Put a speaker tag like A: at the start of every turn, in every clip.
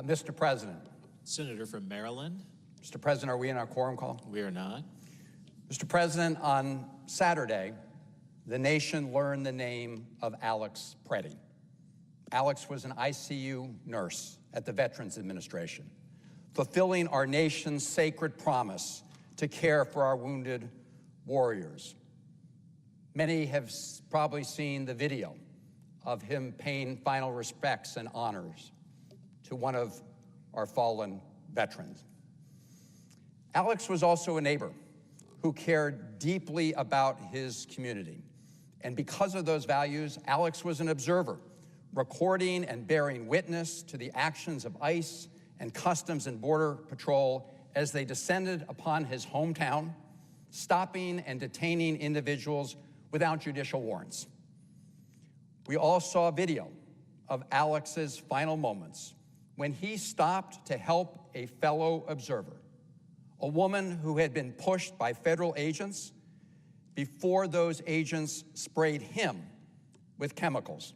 A: Mr. President.
B: Senator from Maryland.
A: Mr. President, are we in our quorum call?
B: We are not.
A: Mr. President, on Saturday, the nation learned the name of Alex Preddy. Alex was an ICU nurse at the Veterans Administration, fulfilling our nation's sacred promise to care for our wounded warriors. Many have probably seen the video of him paying final respects and honors to one of our fallen veterans. Alex was also a neighbor who cared deeply about his community. And because of those values, Alex was an observer, recording and bearing witness to the actions of ICE and Customs and Border Patrol as they descended upon his hometown, stopping and detaining individuals without judicial warrants. We all saw video of Alex's final moments when he stopped to help a fellow observer, a woman who had been pushed by federal agents before those agents sprayed him with chemicals,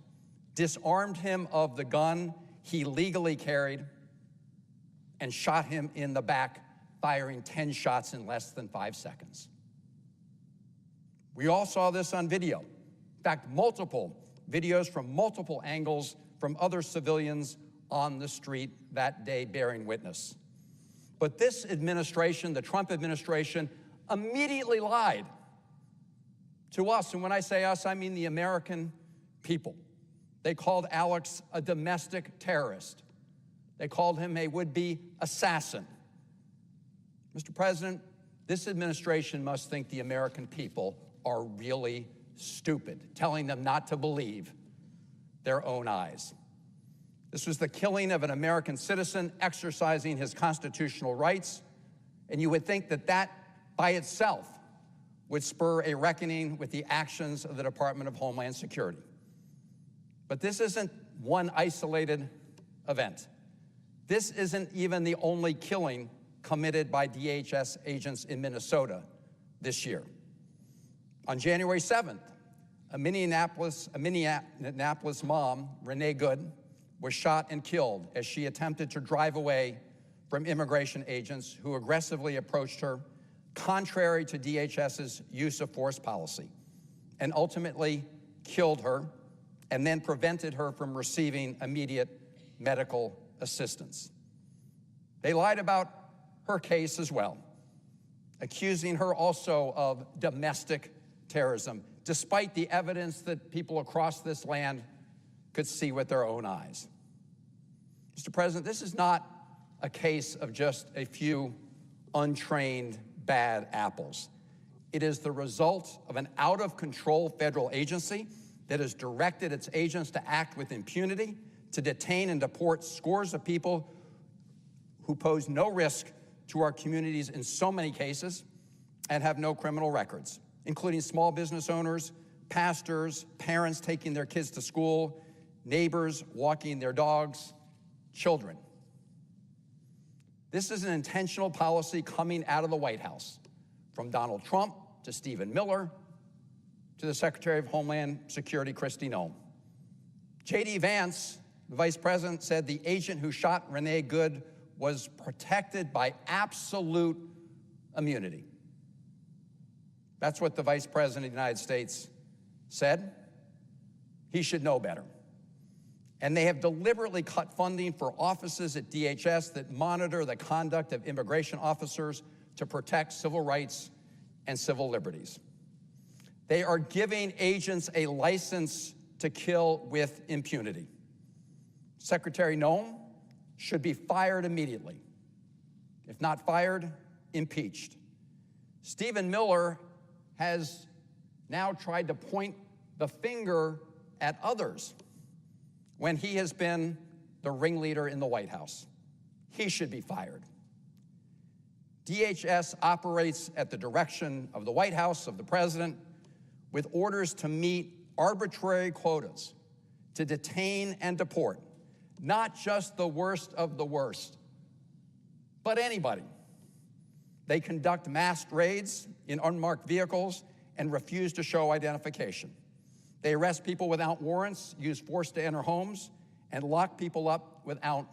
A: disarmed him of the gun he legally carried, and shot him in the back, firing 10 shots in less than 5 seconds. We all saw this on video. In fact, multiple videos from multiple angles from other civilians on the street that day bearing witness. But this administration, the Trump administration, immediately lied to us. And when I say us, I mean the American people. They called Alex a domestic terrorist. They called him a would-be assassin. Mr. President, this administration must think the American people are really stupid, telling them not to believe their own eyes. This was the killing of an American citizen exercising his constitutional rights, and you would think that that by itself would spur a reckoning with the actions of the Department of Homeland Security. But this isn't one isolated event. This isn't even the only killing committed by DHS agents in Minnesota this year. On January 7th, a Minneapolis mom, Renee Good, was shot and killed as she attempted to drive away from immigration agents who aggressively approached her, contrary to DHS's use of force policy, and ultimately killed her and then prevented her from receiving immediate medical assistance. They lied about her case as well, accusing her also of domestic terrorism, despite the evidence that people across this land could see with their own eyes. Mr. President, this is not a case of just a few untrained bad apples. It is the result of an out-of-control federal agency that has directed its agents to act with impunity, to detain and deport scores of people who pose no risk to our communities in so many cases and have no criminal records, including small business owners, pastors, parents taking their kids to school, neighbors walking their dogs, children. This is an intentional policy coming out of the White House, from Donald Trump to Stephen Miller to the Secretary of Homeland Security, Kristi Noem. J.D. Vance, the Vice President, said the agent who shot Renee Good was protected by absolute immunity. That's what the Vice President of the United States said. He should know better. And they have deliberately cut funding for offices at DHS that monitor the conduct of immigration officers to protect civil rights and civil liberties. They are giving agents a license to kill with impunity. Secretary Noem should be fired immediately. If not fired, impeached. Stephen Miller has now tried to point the finger at others when he has been the ringleader in the White House. He should be fired. DHS operates at the direction of the White House, of the President, with orders to meet arbitrary quotas, to detain and deport, not just the worst of the worst, but anybody. They conduct masked raids in unmarked vehicles and refuse to show identification. They arrest people without warrants, use force to enter homes, and lock people up without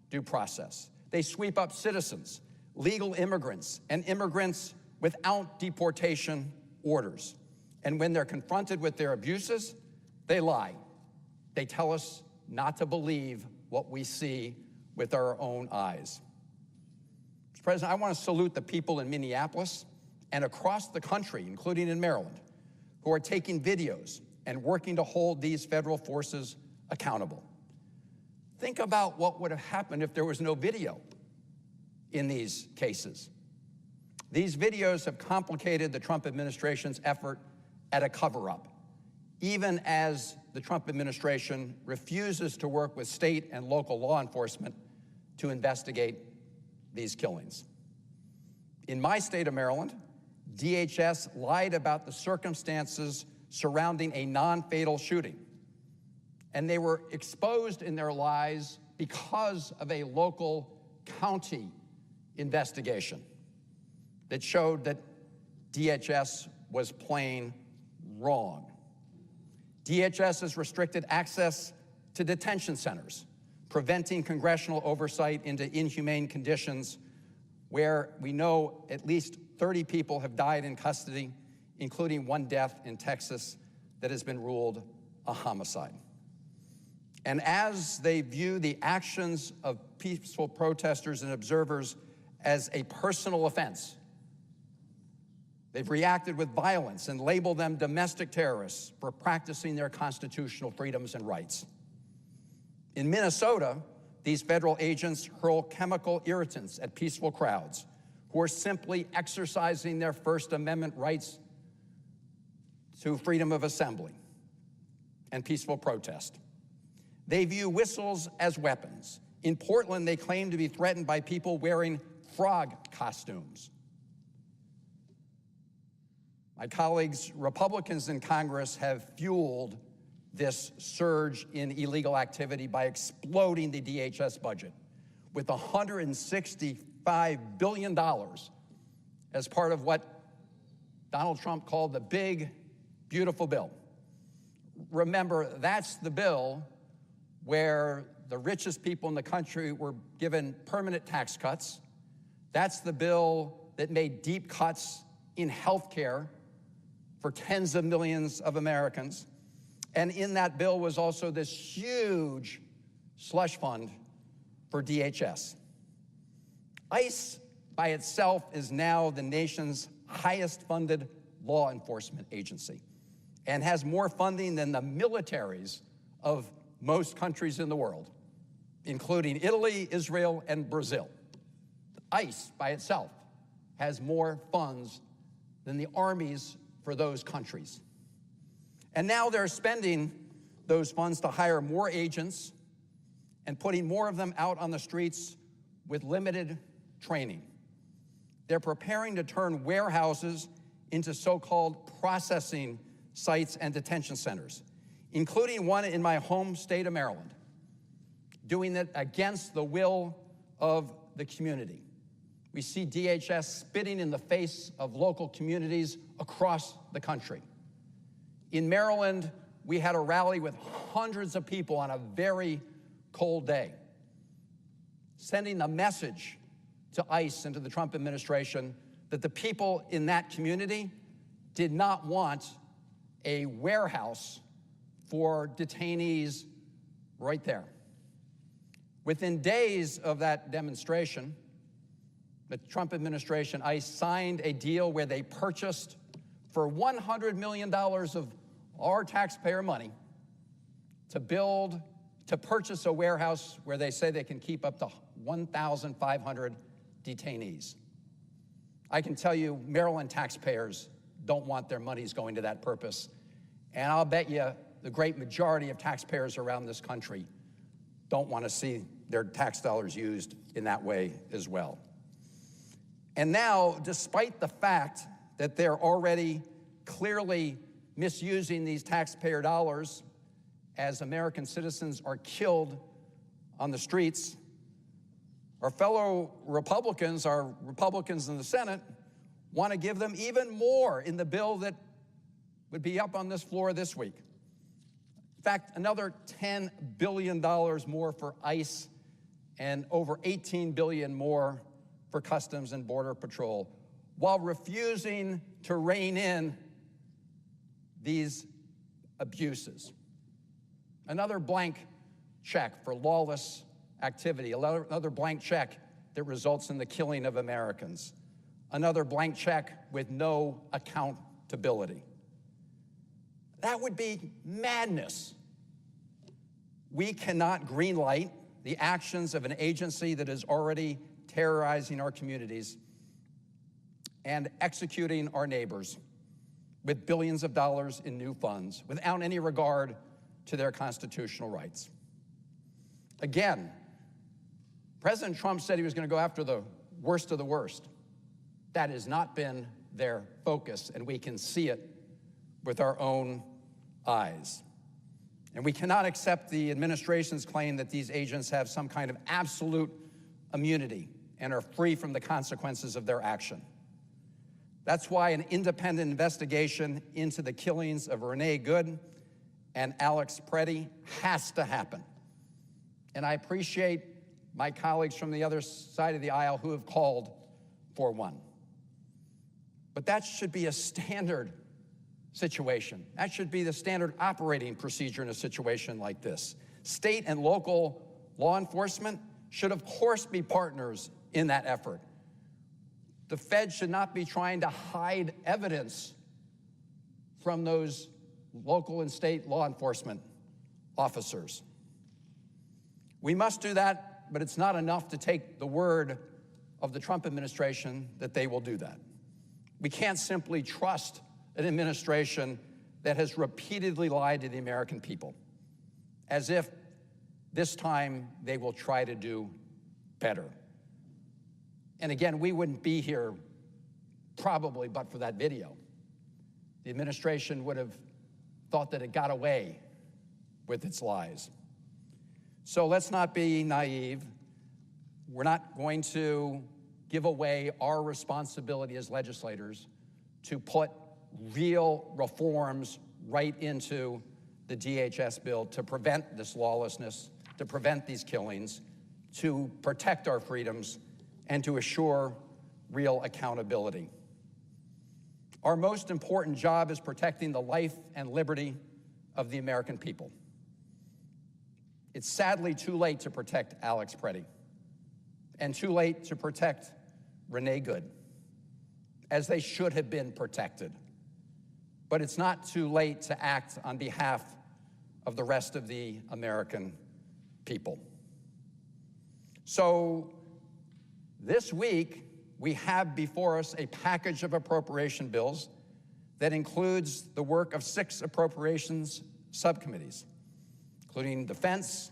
A: due process. They sweep up citizens, legal immigrants, and immigrants without deportation orders. And when they're confronted with their abuses, they lie. They tell us not to believe what we see with our own eyes. Mr. President, I want to salute the people in Minneapolis and across the country, including in Maryland, who are taking videos and working to hold these federal forces accountable. Think about what would have happened if there was no video in these cases. These videos have complicated the Trump administration's effort at a cover-up, even as the Trump administration refuses to work with state and local law enforcement to investigate these killings. In my state of Maryland, DHS lied about the circumstances surrounding a non-fatal shooting, and they were exposed in their lies because of a local county investigation that showed that DHS was plain wrong. DHS has restricted access to detention centers, preventing congressional oversight into inhumane conditions where we know at least 30 people have died in custody, including one death in Texas that has been ruled a homicide. And as they view the actions of peaceful protesters and observers as a personal offense, they've reacted with violence and labeled them domestic terrorists for practicing their constitutional freedoms and rights. In Minnesota, these federal agents hurl chemical irritants at peaceful crowds who are simply exercising their First Amendment rights to freedom of assembly and peaceful protest. They view whistles as weapons. In Portland, they claim to be threatened by people wearing frog costumes. My colleagues, Republicans in Congress, have fueled this surge in illegal activity by exploding the DHS budget with $165 billion as part of what Donald Trump called the big, beautiful bill. Remember, that's the bill where the richest people in the country were given permanent tax cuts. That's the bill that made deep cuts in health care for tens of millions of Americans. And in that bill was also this huge slush fund for DHS. ICE by itself is now the nation's highest funded law enforcement agency and has more funding than the militaries of most countries in the world, including Italy, Israel, and Brazil. ICE by itself has more funds than the armies for those countries. And now they're spending those funds to hire more agents and putting more of them out on the streets with limited training. They're preparing to turn warehouses into so-called processing sites and detention centers, including one in my home state of Maryland, doing it against the will of the community. We see DHS spitting in the face of local communities across the country. In Maryland, we had a rally with hundreds of people on a very cold day, sending the message to ICE and to the Trump administration that the people in that community did not want a warehouse for detainees right there. Within days of that demonstration, the Trump administration, ICE, signed a deal where they purchased for $100 million of our taxpayer money to purchase a warehouse where they say they can keep up to 1,500 detainees. I can tell you Maryland taxpayers don't want their monies going to that purpose. And I'll bet you the great majority of taxpayers around this country don't want to see their tax dollars used in that way as well. And now, despite the fact that they're already clearly misusing these taxpayer dollars as American citizens are killed on the streets, our fellow Republicans, our Republicans in the Senate, want to give them even more in the bill that would be up on this floor this week. In fact, another $10 billion more for ICE and over $18 billion more for Customs and Border Patrol, while refusing to rein in these abuses. Another blank check for lawless activity, another blank check that results in the killing of Americans, another blank check with no accountability. That would be madness. We cannot greenlight the actions of an agency that is already terrorizing our communities and executing our neighbors with billions of dollars in new funds without any regard to their constitutional rights. Again, President Trump said he was going to go after the worst of the worst. That has not been their focus, and we can see it with our own eyes. And we cannot accept the administration's claim that these agents have some kind of absolute immunity and are free from the consequences of their action. That's why an independent investigation into the killings of Renee Good and Alex Preddy has to happen. And I appreciate my colleagues from the other side of the aisle who have called for one. But that should be a standard situation. That should be the standard operating procedure in a situation like this. State and local law enforcement should, of course, be partners in that effort. The Fed should not be trying to hide evidence from those local and state law enforcement officers. We must do that, but it's not enough to take the word of the Trump administration that they will do that. We can't simply trust an administration that has repeatedly lied to the American people, as if this time they will try to do better. And again, we wouldn't be here probably but for that video. The administration would have thought that it got away with its lies. So let's not be naive. We're not going to give away our responsibility as legislators to put real reforms right into the DHS bill to prevent this lawlessness, to prevent these killings, to protect our freedoms, and to assure real accountability. Our most important job is protecting the life and liberty of the American people. It's sadly too late to protect Alex Preddy, and too late to protect Renee Good, as they should have been protected. But it's not too late to act on behalf of the rest of the American people. So this week, we have before us a package of appropriation bills that includes the work of 6 appropriations subcommittees, including defense,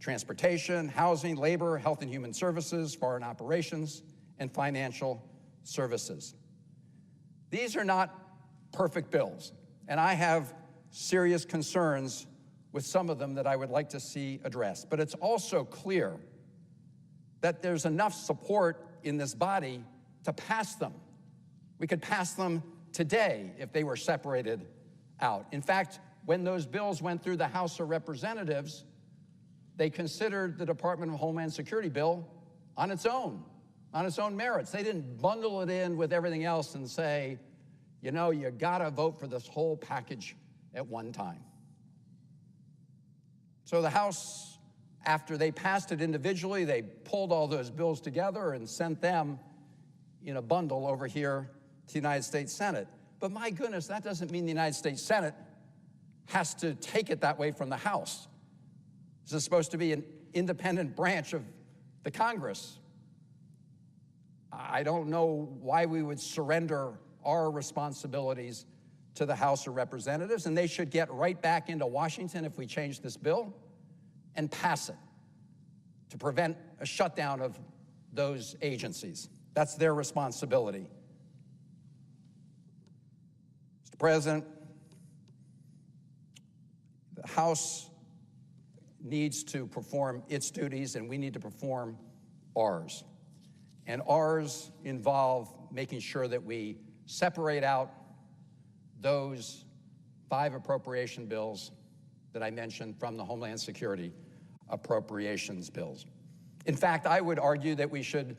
A: transportation, housing, labor, health and human services, foreign operations, and financial services. These are not perfect bills, and I have serious concerns with some of them that I would like to see addressed. But it's also clear that there's enough support in this body to pass them. We could pass them today if they were separated out. In fact, when those bills went through the House of Representatives, they considered the Department of Homeland Security bill on its own merits. They didn't bundle it in with everything else and say, you know, you gotta vote for this whole package at one time. So the House, after they passed it individually, they pulled all those bills together and sent them in a bundle over here to the United States Senate. But my goodness, that doesn't mean the United States Senate has to take it that way from the House. This is supposed to be an independent branch of the Congress. I don't know why we would surrender our responsibilities to the House of Representatives, and they should get right back into Washington if we change this bill and pass it to prevent a shutdown of those agencies. That's their responsibility. Mr. President, the House needs to perform its duties, and we need to perform ours. And ours involve making sure that we separate out those 5 appropriation bills that I mentioned from the Homeland Security appropriations bills. In fact, I would argue that we should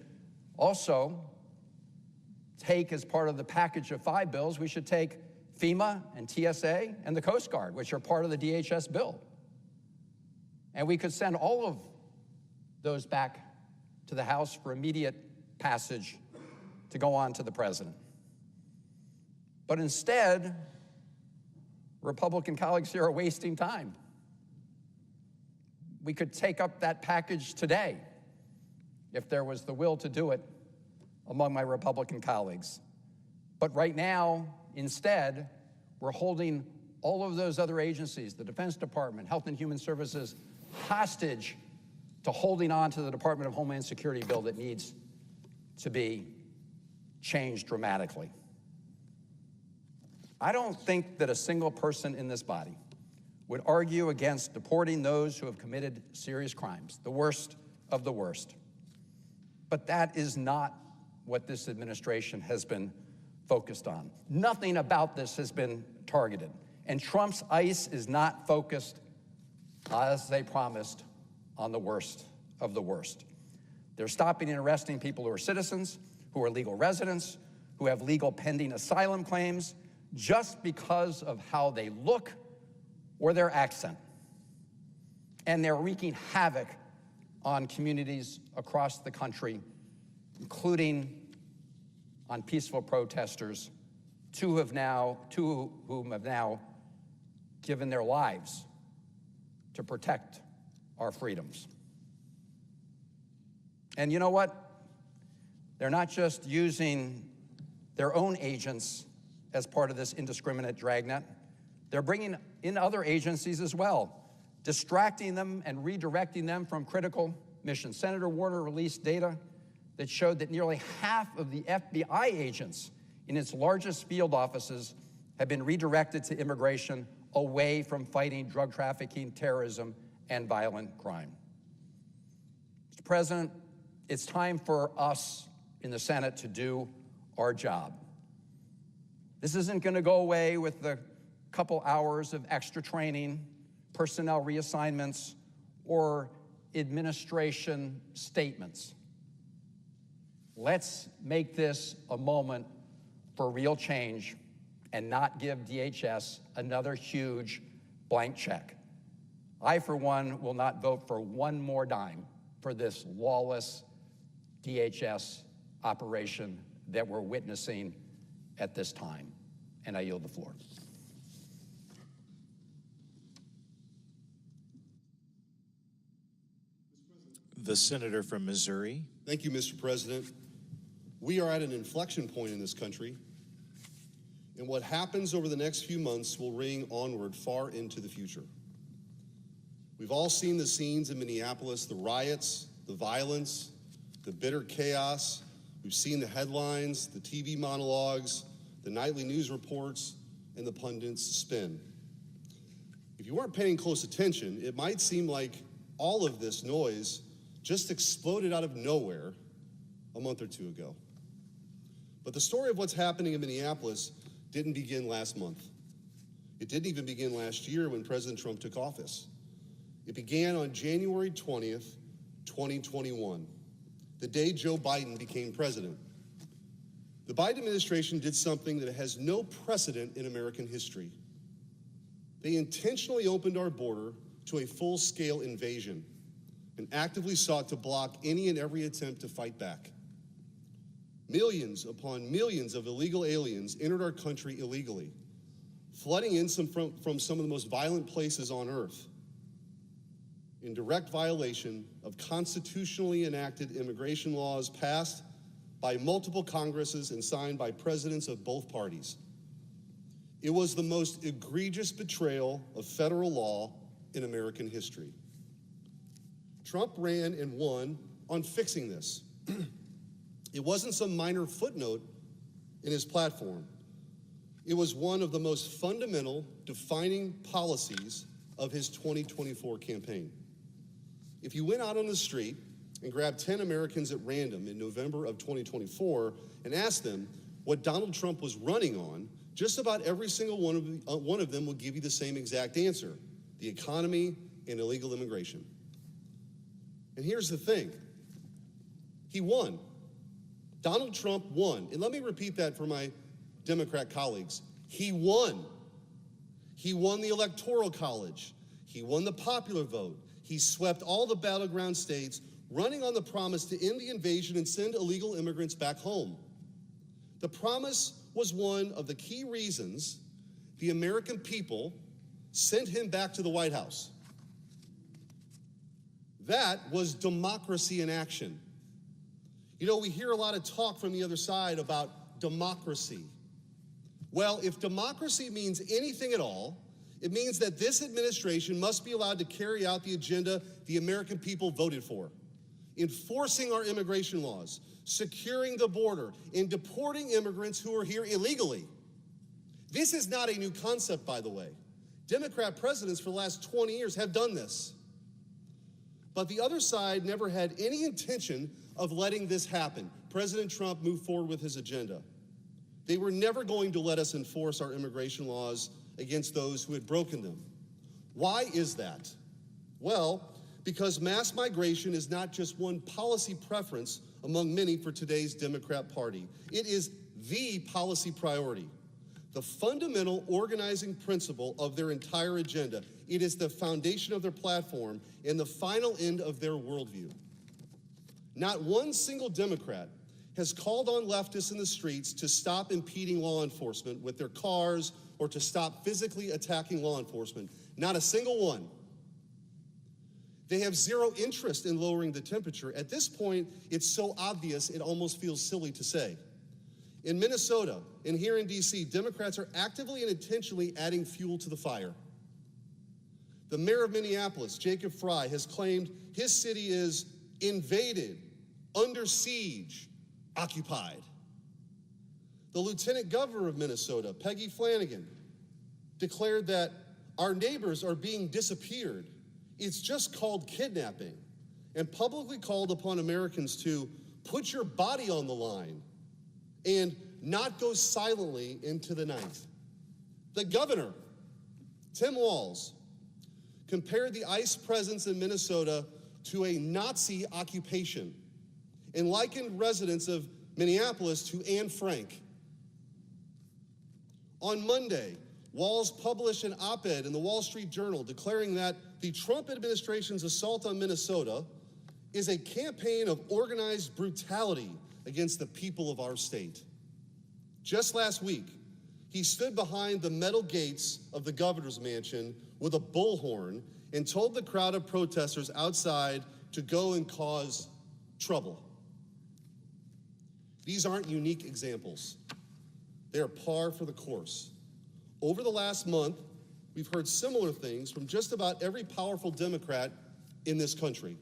A: also take, as part of the package of 5 bills, we should take FEMA and TSA and the Coast Guard, which are part of the DHS bill. And we could send all of those back to the House for immediate passage to go on to the president. But instead, Republican colleagues here are wasting time. We could take up that package today if there was the will to do it among my Republican colleagues. But right now, instead, we're holding all of those other agencies, the Defense Department, Health and Human Services, hostage to holding on to the Department of Homeland Security bill that needs to be changed dramatically. I don't think that a single person in this body would argue against deporting those who have committed serious crimes, the worst of the worst. But that is not what this administration has been focused on. Nothing about this has been targeted. And Trump's ICE is not focused, as they promised, on the worst of the worst. They're stopping and arresting people who are citizens, who are legal residents, who have legal pending asylum claims, just because of how they look or their accent. And they're wreaking havoc on communities across the country, including on peaceful protesters, two whom have now given their lives to protect our freedoms. And you know what? They're not just using their own agents as part of this indiscriminate dragnet. They're bringing in other agencies as well, distracting them and redirecting them from critical missions. Senator Warner released data that showed that nearly half of the FBI agents in its largest field offices have been redirected to immigration away from fighting drug trafficking, terrorism, and violent crime. Mr. President, it's time for us in the Senate to do our job. This isn't going to go away with the couple hours of extra training, personnel reassignments, or administration statements. Let's make this a moment for real change and not give DHS another huge blank check. I, for one, will not vote for one more dime for this lawless DHS operation that we're witnessing at this time. And I yield the floor.
B: The senator from Missouri.
C: Thank you, Mr. President. We are at an inflection point in this country, and what happens over the next few months will ring onward far into the future. We've all seen the scenes in Minneapolis, the riots, the violence, the bitter chaos. We've seen the headlines, the TV monologues, the nightly news reports, and the pundits' spin. If you weren't paying close attention, it might seem like all of this noise just exploded out of nowhere a month or two ago. But the story of what's happening in Minneapolis didn't begin last month. It didn't even begin last year when President Trump took office. It began on January 20th, 2021, the day Joe Biden became president. The Biden administration did something that has no precedent in American history. They intentionally opened our border to a full-scale invasion and actively sought to block any and every attempt to fight back. Millions upon millions of illegal aliens entered our country illegally, flooding in from some of the most violent places on earth, in direct violation of constitutionally enacted immigration laws passed by multiple Congresses and signed by presidents of both parties. It was the most egregious betrayal of federal law in American history. Trump ran and won on fixing this. It wasn't some minor footnote in his platform. It was one of the most fundamental, defining policies of his 2024 campaign. If you went out on the street and grabbed 10 Americans at random in November of 2024 and asked them what Donald Trump was running on, just about every single one of them will give you the same exact answer: the economy and illegal immigration. And here's the thing. He won. Donald Trump won. And let me repeat that for my Democrat colleagues. He won. He won the Electoral College. He won the popular vote. He swept all the battleground states, running on the promise to end the invasion and send illegal immigrants back home. The promise was one of the key reasons the American people sent him back to the White House. That was democracy in action. You know, we hear a lot of talk from the other side about democracy. Well, if democracy means anything at all, it means that this administration must be allowed to carry out the agenda the American people voted for. Enforcing our immigration laws, securing the border, and deporting immigrants who are here illegally. This is not a new concept, by the way. Democrat presidents for the last 20 years have done this. But the other side never had any intention of letting this happen. President Trump moved forward with his agenda. They were never going to let us enforce our immigration laws against those who had broken them. Why is that? Well, because mass migration is not just one policy preference among many for today's Democrat Party. It is the policy priority, the fundamental organizing principle of their entire agenda. It is the foundation of their platform and the final end of their worldview. Not one single Democrat has called on leftists in the streets to stop impeding law enforcement with their cars or to stop physically attacking law enforcement. Not a single one. They have zero interest in lowering the temperature. At this point, it's so obvious it almost feels silly to say. In Minnesota and here in D.C., Democrats are actively and intentionally adding fuel to the fire. The mayor of Minneapolis, Jacob Frey, has claimed his city is invaded, under siege, occupied. The lieutenant governor of Minnesota, Peggy Flanagan, declared that our neighbors are being disappeared. It's just called kidnapping, and publicly called upon Americans to put your body on the line and not go silently into the night. The governor, Tim Walz, compared the ICE presence in Minnesota to a Nazi occupation and likened residents of Minneapolis to Anne Frank. On Monday, Walz published an op-ed in the Wall Street Journal declaring that the Trump administration's assault on Minnesota is a campaign of organized brutality against the people of our state. Just last week, he stood behind the metal gates of the governor's mansion with a bullhorn and told the crowd of protesters outside to go and cause trouble. These aren't unique examples. They are par for the course. Over the last month, we've heard similar things from just about every powerful Democrat in this country.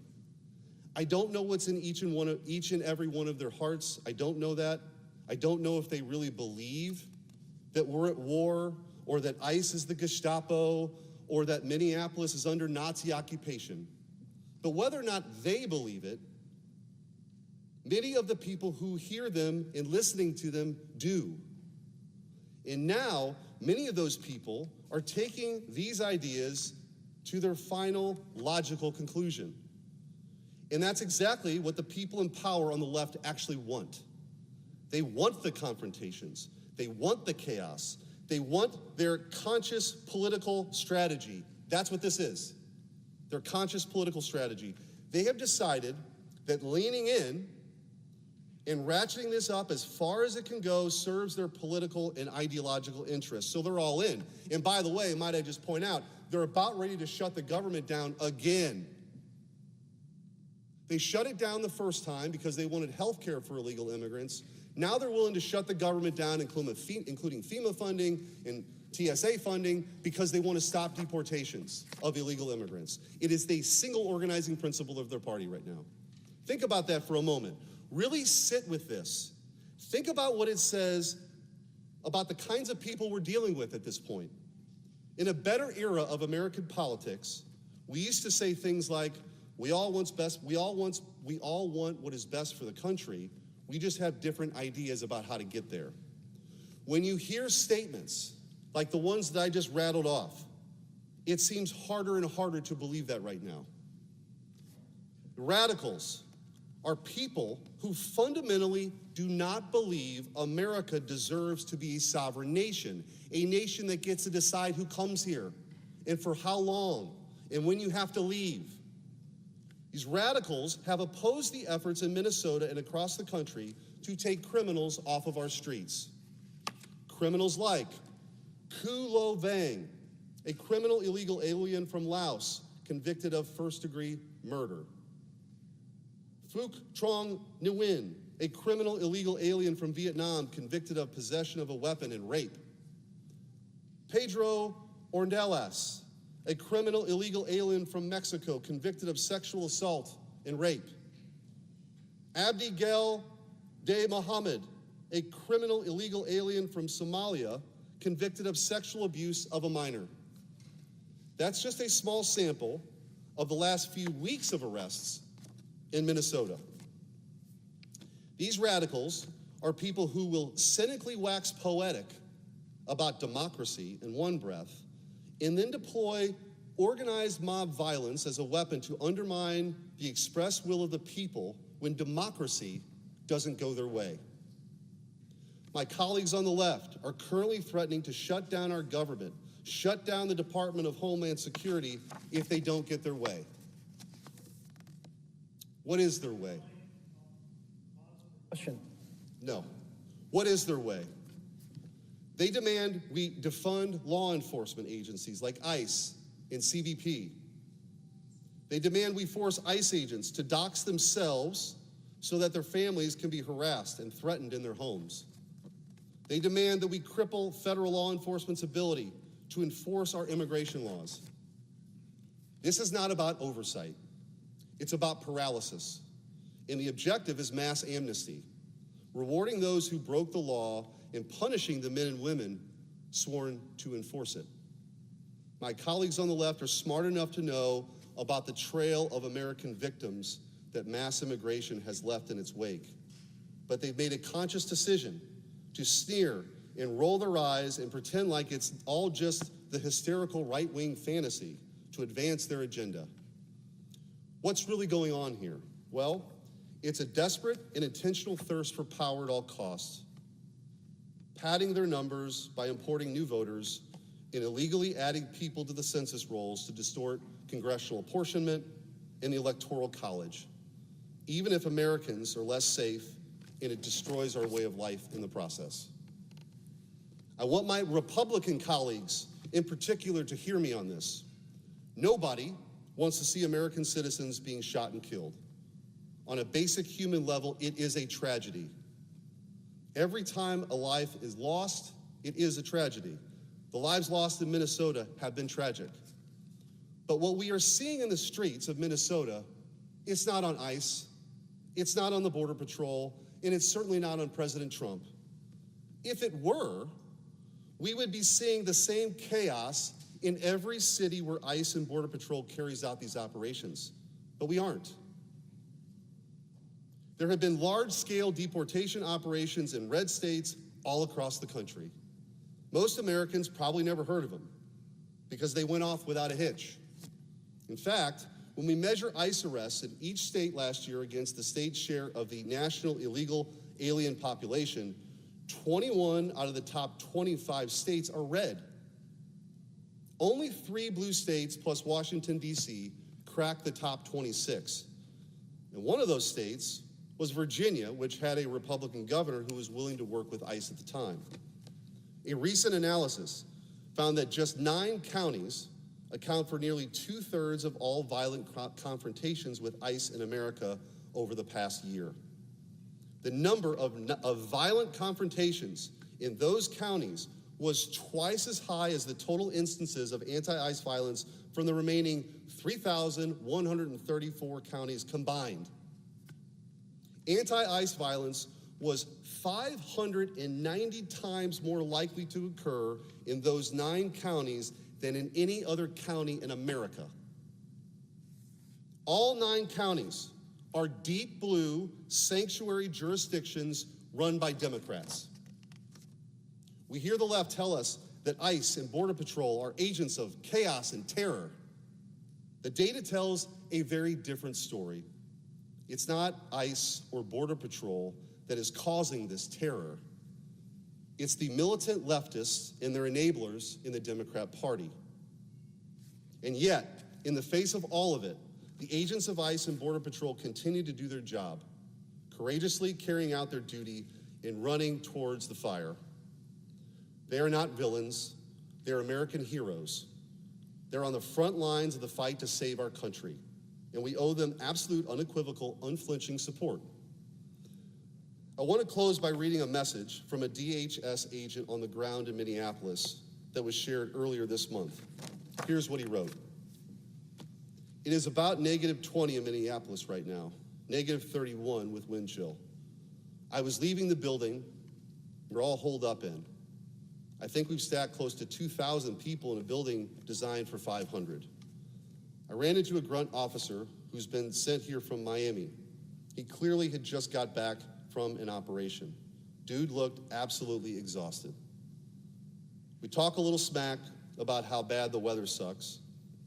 C: I don't know what's in each and every one of their hearts. I don't know that. I don't know if they really believe that we're at war, or that ICE is the Gestapo, or that Minneapolis is under Nazi occupation. But whether or not they believe it, many of the people who hear them and listening to them do. And now, many of those people are taking these ideas to their final logical conclusion. And that's exactly what the people in power on the left actually want. They want the confrontations. They want the chaos. They want their conscious political strategy. That's what this is. Their conscious political strategy. They have decided that leaning in and ratcheting this up as far as it can go serves their political and ideological interests. So they're all in. And by the way, might I just point out, they're about ready to shut the government down again. They shut it down the first time because they wanted health care for illegal immigrants. Now they're willing to shut the government down, including FEMA funding and TSA funding, because they want to stop deportations of illegal immigrants. It is the single organizing principle of their party right now. Think about that for a moment. Really sit with this. Think about what it says about the kinds of people we're dealing with at this point. In a better era of American politics, we used to say things like, we all want what is best for the country. We just have different ideas about how to get there. When you hear statements like the ones that I just rattled off, it seems harder and harder to believe that right now. Radicals are people who fundamentally do not believe America deserves to be a sovereign nation, a nation that gets to decide who comes here and for how long and when you have to leave. These radicals have opposed the efforts in Minnesota and across the country to take criminals off of our streets. Criminals like Khu Lo Vang, a criminal illegal alien from Laos convicted of first-degree murder. Phuc Trong Nguyen, a criminal illegal alien from Vietnam convicted of possession of a weapon and rape. Pedro Ornelas, a criminal illegal alien from Mexico convicted of sexual assault and rape. Abdi Gel De Mohammed, a criminal illegal alien from Somalia convicted of sexual abuse of a minor. That's just a small sample of the last few weeks of arrests in Minnesota. These radicals are people who will cynically wax poetic about democracy in one breath and then deploy organized mob violence as a weapon to undermine the express will of the people when democracy doesn't go their way. My colleagues on the left are currently threatening to shut down our government, shut down the Department of Homeland Security if they don't get their way. What is their way?
D: Question.
C: No. What is their way? They demand we defund law enforcement agencies like ICE and CBP. They demand we force ICE agents to dox themselves so that their families can be harassed and threatened in their homes. They demand that we cripple federal law enforcement's ability to enforce our immigration laws. This is not about oversight. It's about paralysis. And the objective is mass amnesty, rewarding those who broke the law and punishing the men and women sworn to enforce it. My colleagues on the left are smart enough to know about the trail of American victims that mass immigration has left in its wake. But they've made a conscious decision to sneer and roll their eyes and pretend like it's all just the hysterical right-wing fantasy to advance their agenda. What's really going on here? Well, it's a desperate and intentional thirst for power at all costs, padding their numbers by importing new voters and illegally adding people to the census rolls to distort congressional apportionment and the Electoral College, even if Americans are less safe and it destroys our way of life in the process. I want my Republican colleagues in particular to hear me on this. Nobody wants to see American citizens being shot and killed. On a basic human level, it is a tragedy. Every time a life is lost, it is a tragedy. The lives lost in Minnesota have been tragic. But what we are seeing in the streets of Minnesota, it's not on ICE, it's not on the Border Patrol, and it's certainly not on President Trump. If it were, we would be seeing the same chaos in every city where ICE and Border Patrol carries out these operations. But we aren't. There have been large-scale deportation operations in red states all across the country. Most Americans probably never heard of them because they went off without a hitch. In fact, when we measure ICE arrests in each state last year against the state's share of the national illegal alien population, 21 out of the top 25 states are red. Only 3 blue states plus Washington, D.C. cracked the top 26. And one of those states was Virginia, which had a Republican governor who was willing to work with ICE at the time. A recent analysis found that just 9 counties account for nearly 2/3 of all violent confrontations with ICE in America over the past year. The number of violent confrontations in those counties was twice as high as the total instances of anti-ICE violence from the remaining 3,134 counties combined. Anti-ICE violence was 590 times more likely to occur in those 9 counties than in any other county in America. All 9 counties are deep blue sanctuary jurisdictions run by Democrats. We hear the left tell us that ICE and Border Patrol are agents of chaos and terror. The data tells a very different story. It's not ICE or Border Patrol that is causing this terror. It's the militant leftists and their enablers in the Democrat Party. And yet, in the face of all of it, the agents of ICE and Border Patrol continue to do their job, courageously carrying out their duty and running towards the fire. They are not villains. They're American heroes. They're on the front lines of the fight to save our country, and we owe them absolute, unequivocal, unflinching support. I want to close by reading a message from a DHS agent on the ground in Minneapolis that was shared earlier this month. Here's what he wrote. It is about -20 in Minneapolis right now, -31 with wind chill. I was leaving the building we're all holed up in. I think we've stacked close to 2,000 people in a building designed for 500. I ran into a grunt officer who's been sent here from Miami. He clearly had just got back from an operation. Dude looked absolutely exhausted. We talk a little smack about how bad the weather sucks,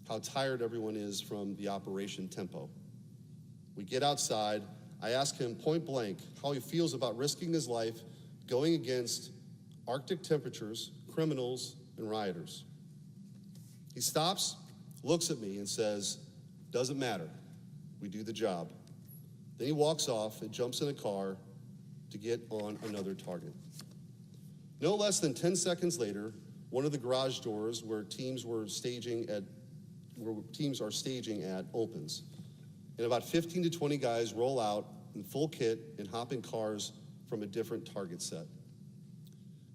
C: how tired everyone is from the operation tempo. We get outside. I ask him point blank how he feels about risking his life going against Arctic temperatures, criminals, and rioters. He stops, looks at me, and says, "Doesn't matter. We do the job." Then he walks off and jumps in a car to get on another target. No less than 10 seconds later, one of the garage doors where teams are staging at opens. And about 15 to 20 guys roll out in full kit and hop in cars from a different target set.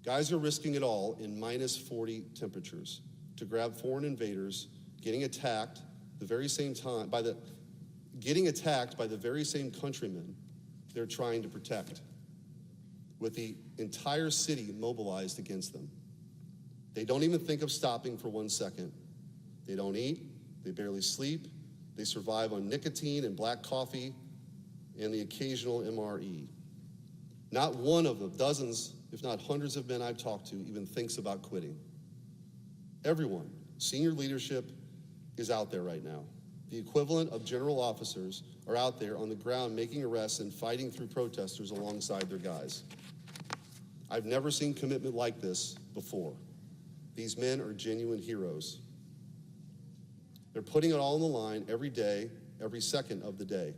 C: Guys are risking it all in -40 temperatures to grab foreign invaders, getting attacked by the very same countrymen they're trying to protect, with the entire city mobilized against them. They don't even think of stopping for 1 second. They don't eat, they barely sleep, they survive on nicotine and black coffee and the occasional MRE. Not one of the dozens, if not hundreds of men I've talked to even thinks about quitting. Everyone, senior leadership, is out there right now. The equivalent of general officers are out there on the ground making arrests and fighting through protesters alongside their guys. I've never seen commitment like this before. These men are genuine heroes. They're putting it all on the line every day, every second of the day.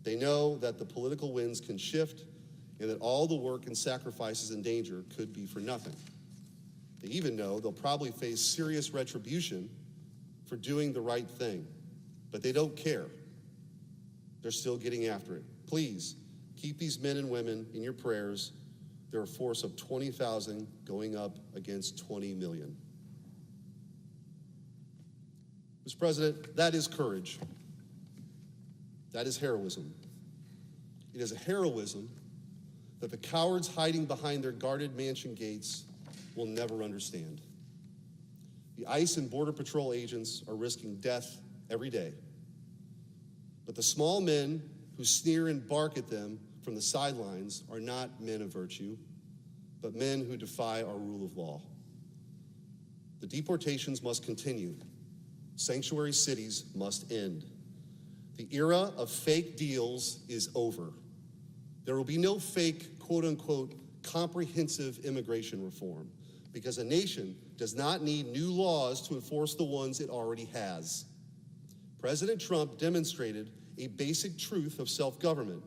C: They know that the political winds can shift and that all the work and sacrifices and danger could be for nothing. They even know they'll probably face serious retribution for doing the right thing, but they don't care. They're still getting after it. Please, keep these men and women in your prayers. They're a force of 20,000 going up against 20 million. Mr. President, that is courage. That is heroism. It is a heroism that the cowards hiding behind their guarded mansion gates will never understand. The ICE and Border Patrol agents are risking death every day. But the small men who sneer and bark at them from the sidelines are not men of virtue, but men who defy our rule of law. The deportations must continue. Sanctuary cities must end. The era of fake deals is over. There will be no fake, quote-unquote, comprehensive immigration reform, because a nation does not need new laws to enforce the ones it already has. President Trump demonstrated a basic truth of self-government.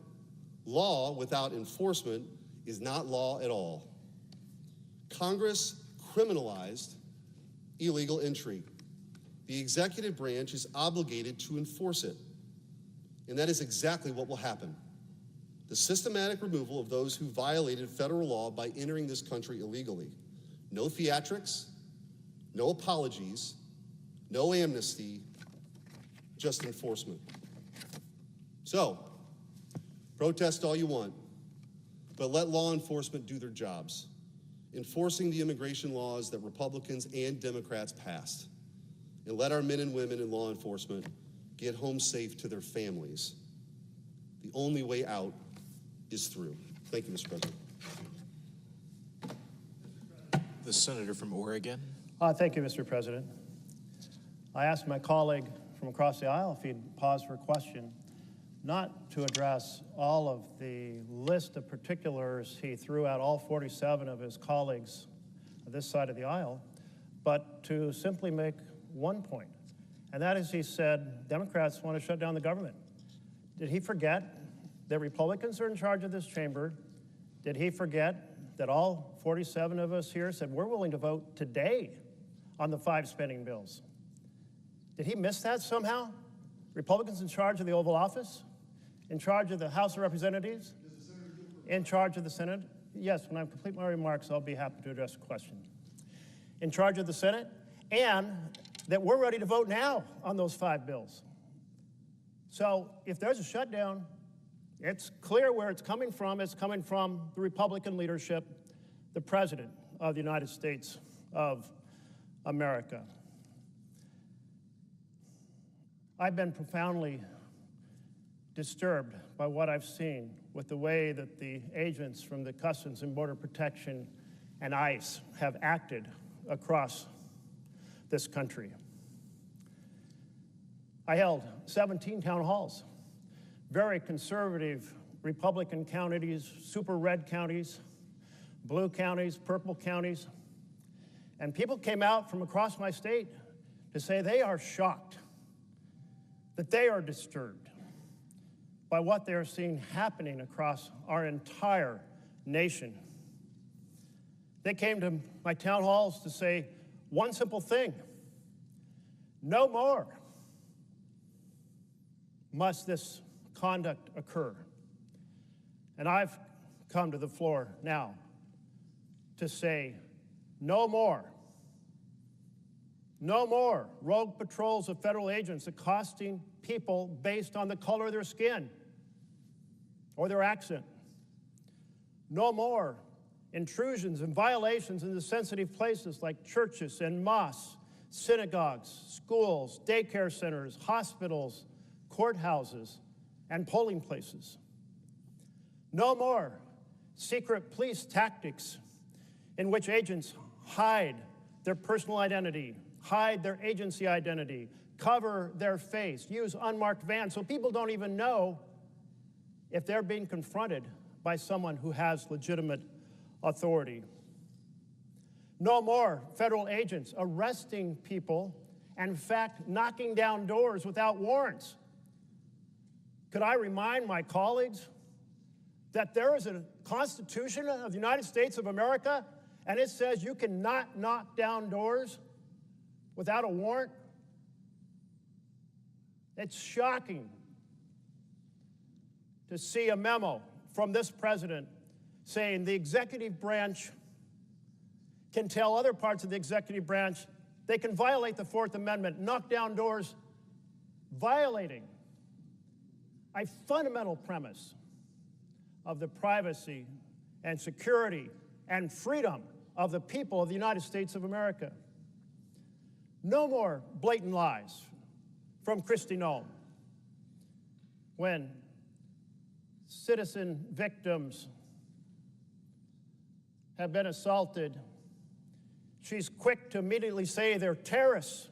C: Law without enforcement is not law at all. Congress criminalized illegal entry. The executive branch is obligated to enforce it. And that is exactly what will happen. The systematic removal of those who violated federal law by entering this country illegally. No theatrics, no apologies, no amnesty, just enforcement. So, protest all you want, but let law enforcement do their jobs, enforcing the immigration laws that Republicans and Democrats passed. And let our men and women in law enforcement get home safe to their families. The only way out is through. Thank you, Mr. President.
B: The senator from Oregon.
D: Thank you, Mr. President. I asked my colleague from across the aisle if he'd pause for a question. not to address all of the list of particulars he threw at all 47 of his colleagues on this side of the aisle, but to simply make one point. And that is, he said, Democrats want to shut down the government. Did he forget that Republicans are in charge of this chamber? Did he forget that all 47 of us here said we're willing to vote today on the 5 spending bills? Did he miss that somehow? Republicans in charge of the Oval Office? In charge of the House of Representatives? In charge of the Senate? Yes, when I complete my remarks, I'll be happy to address a question. In charge of the Senate, and that we're ready to vote now on those 5 bills. So if there's a shutdown, it's clear where it's coming from. It's coming from the Republican leadership, the President of the United States of America. I've been profoundly disturbed by what I've seen with the way that the agents from the Customs and Border Protection and ICE have acted across this country. I held 17 town halls, very conservative Republican counties, super red counties, blue counties, purple counties, and people came out from across my state to say they are shocked, that they are disturbed by what they're seeing happening across our entire nation. They came to my town halls to say one simple thing: no more must this conduct occur. And I've come to the floor now to say no more. No more rogue patrols of federal agents accosting people based on the color of their skin or their accent. No more intrusions and violations into sensitive places like churches and mosques, synagogues, schools, daycare centers, hospitals, courthouses, and polling places. No more secret police tactics in which agents hide their personal identity, hide their agency identity, cover their face, use unmarked vans so people don't even know if they're being confronted by someone who has legitimate authority. No more federal agents arresting people and, in fact, knocking down doors without warrants. Could I remind my colleagues that there is a Constitution of the United States of America, and it says you cannot knock down doors without a warrant? It's shocking to see a memo from this president saying the executive branch can tell other parts of the executive branch they can violate the Fourth Amendment, knock down doors, violating a fundamental premise of the privacy and security and freedom of the people of the United States of America. No more blatant lies from Kristi Noem when citizen victims have been assaulted. She's quick to immediately say they're terrorists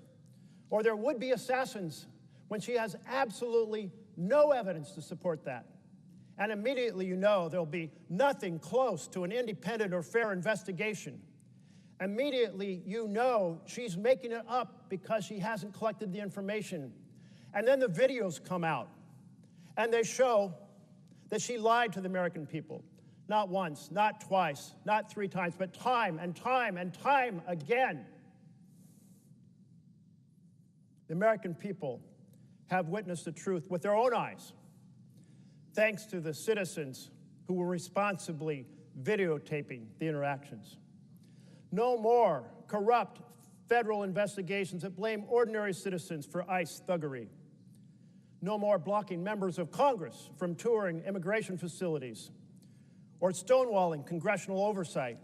D: or they're would-be assassins when she has absolutely no evidence to support that. And immediately you know there'll be nothing close to an independent or fair investigation. Immediately you know she's making it up because she hasn't collected the information. And then the videos come out and they show that she lied to the American people. Not once, not twice, not 3 times, but time and time and time again. The American people have witnessed the truth with their own eyes, thanks to the citizens who were responsibly videotaping the interactions. No more corrupt federal investigations that blame ordinary citizens for ICE thuggery. No more blocking members of Congress from touring immigration facilities or stonewalling congressional oversight.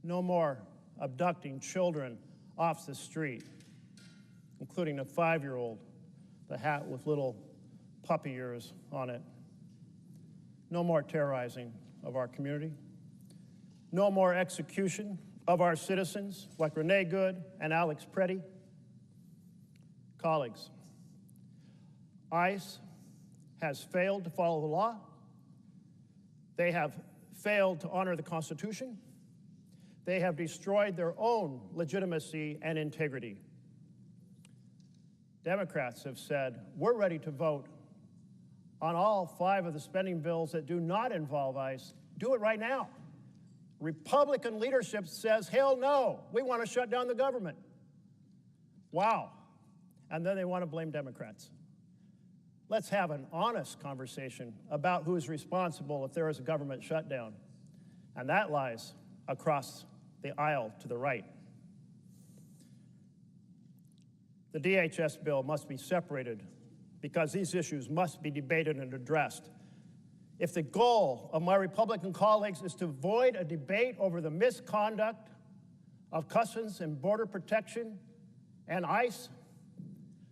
D: No more abducting children off the street, including a 5-year-old, the hat with little puppy ears on it. No more terrorizing of our community. No more execution of our citizens like Renee Good and Alex Preddy. Colleagues, ICE has failed to follow the law. They have failed to honor the Constitution. They have destroyed their own legitimacy and integrity. Democrats have said, we're ready to vote on all 5 of the spending bills that do not involve ICE. Do it right now. Republican leadership says, hell no, we want to shut down the government. Wow. And then they want to blame Democrats. Let's have an honest conversation about who is responsible if there is a government shutdown. And that lies across the aisle to the right. The DHS bill must be separated because these issues must be debated and addressed. If the goal of my Republican colleagues is to avoid a debate over the misconduct of Customs and Border Protection and ICE,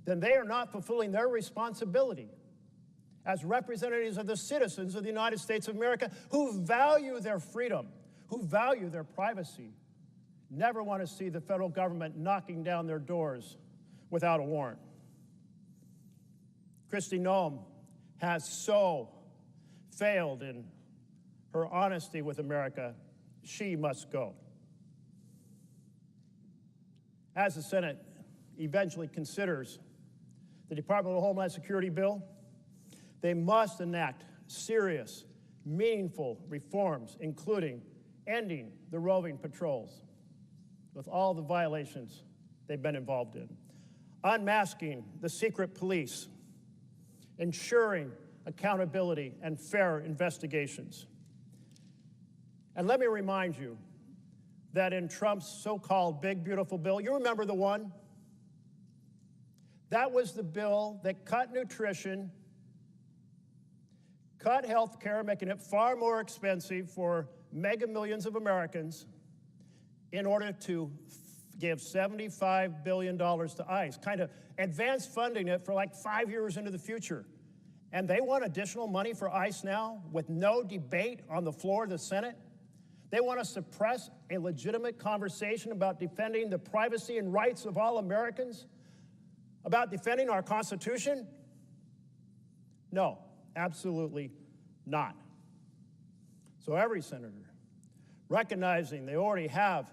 D: then they are not fulfilling their responsibility as representatives of the citizens of the United States of America who value their freedom, who value their privacy, never want to see the federal government knocking down their doors without a warrant. Kristi Noem has so failed in her honesty with America, she must go. As the Senate eventually considers the Department of Homeland Security bill, they must enact serious, meaningful reforms, including ending the roving patrols with all the violations they've been involved in, unmasking the secret police, ensuring accountability and fair investigations. And let me remind you that in Trump's so-called big, beautiful bill, you remember the one? That was the bill that cut nutrition, cut health care, making it far more expensive for mega millions of Americans in order to give $75 billion to ICE, kind of advance funding it for like 5 years into the future. And they want additional money for ICE now with no debate on the floor of the Senate? They want to suppress a legitimate conversation about defending the privacy and rights of all Americans? About defending our Constitution? No, absolutely not. So every senator, recognizing they already have,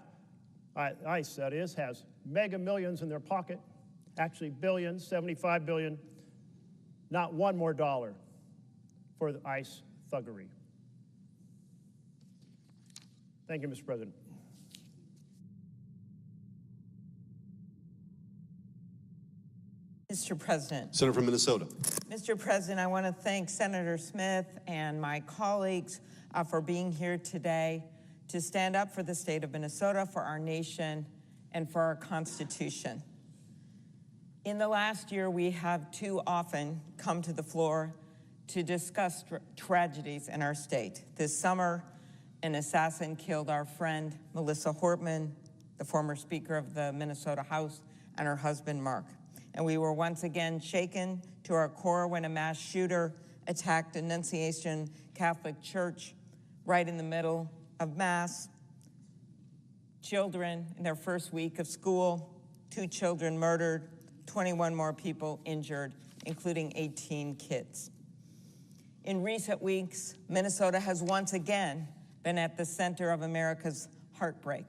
D: ICE that is, has mega millions in their pocket, actually billions, 75 billion, not one more dollar for the ICE thuggery. Thank you, Mr. President.
E: Mr. President.
C: Senator from Minnesota.
E: Mr. President, I want to thank Senator Smith and my colleagues for being here today to stand up for the state of Minnesota, for our nation, and for our Constitution. In the last year, we have too often come to the floor to discuss tragedies in our state. This summer, an assassin killed our friend, Melissa Hortman, the former Speaker of the Minnesota House, and her husband, Mark. And we were once again shaken to our core when a mass shooter attacked Annunciation Catholic Church right in the middle of Mass. Children in their first week of school, 2 children murdered, 21 more people injured, including 18 kids. In recent weeks, Minnesota has once again been at the center of America's heartbreak.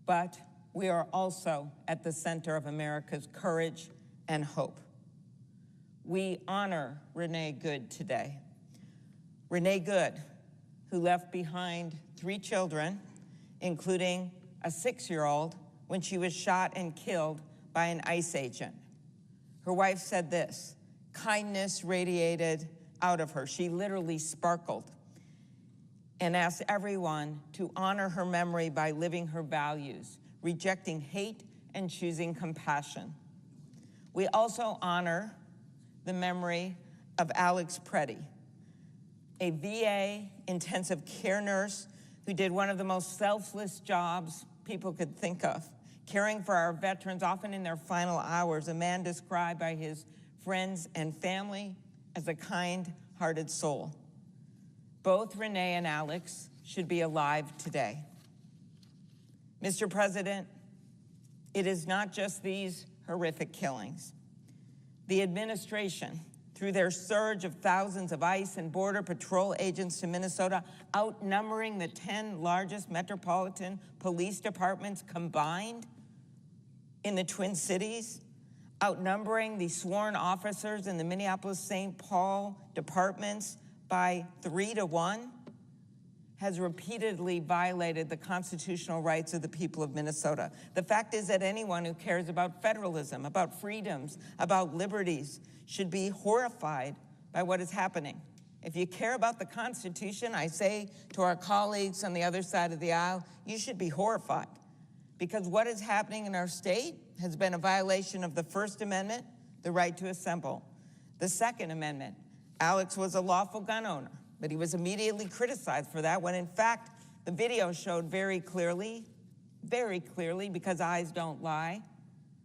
E: But we are also at the center of America's courage and hope. We honor Renee Good today. Renee Good, who left behind 3 children, including a 6-year-old, when she was shot and killed by an ICE agent. Her wife said this: kindness radiated out of her. She literally sparkled, and asked everyone to honor her memory by living her values, rejecting hate and choosing compassion. We also honor the memory of Alex Preddy, a VA intensive care nurse who did one of the most selfless jobs people could think of, caring for our veterans, often in their final hours, a man described by his friends and family as a kind-hearted soul. Both Renee and Alex should be alive today. Mr. President, it is not just these horrific killings. The administration, through through their surge of thousands of ICE and Border Patrol agents to Minnesota, outnumbering the 10 largest metropolitan police departments combined in the Twin Cities, outnumbering the sworn officers in the Minneapolis-St. Paul departments by 3 to 1, has repeatedly violated the constitutional rights of the people of Minnesota. The fact is that anyone who cares about federalism, about freedoms, about liberties, should be horrified by what is happening. If you care about the Constitution, I say to our colleagues on the other side of the aisle, you should be horrified, because what is happening in our state has been a violation of the First Amendment, the right to assemble. The Second Amendment, Alex was a lawful gun owner, but he was immediately criticized for that, when in fact, the video showed very clearly, because eyes don't lie,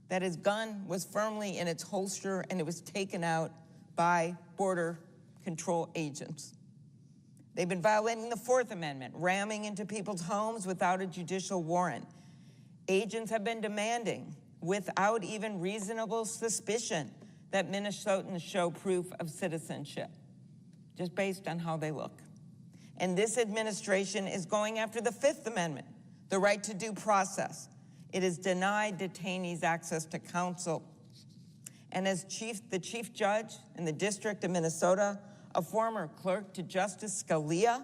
E: that his gun was firmly in its holster and it was taken out by Border Control agents. They've been violating the Fourth Amendment, ramming into people's homes without a judicial warrant. Agents have been demanding, without even reasonable suspicion, that Minnesotans show proof of citizenship, just based on how they look. And this administration is going after the Fifth Amendment, the right to due process. It has denied detainees access to counsel. And as the chief judge in the District of Minnesota, a former clerk to Justice Scalia,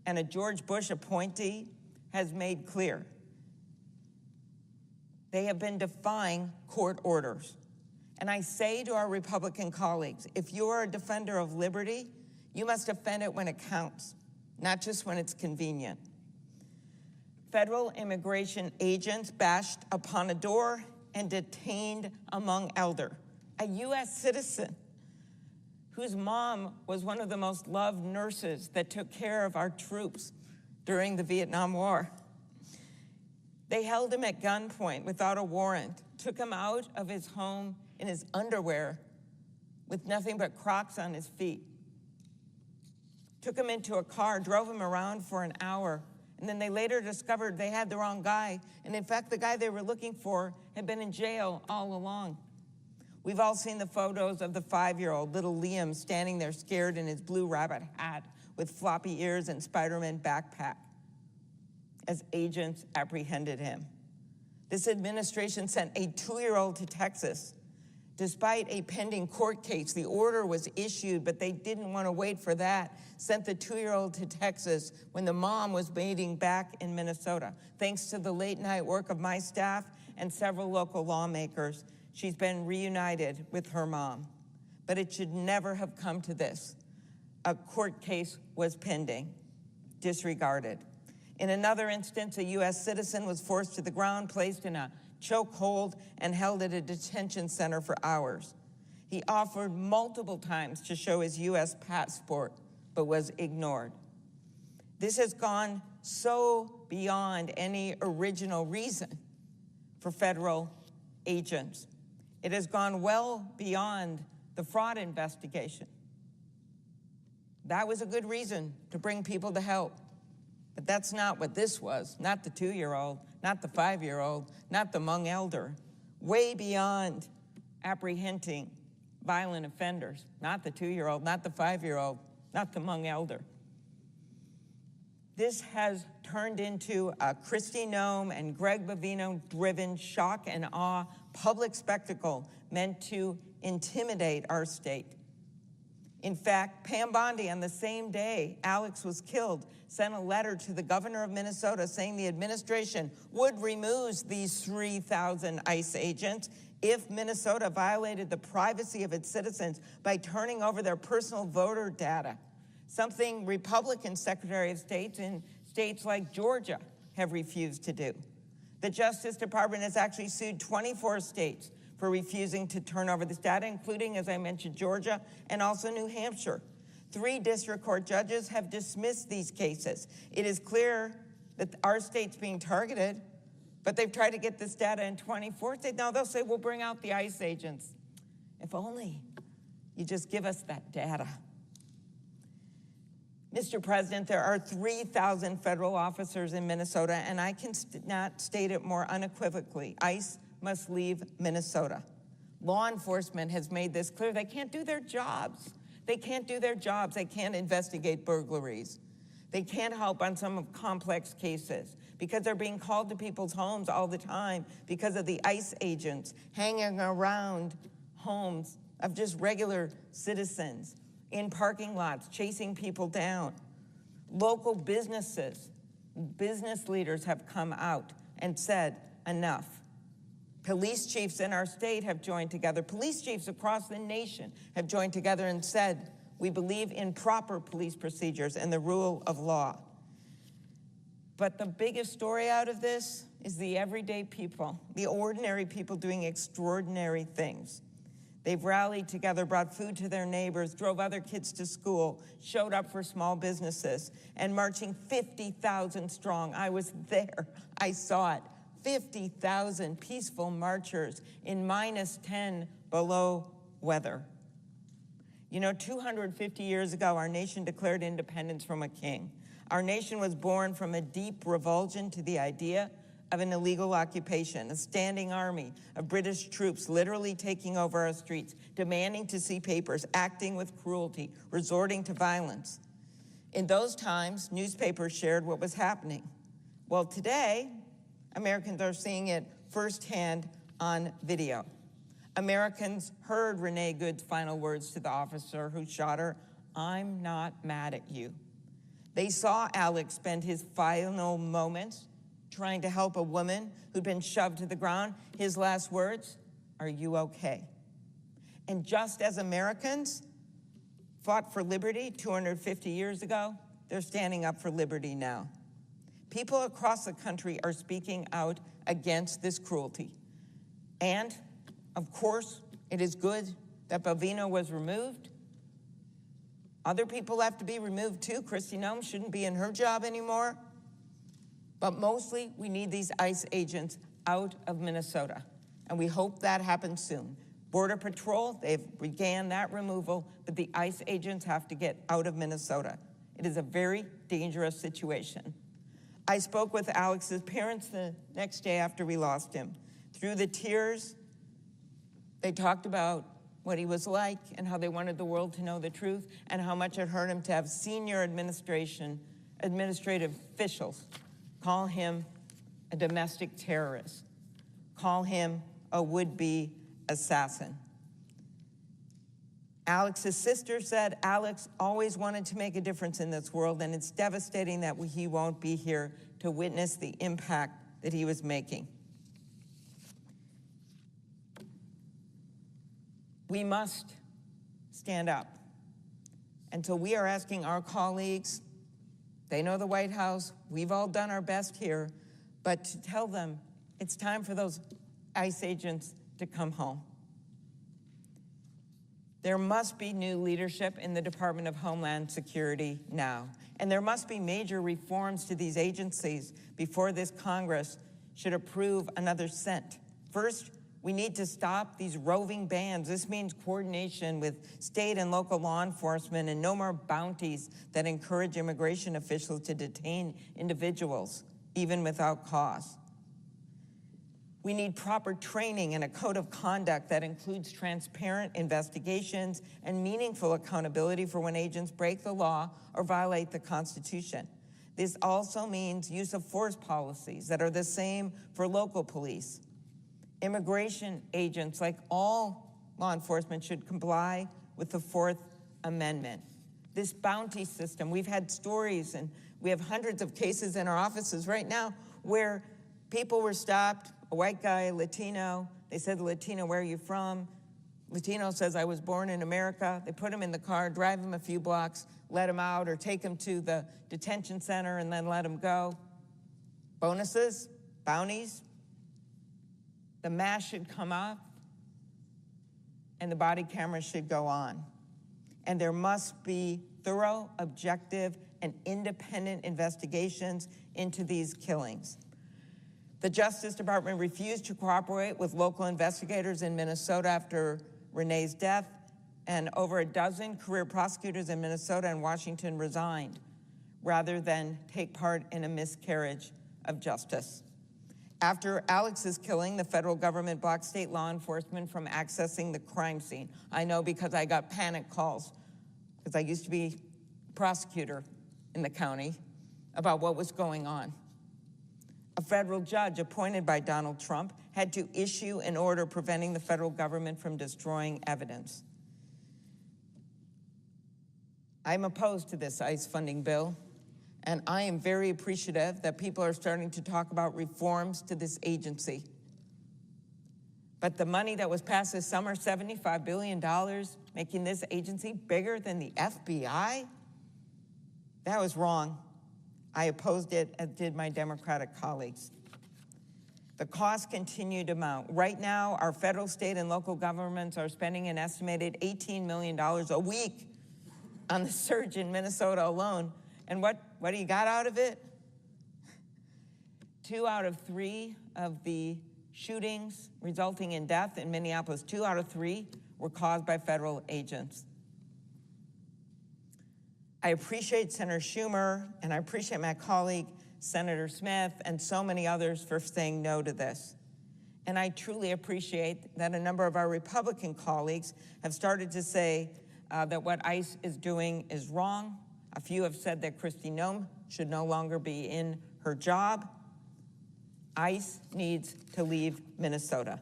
E: and a George Bush appointee has made clear, they have been defying court orders. And I say to our Republican colleagues, if you are a defender of liberty, you must defend it when it counts, not just when it's convenient. Federal immigration agents bashed upon a door and detained a Hmong elder, a U.S. citizen whose mom was one of the most loved nurses that took care of our troops during the Vietnam War. They held him at gunpoint without a warrant, took him out of his home in his underwear with nothing but Crocs on his feet, took him into a car, drove him around for an hour, and then they later discovered they had the wrong guy. And in fact, the guy they were looking for had been in jail all along. We've all seen the photos of the 5-year-old, little Liam, standing there scared in his blue rabbit hat with floppy ears and Spider-Man backpack as agents apprehended him. This administration sent a 2-year-old to Texas. Despite a pending court case, the order was issued, but they didn't want to wait for that. Sent the 2-year-old to Texas when the mom was waiting back in Minnesota. Thanks to the late-night work of my staff and several local lawmakers, she's been reunited with her mom. But it should never have come to this. A court case was pending, disregarded. In another instance, a U.S. citizen was forced to the ground, placed in a chokehold, and held at a detention center for hours. He offered multiple times to show his U.S. passport, but was ignored. This has gone so beyond any original reason for federal agents. It has gone well beyond the fraud investigation. That was a good reason to bring people to help. But that's not what this was, not the 2-year-old, not the 5-year-old, not the Hmong elder. Way beyond apprehending violent offenders, not the 2-year-old, not the 5-year-old, not the Hmong elder. This has turned into a Kristi Noem and Greg Bavino-driven shock and awe public spectacle meant to intimidate our state. In fact, Pam Bondi, on the same day Alex was killed, sent a letter to the governor of Minnesota saying the administration would remove these 3,000 ICE agents if Minnesota violated the privacy of its citizens by turning over their personal voter data, something Republican Secretary of States in states like Georgia have refused to do. The Justice Department has actually sued 24 states for refusing to turn over this data, including, as I mentioned, Georgia and also New Hampshire. 3 district court judges have dismissed these cases. It is clear that our state's being targeted, but they've tried to get this data in 24 states. Now they'll say, we'll bring out the ICE agents. If only you just give us that data. Mr. President, there are 3,000 federal officers in Minnesota, and I can not state it more unequivocally. ICE must leave Minnesota. Law enforcement has made this clear. They can't do their jobs. They can't do their jobs. They can't investigate burglaries. They can't help on some of complex cases because they're being called to people's homes all the time because of the ICE agents hanging around homes of just regular citizens, in parking lots, chasing people down. Local businesses, business leaders have come out and said, enough. Police chiefs in our state have joined together. Police chiefs across the nation have joined together and said, we believe in proper police procedures and the rule of law. But the biggest story out of this is the everyday people, the ordinary people doing extraordinary things. They've rallied together, brought food to their neighbors, drove other kids to school, showed up for small businesses, and marching 50,000 strong. I was there. I saw it. 50,000 peaceful marchers in -10 below weather. You know, 250 years ago, our nation declared independence from a king. Our nation was born from a deep revulsion to the idea of an illegal occupation, a standing army of British troops literally taking over our streets, demanding to see papers, acting with cruelty, resorting to violence. In those times, newspapers shared what was happening. Well, today, Americans are seeing it firsthand on video. Americans heard Renee Good's final words to the officer who shot her, "I'm not mad at you." They saw Alex spend his final moments trying to help a woman who'd been shoved to the ground. His last words, "Are you okay?" And just as Americans fought for liberty 250 years ago, they're standing up for liberty now. People across the country are speaking out against this cruelty. And, of course, it is good that Bovino was removed. Other people have to be removed too. Kristi Noem shouldn't be in her job anymore. But mostly, we need these ICE agents out of Minnesota. And we hope that happens soon. Border Patrol, they've began that removal, but the ICE agents have to get out of Minnesota. It is a very dangerous situation. I spoke with Alex's parents the next day after we lost him. Through the tears, they talked about what he was like and how they wanted the world to know the truth and how much it hurt him to have senior administrative officials call him a domestic terrorist, call him a would-be assassin. Alex's sister said Alex always wanted to make a difference in this world, and it's devastating that he won't be here to witness the impact that he was making. We must stand up. And so we are asking our colleagues, they know the White House, we've all done our best here, but to tell them it's time for those ICE agents to come home. There must be new leadership in the Department of Homeland Security now. And there must be major reforms to these agencies before this Congress should approve another cent. First, we need to stop these roving bans. This means coordination with state and local law enforcement and no more bounties that encourage immigration officials to detain individuals, even without cause. We need proper training and a code of conduct that includes transparent investigations and meaningful accountability for when agents break the law or violate the Constitution. This also means use of force policies that are the same for local police. Immigration agents, like all law enforcement, should comply with the Fourth Amendment. This bounty system, we've had stories and we have hundreds of cases in our offices right now where people were stopped, a white guy, Latino. They said, Latino, where are you from? Latino says, I was born in America. They put him in the car, drive him a few blocks, let him out, or take him to the detention center and then let him go. Bonuses, bounties. The mask should come off, and the body camera should go on. And there must be thorough, objective, and independent investigations into these killings. The Justice Department refused to cooperate with local investigators in Minnesota after Renee's death, and over a dozen career prosecutors in Minnesota and Washington resigned rather than take part in a miscarriage of justice. After Alex's killing, the federal government blocked state law enforcement from accessing the crime scene. I know because I got panic calls, because I used to be prosecutor in the county, about what was going on. A federal judge appointed by Donald Trump had to issue an order preventing the federal government from destroying evidence. I'm opposed to this ICE funding bill, and I am very appreciative that people are starting to talk about reforms to this agency. But the money that was passed this summer, $75 billion, making this agency bigger than the FBI, that was wrong. I opposed it, as did my Democratic colleagues. The costs continue to mount. Right now, our federal, state, and local governments are spending an estimated $18 million a week on the surge in Minnesota alone. And what do you got out of it? 2 out of 3 of the shootings resulting in death in Minneapolis, 2 out of 3 were caused by federal agents. I appreciate Senator Schumer, and I appreciate my colleague, Senator Smith, and so many others for saying no to this. And I truly appreciate that a number of our Republican colleagues have started to say that what ICE is doing is wrong. A few have said that Kristi Noem should no longer be in her job. ICE needs to leave Minnesota.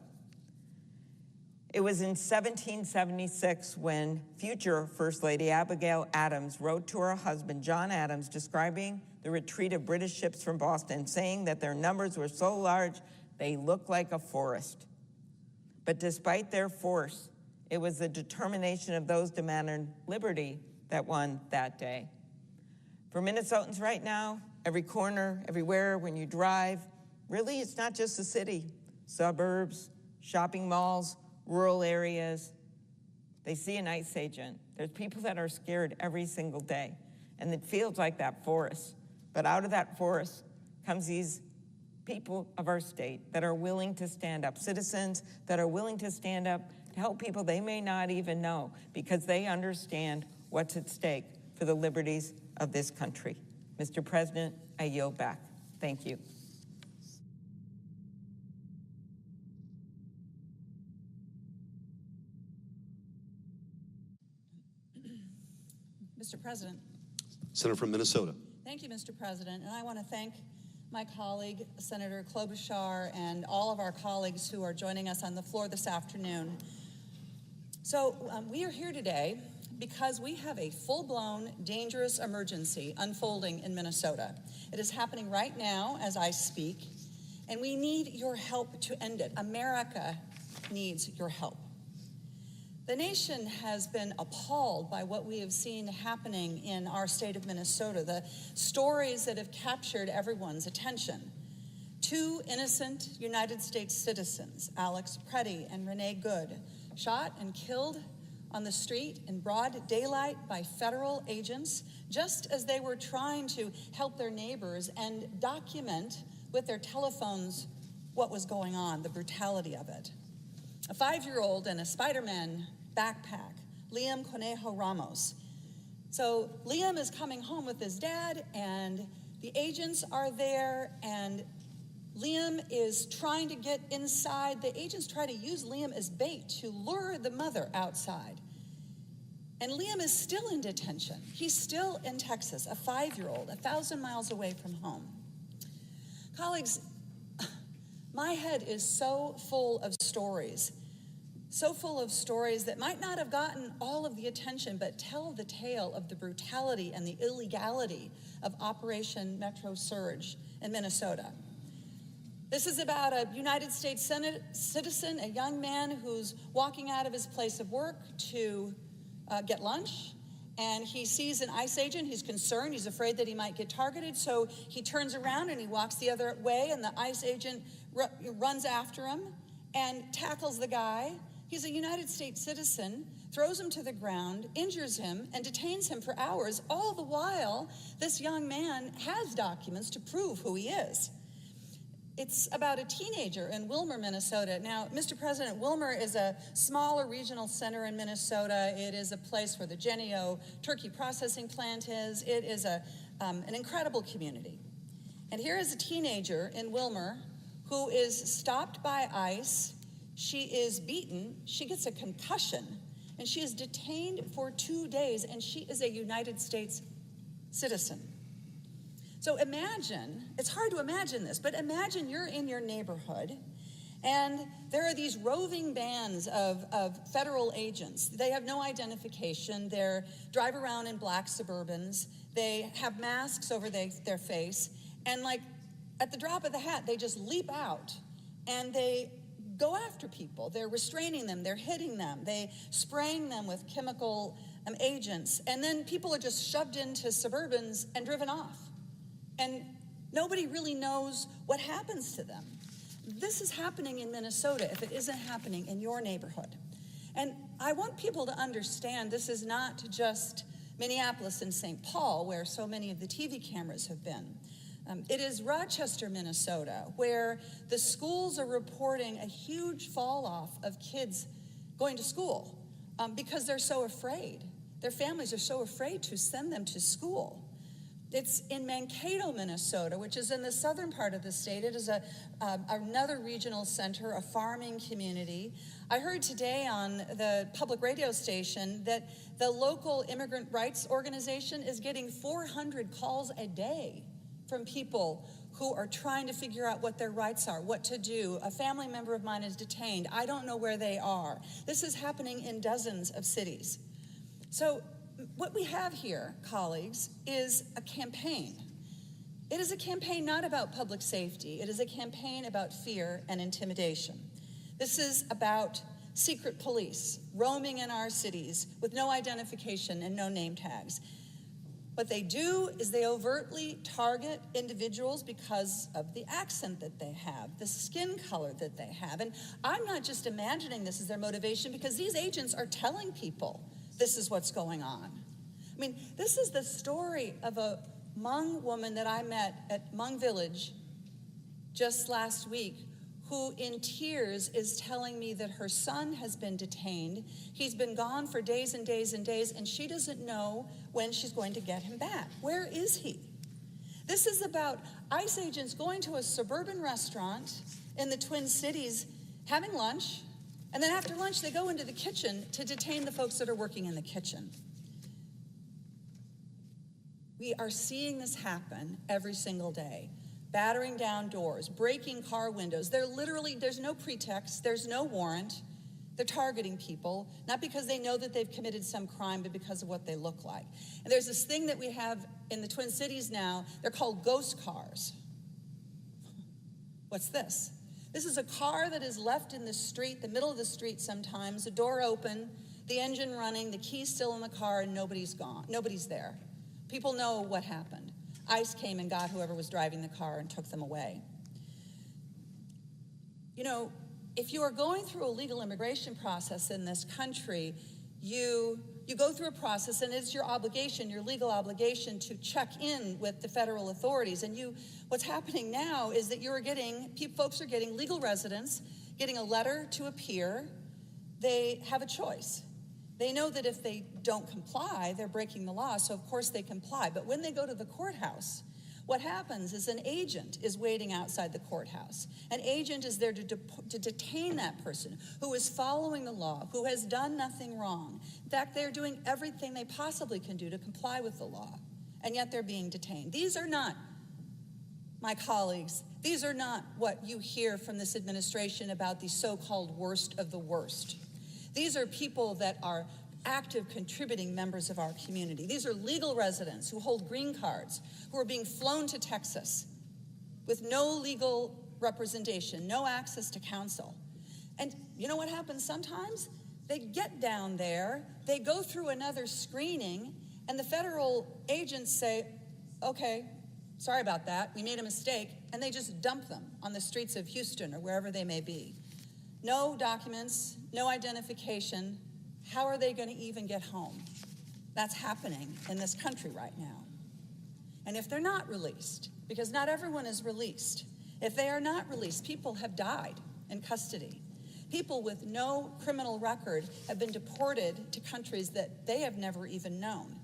E: It was in 1776 when future First Lady Abigail Adams wrote to her husband, John Adams, describing the retreat of British ships from Boston, saying that their numbers were so large they looked like a forest. But despite their force, it was the determination of those demanding liberty that won that day. For Minnesotans right now, every corner, everywhere, when you drive, really it's not just the city, suburbs, shopping malls, rural areas, they see an ICE agent. There's people that are scared every single day, and it feels like that forest. But out of that forest comes these people of our state that are willing to stand up, citizens that are willing to stand up to help people they may not even know, because they understand what's at stake for the liberties of this country. Mr. President, I yield back. Thank you.
F: Mr. President.
C: Senator from Minnesota.
F: Thank you, Mr. President. And I want to thank my colleague, Senator Klobuchar, and all of our colleagues who are joining us on the floor this afternoon. So we are here today because we have a full-blown, dangerous emergency unfolding in Minnesota. It is happening right now as I speak, and we need your help to end it. America needs your help. The nation has been appalled by what we have seen happening in our state of Minnesota, the stories that have captured everyone's attention. 2 innocent United States citizens, Alex Preddy and Renee Good, shot and killed on the street in broad daylight by federal agents, just as they were trying to help their neighbors and document with their telephones what was going on, the brutality of it. A 5-year-old in a Spider-Man backpack, Liam Conejo Ramos. So Liam is coming home with his dad, and the agents are there, and Liam is trying to get inside. The agents try to use Liam as bait to lure the mother outside. And Liam is still in detention. He's still in Texas, a 5-year-old, 1,000 miles away from home. Colleagues, my head is so full of stories that might not have gotten all of the attention, but tell the tale of the brutality and the illegality of Operation Metro Surge in Minnesota. This is about a United States citizen, a young man who's walking out of his place of work to get lunch, and he sees an ICE agent. He's concerned. He's afraid that he might get targeted, so he turns around and he walks the other way, and the ICE agent runs after him and tackles the guy. He's a United States citizen, throws him to the ground, injures him, and detains him for hours. All the while, this young man has documents to prove who he is. It's about a teenager in Willmar, Minnesota. Now, Mr. President, Willmar is a smaller regional center in Minnesota. It is a place where the Jennie-O turkey processing plant is. It is an incredible community. And here is a teenager in Willmar who is stopped by ICE. She is beaten, she gets a concussion, and she is detained for 2 days, and she is a United States citizen. So imagine, it's hard to imagine this, but imagine you're in your neighborhood and there are these roving bands of federal agents. They have no identification. They drive around in black Suburbans. They have masks over their face. And like at the drop of the hat, they just leap out and they go after people. They're restraining them. They're hitting them. They spraying them with chemical agents. And then people are just shoved into Suburbans and driven off. And nobody really knows what happens to them. This is happening in Minnesota if it isn't happening in your neighborhood. And I want people to understand this is not just Minneapolis and St. Paul, where so many of the TV cameras have been. It is Rochester, Minnesota, where the schools are reporting a huge fall off of kids going to school because they're so afraid. Their families are so afraid to send them to school. It's in Mankato, Minnesota, which is in the southern part of the state. It is another regional center, a farming community. I heard today on the public radio station that the local immigrant rights organization is getting 400 calls a day from people who are trying to figure out what their rights are, what to do. A family member of mine is detained. I don't know where they are. This is happening in dozens of cities. So what we have here, colleagues, is a campaign. It is a campaign not about public safety. It is a campaign about fear and intimidation. This is about secret police roaming in our cities with no identification and no name tags. What they do is they overtly target individuals because of the accent that they have, the skin color that they have. And I'm not just imagining this as their motivation, because these agents are telling people this is what's going on. I mean, this is the story of a Hmong woman that I met at Hmong Village just last week, who in tears is telling me that her son has been detained. He's been gone for days and days and days, and she doesn't know when she's going to get him back. Where is he? This is about ICE agents going to a suburban restaurant in the Twin Cities, having lunch, and then after lunch they go into the kitchen to detain the folks that are working in the kitchen. We are seeing this happen every single day. Battering down doors, breaking car windows. They're literally, there's no pretext, there's no warrant. They're targeting people, not because they know that they've committed some crime, but because of what they look like. And there's this thing that we have in the Twin Cities now, they're called ghost cars. What's this? This is a car that is left in the street, the middle of the street sometimes, the door open, the engine running, the key's still in the car, and nobody's gone, nobody's there. People know what happened. ICE came and got whoever was driving the car and took them away. You know, if you are going through a legal immigration process in this country, you go through a process, and it's your obligation, your legal obligation, to check in with the federal authorities. And what's happening now is that folks are getting legal residence, getting a letter to appear. They have a choice. They know that if they don't comply, they're breaking the law, so of course they comply. But when they go to the courthouse, what happens is an agent is waiting outside the courthouse. An agent is there to detain that person who is following the law, who has done nothing wrong. In fact, they're doing everything they possibly can do to comply with the law, and yet they're being detained. These are not, my colleagues, these are not what you hear from this administration about the so-called worst of the worst. These are people that are active contributing members of our community. These are legal residents who hold green cards, who are being flown to Texas with no legal representation, no access to counsel. And you know what happens sometimes? They get down there, they go through another screening, and the federal agents say, okay, sorry about that, we made a mistake, and they just dump them on the streets of Houston or wherever they may be. No documents, no identification. How are they going to even get home? That's happening in this country right now. And if they're not released, because not everyone is released, if they are not released, people have died in custody. People with no criminal record have been deported to countries that they have never even known.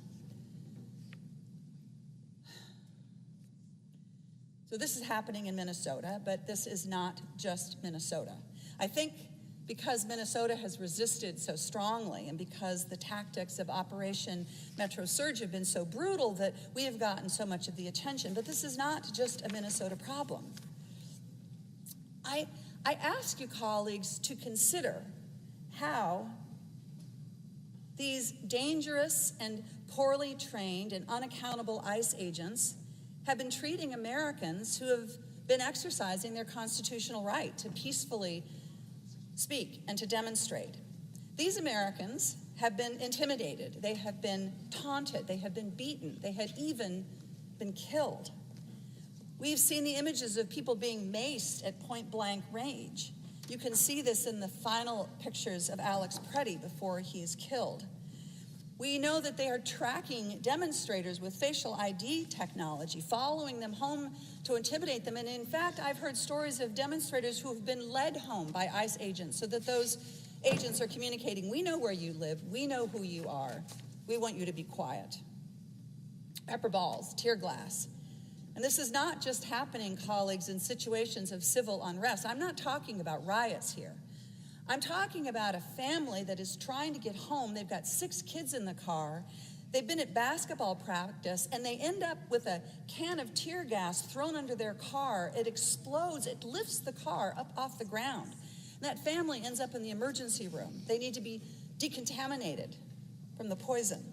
F: So this is happening in Minnesota, but this is not just Minnesota. I think because Minnesota has resisted so strongly and because the tactics of Operation Metro Surge have been so brutal that we have gotten so much of the attention. But this is not just a Minnesota problem. I ask you, colleagues, to consider how these dangerous and poorly trained and unaccountable ICE agents have been treating Americans who have been exercising their constitutional right to peacefully speak and to demonstrate. These Americans have been intimidated, they have been taunted, they have been beaten, they had even been killed. We've seen the images of people being maced at point-blank range. You can see this in the final pictures of Alex Preddy before he is killed. We know that they are tracking demonstrators with facial ID technology, following them home to intimidate them. And in fact, I've heard stories of demonstrators who have been led home by ICE agents so that those agents are communicating, we know where you live, we know who you are, we want you to be quiet. Pepper balls, tear gas. And this is not just happening, colleagues, in situations of civil unrest. I'm not talking about riots here. I'm talking about a family that is trying to get home. They've got 6 kids in the car. They've been at basketball practice, and they end up with a can of tear gas thrown under their car. It explodes. It lifts the car up off the ground. And that family ends up in the emergency room. They need to be decontaminated from the poison.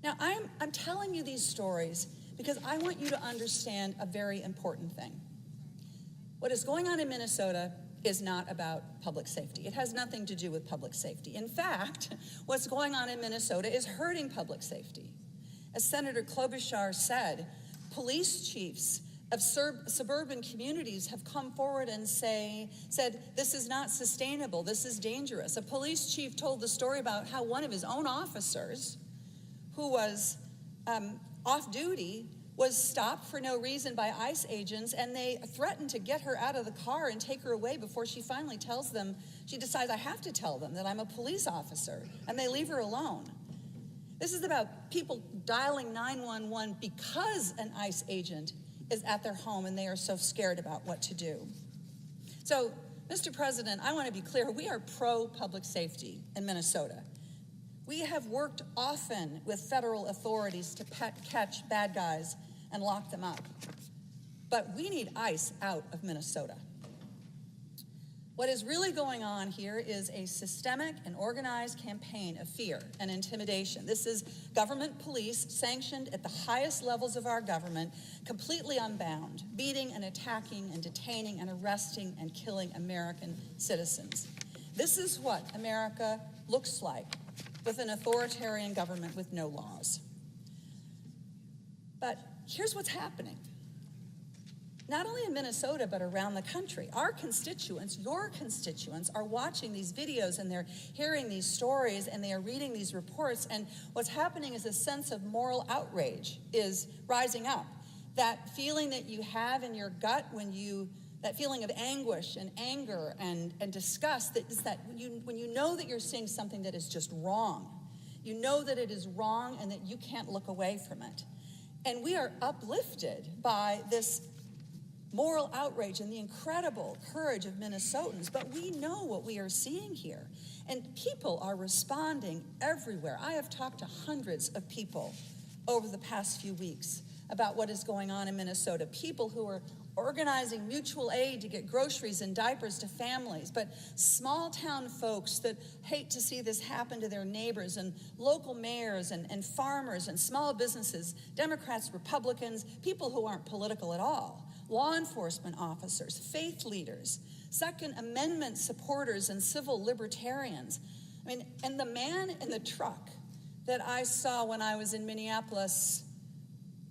F: Now, I'm telling you these stories because I want you to understand a very important thing. What is going on in Minnesota is not about public safety. It has nothing to do with public safety. In fact, what's going on in Minnesota is hurting public safety. As Senator Klobuchar said, police chiefs of suburban communities have come forward and said, this is not sustainable, this is dangerous. A police chief told the story about how one of his own officers, who was off duty, was stopped for no reason by ICE agents, and they threatened to get her out of the car and take her away before she finally tells them, she decides, I have to tell them that I'm a police officer, and they leave her alone. This is about people dialing 911 because an ICE agent is at their home and they are so scared about what to do. So, Mr. President, I want to be clear, we are pro-public safety in Minnesota. We have worked often with federal authorities to catch bad guys and lock them up. But we need ICE out of Minnesota. What is really going on here is a systemic and organized campaign of fear and intimidation. This is government police sanctioned at the highest levels of our government, completely unbound, beating and attacking and detaining and arresting and killing American citizens. This is what America looks like with an authoritarian government with no laws. But here's what's happening. Not only in Minnesota, but around the country. Our constituents, your constituents, are watching these videos and they're hearing these stories and they are reading these reports, and what's happening is a sense of moral outrage is rising up. That feeling that you have in your gut that feeling of anguish and anger and disgust, when you know that you're seeing something that is just wrong. You know that it is wrong and that you can't look away from it. And we are uplifted by this moral outrage and the incredible courage of Minnesotans, but we know what we are seeing here. And people are responding everywhere. I have talked to hundreds of people over the past few weeks about what is going on in Minnesota. People who are organizing mutual aid to get groceries and diapers to families, but small town folks that hate to see this happen to their neighbors, and local mayors and farmers and small businesses, Democrats, Republicans, people who aren't political at all, law enforcement officers, faith leaders, Second Amendment supporters, and civil libertarians. I mean, and the man in the truck that I saw when I was in Minneapolis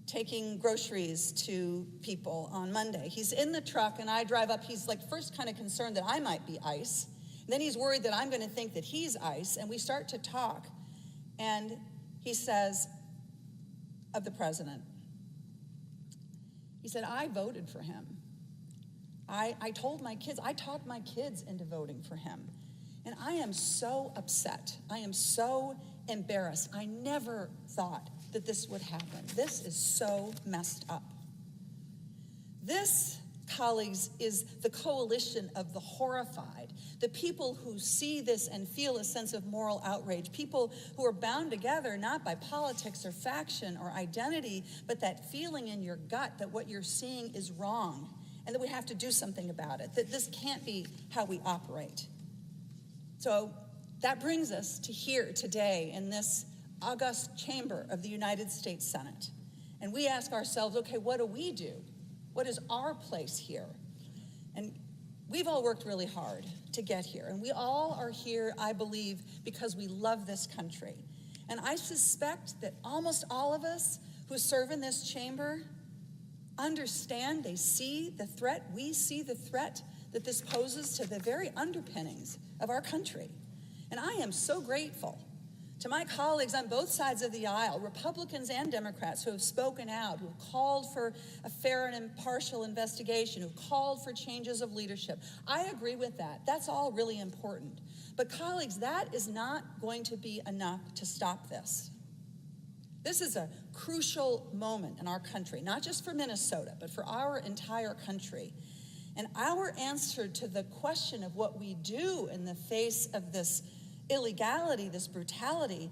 F: taking groceries to people on Monday. He's in the truck and I drive up. He's like first kind of concerned that I might be ICE. Then he's worried that I'm going to think that he's ICE. And we start to talk. And he says of the president, he said, I voted for him. I told my kids, I talked my kids into voting for him. And I am so upset. I am so embarrassed. I never thought that this would happen. This is so messed up. This, colleagues, is the coalition of the horrified, the people who see this and feel a sense of moral outrage, people who are bound together not by politics or faction or identity, but that feeling in your gut that what you're seeing is wrong and that we have to do something about it, that this can't be how we operate. So that brings us to here today in this august chamber of the United States Senate. And we ask ourselves, okay, what do we do? What is our place here? And we've all worked really hard to get here. And we all are here, I believe, because we love this country. And I suspect that almost all of us who serve in this chamber understand, they see the threat, we see the threat that this poses to the very underpinnings of our country. And I am so grateful to my colleagues on both sides of the aisle, Republicans and Democrats, who have spoken out, who have called for a fair and impartial investigation, who have called for changes of leadership. I agree with that. That's all really important. But colleagues, that is not going to be enough to stop this. This is a crucial moment in our country, not just for Minnesota, but for our entire country. And our answer to the question of what we do in the face of this illegality, this brutality,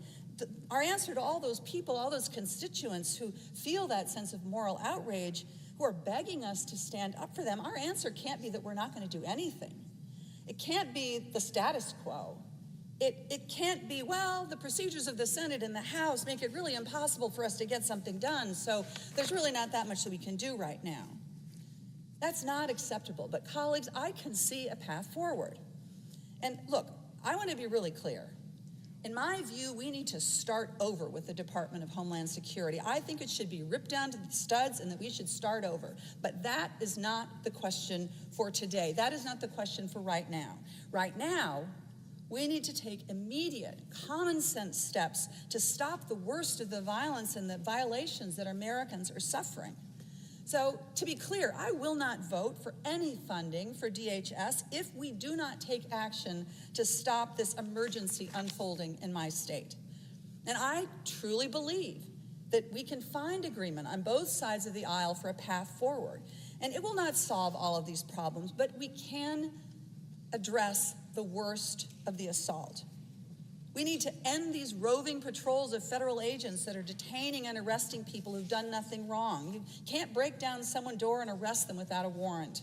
F: our answer to all those people, all those constituents who feel that sense of moral outrage, who are begging us to stand up for them, our answer can't be that we're not going to do anything. It can't be the status quo. It can't be, well, the procedures of the Senate and the House make it really impossible for us to get something done, so there's really not that much that we can do right now. That's not acceptable. But colleagues, I can see a path forward. And look, I want to be really clear. In my view, we need to start over with the Department of Homeland Security. I think it should be ripped down to the studs and that we should start over. But that is not the question for today. That is not the question for right now. Right now, we need to take immediate, common sense steps to stop the worst of the violence and the violations that Americans are suffering. So, to be clear, I will not vote for any funding for DHS if we do not take action to stop this emergency unfolding in my state. And I truly believe that we can find agreement on both sides of the aisle for a path forward. And it will not solve all of these problems, but we can address the worst of the assault. We need to end these roving patrols of federal agents that are detaining and arresting people who've done nothing wrong. You can't break down someone's door and arrest them without a warrant.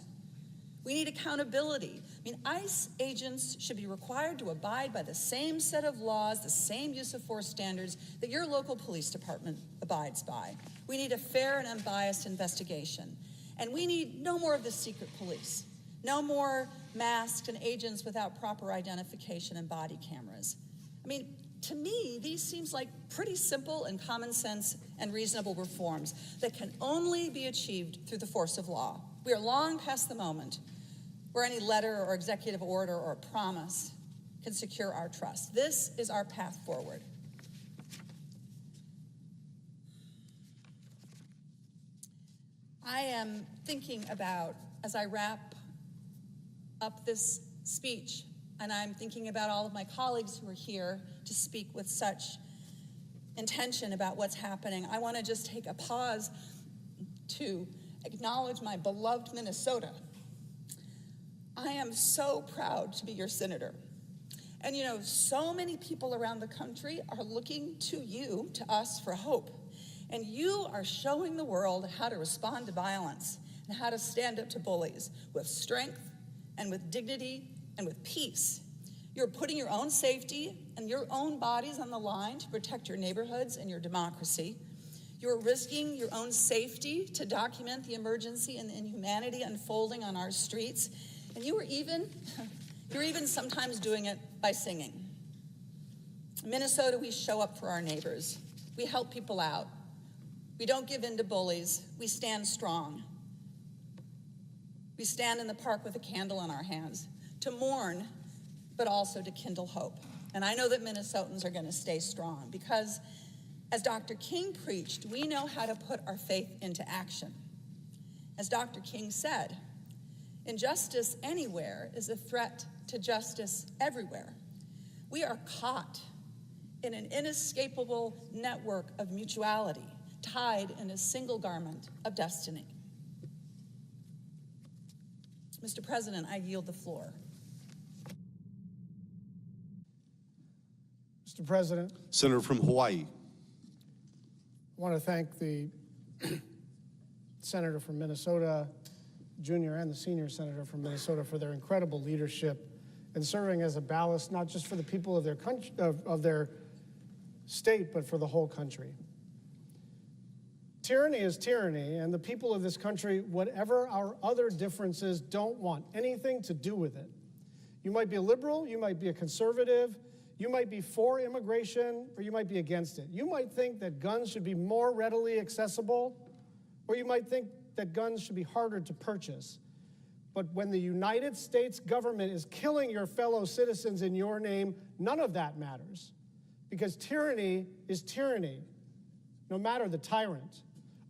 F: We need accountability. ICE agents should be required to abide by the same set of laws, the same use of force standards that your local police department abides by. We need a fair and unbiased investigation. And we need no more of the secret police. No more masks and agents without proper identification and body cameras. To me, these seems like pretty simple and common sense and reasonable reforms that can only be achieved through the force of law. We are long past the moment where any letter or executive order or promise can secure our trust. This is our path forward. I am thinking about, as I wrap up this speech, and I'm thinking about all of my colleagues who are here to speak with such intention about what's happening. I want to just take a pause to acknowledge my beloved Minnesota. I am so proud to be your senator. And so many people around the country are looking to you, to us, for hope. And you are showing the world how to respond to violence and how to stand up to bullies with strength and with dignity and with peace. You're putting your own safety and your own bodies on the line to protect your neighborhoods and your democracy. You're risking your own safety to document the emergency and the inhumanity unfolding on our streets. And you're even sometimes doing it by singing. In Minnesota, we show up for our neighbors. We help people out. We don't give in to bullies. We stand strong. We stand in the park with a candle in our hands to mourn, but also to kindle hope. And I know that Minnesotans are going to stay strong because, as Dr. King preached, we know how to put our faith into action. As Dr. King said, injustice anywhere is a threat to justice everywhere. We are caught in an inescapable network of mutuality, tied in a single garment of destiny. Mr. President, I yield the floor.
G: Mr. President,
C: Senator from Hawaii.
G: I want to thank the Senator from Minnesota, junior and the senior senator from Minnesota, for their incredible leadership and serving as a ballast, not just for the people of their country, of their state, but for the whole country. Tyranny is tyranny, and the people of this country, whatever our other differences, don't want anything to do with it. You might be a liberal, you might be a conservative, you might be for immigration, or you might be against it. You might think that guns should be more readily accessible, or you might think that guns should be harder to purchase. But when the United States government is killing your fellow citizens in your name, none of that matters. Because tyranny is tyranny, no matter the tyrant.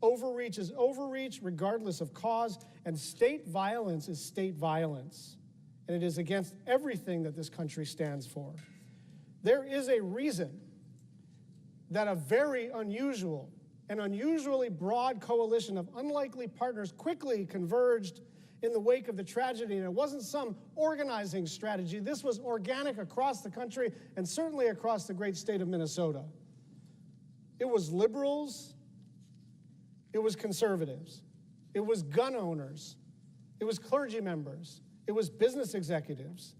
G: Overreach is overreach, regardless of cause, and state violence is state violence. And it is against everything that this country stands for. There is a reason that a very unusual and unusually broad coalition of unlikely partners quickly converged in the wake of the tragedy, and it wasn't some organizing strategy. This was organic across the country and certainly across the great state of Minnesota. It was liberals, it was conservatives, it was gun owners, it was clergy members, it was business executives,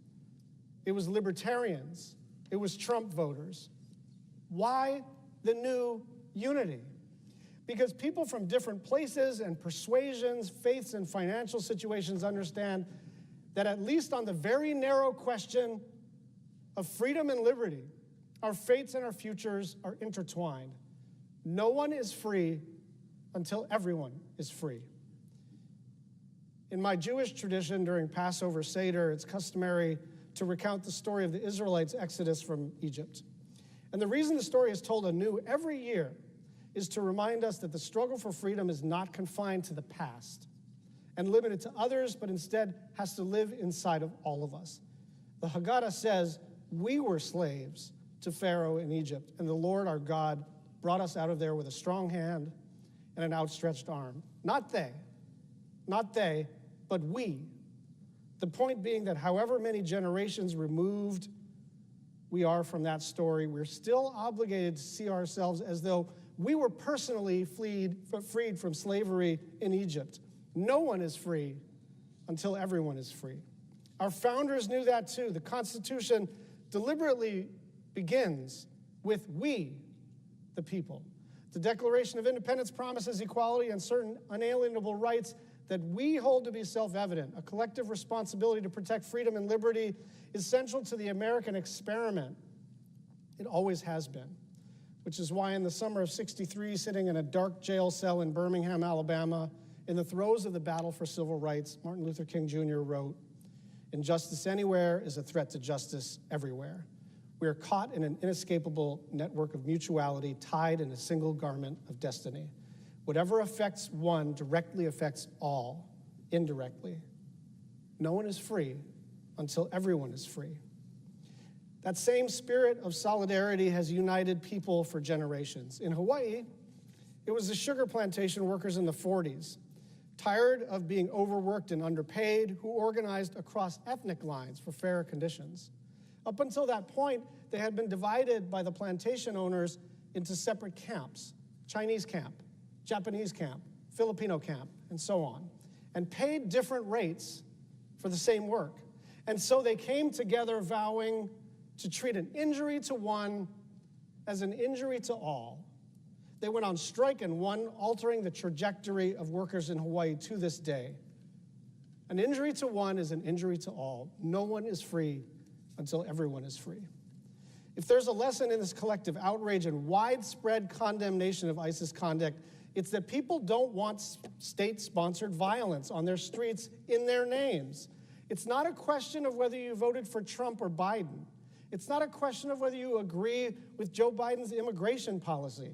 G: it was libertarians, it was Trump voters. Why the new unity? Because people from different places and persuasions, faiths, and financial situations understand that at least on the very narrow question of freedom and liberty, our fates and our futures are intertwined. No one is free until everyone is free. In my Jewish tradition, during Passover Seder, it's customary to recount the story of the Israelites' exodus from Egypt. And the reason the story is told anew every year is to remind us that the struggle for freedom is not confined to the past and limited to others, but instead has to live inside of all of us. The Haggadah says, we were slaves to Pharaoh in Egypt, and the Lord our God brought us out of there with a strong hand and an outstretched arm. Not they, but we. The point being that however many generations removed we are from that story, we're still obligated to see ourselves as though we were personally freed from slavery in Egypt. No one is free until everyone is free. Our founders knew that too. The Constitution deliberately begins with we, the people. The Declaration of Independence promises equality and certain unalienable rights that we hold to be self-evident. A collective responsibility to protect freedom and liberty is central to the American experiment. It always has been, which is why in the summer of '63, sitting in a dark jail cell in Birmingham, Alabama, in the throes of the battle for civil rights, Martin Luther King Jr. wrote, "Injustice anywhere is a threat to justice everywhere. We are caught in an inescapable network of mutuality, tied in a single garment of destiny. Whatever affects one directly affects all, indirectly. No one is free until everyone is free." That same spirit of solidarity has united people for generations. In Hawaii, it was the sugar plantation workers in the 40s, tired of being overworked and underpaid, who organized across ethnic lines for fairer conditions. Up until that point, they had been divided by the plantation owners into separate camps: Chinese camp, Japanese camp, Filipino camp, and so on, and paid different rates for the same work. And so they came together vowing to treat an injury to one as an injury to all. They went on strike and won, altering the trajectory of workers in Hawaii to this day. An injury to one is an injury to all. No one is free until everyone is free. If there's a lesson in this collective outrage and widespread condemnation of ISIS conduct, it's that people don't want state-sponsored violence on their streets in their names. It's not a question of whether you voted for Trump or Biden. It's not a question of whether you agree with Joe Biden's immigration policy.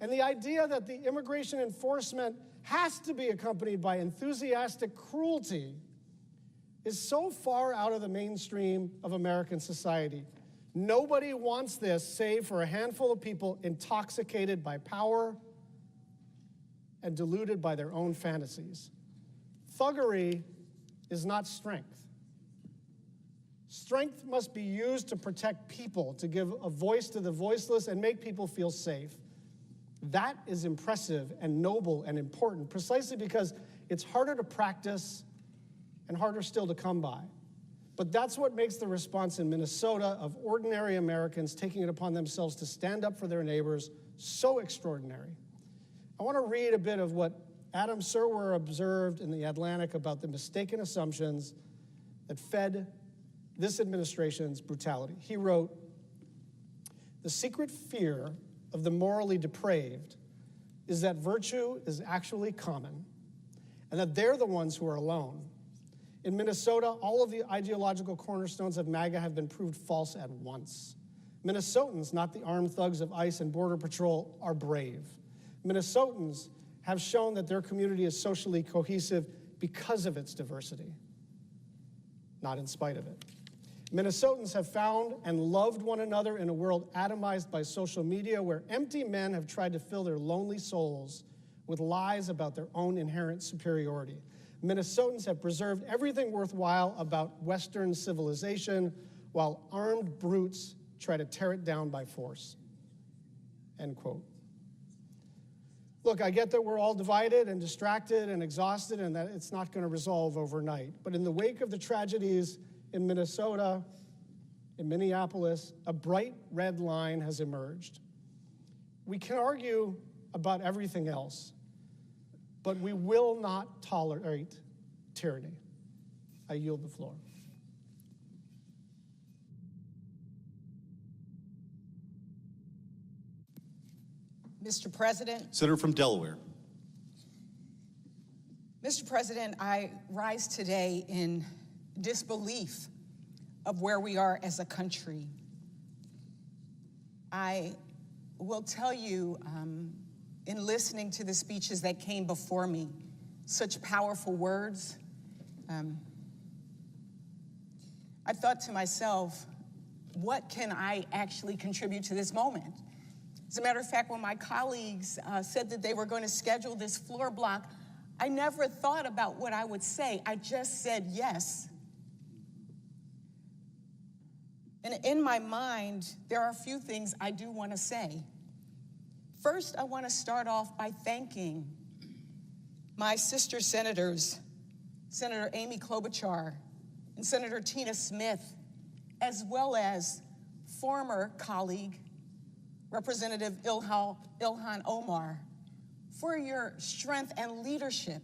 G: And the idea that the immigration enforcement has to be accompanied by enthusiastic cruelty is so far out of the mainstream of American society. Nobody wants this save for a handful of people intoxicated by power and deluded by their own fantasies. Thuggery is not strength. Strength must be used to protect people, to give a voice to the voiceless and make people feel safe. That is impressive and noble and important, precisely because it's harder to practice and harder still to come by. But that's what makes the response in Minnesota of ordinary Americans taking it upon themselves to stand up for their neighbors so extraordinary. I want to read a bit of what Adam Serwer observed in The Atlantic about the mistaken assumptions that fed this administration's brutality. He wrote, "The secret fear of the morally depraved is that virtue is actually common and that they're the ones who are alone. In Minnesota, all of the ideological cornerstones of MAGA have been proved false at once. Minnesotans, not the armed thugs of ICE and Border Patrol, are brave. Minnesotans have shown that their community is socially cohesive because of its diversity, not in spite of it. Minnesotans have found and loved one another in a world atomized by social media where empty men have tried to fill their lonely souls with lies about their own inherent superiority. Minnesotans have preserved everything worthwhile about Western civilization while armed brutes try to tear it down by force." End quote. Look, I get that we're all divided and distracted and exhausted and that it's not going to resolve overnight. But in the wake of the tragedies in Minnesota, in Minneapolis, a bright red line has emerged. We can argue about everything else, but we will not tolerate tyranny. I yield the floor.
H: Mr. President.
C: Senator from Delaware.
H: Mr. President, I rise today in disbelief of where we are as a country. I will tell you, in listening to the speeches that came before me, such powerful words, I thought to myself, what can I actually contribute to this moment? As a matter of fact, when my colleagues said that they were going to schedule this floor block, I never thought about what I would say. I just said yes. And in my mind, there are a few things I do want to say. First, I want to start off by thanking my sister senators, Senator Amy Klobuchar and Senator Tina Smith, as well as former colleague, Representative Ilhan Omar, for your strength and leadership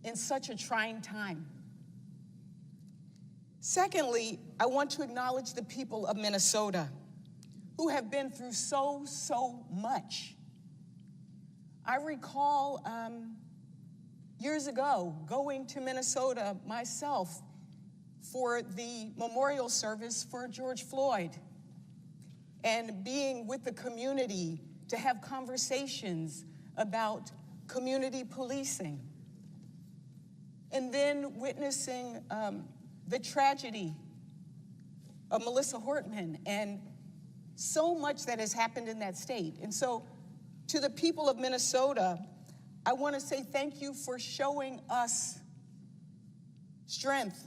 H: in such a trying time. Secondly, I want to acknowledge the people of Minnesota who have been through so much. I recall years ago going to Minnesota myself for the memorial service for George Floyd and being with the community to have conversations about community policing. And then witnessing the tragedy of Melissa Hortman and so much that has happened in that state. And so to the people of Minnesota, I want to say thank you for showing us strength,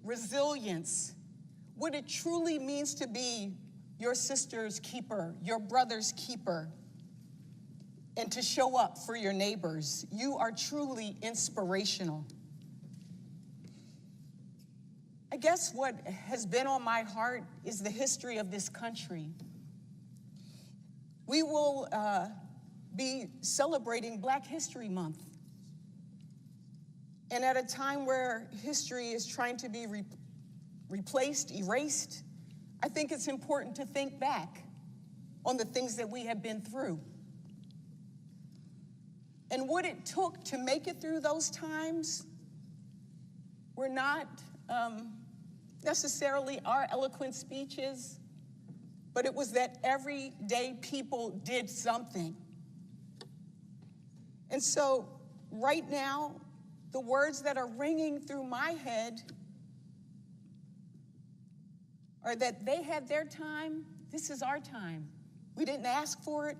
H: resilience, what it truly means to be your sister's keeper, your brother's keeper, and to show up for your neighbors. You are truly inspirational. I guess what has been on my heart is the history of this country. We will be celebrating Black History Month. And at a time where history is trying to be replaced, erased, I think it's important to think back on the things that we have been through and what it took to make it through those times were not necessarily our eloquent speeches, but it was that everyday people did something. And so right now, the words that are ringing through my head are that they had their time, this is our time. We didn't ask for it,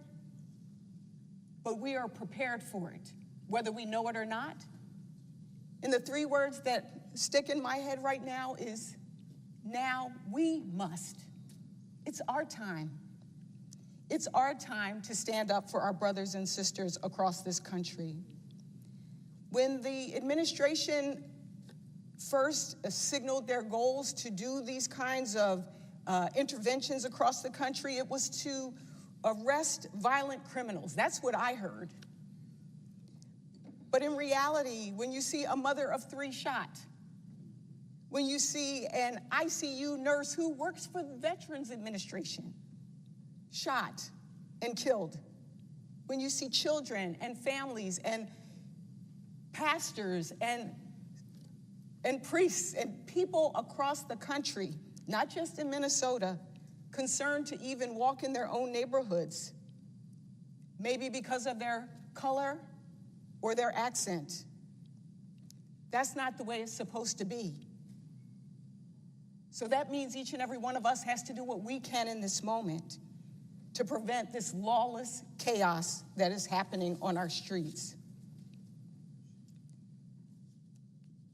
H: but we are prepared for it, whether we know it or not. And the three words that stick in my head right now is, now we must. It's our time. It's our time to stand up for our brothers and sisters across this country. When the administration first signaled their goals to do these kinds of interventions across the country, it was to arrest violent criminals. That's what I heard. But in reality, when you see a mother of three shot, when you see an ICU nurse who works for the Veterans Administration shot and killed, when you see children and families and pastors and priests and people across the country, not just in Minnesota, concerned to even walk in their own neighborhoods, maybe because of their color or their accent. That's not the way it's supposed to be. So that means each and every one of us has to do what we can in this moment to prevent this lawless chaos that is happening on our streets.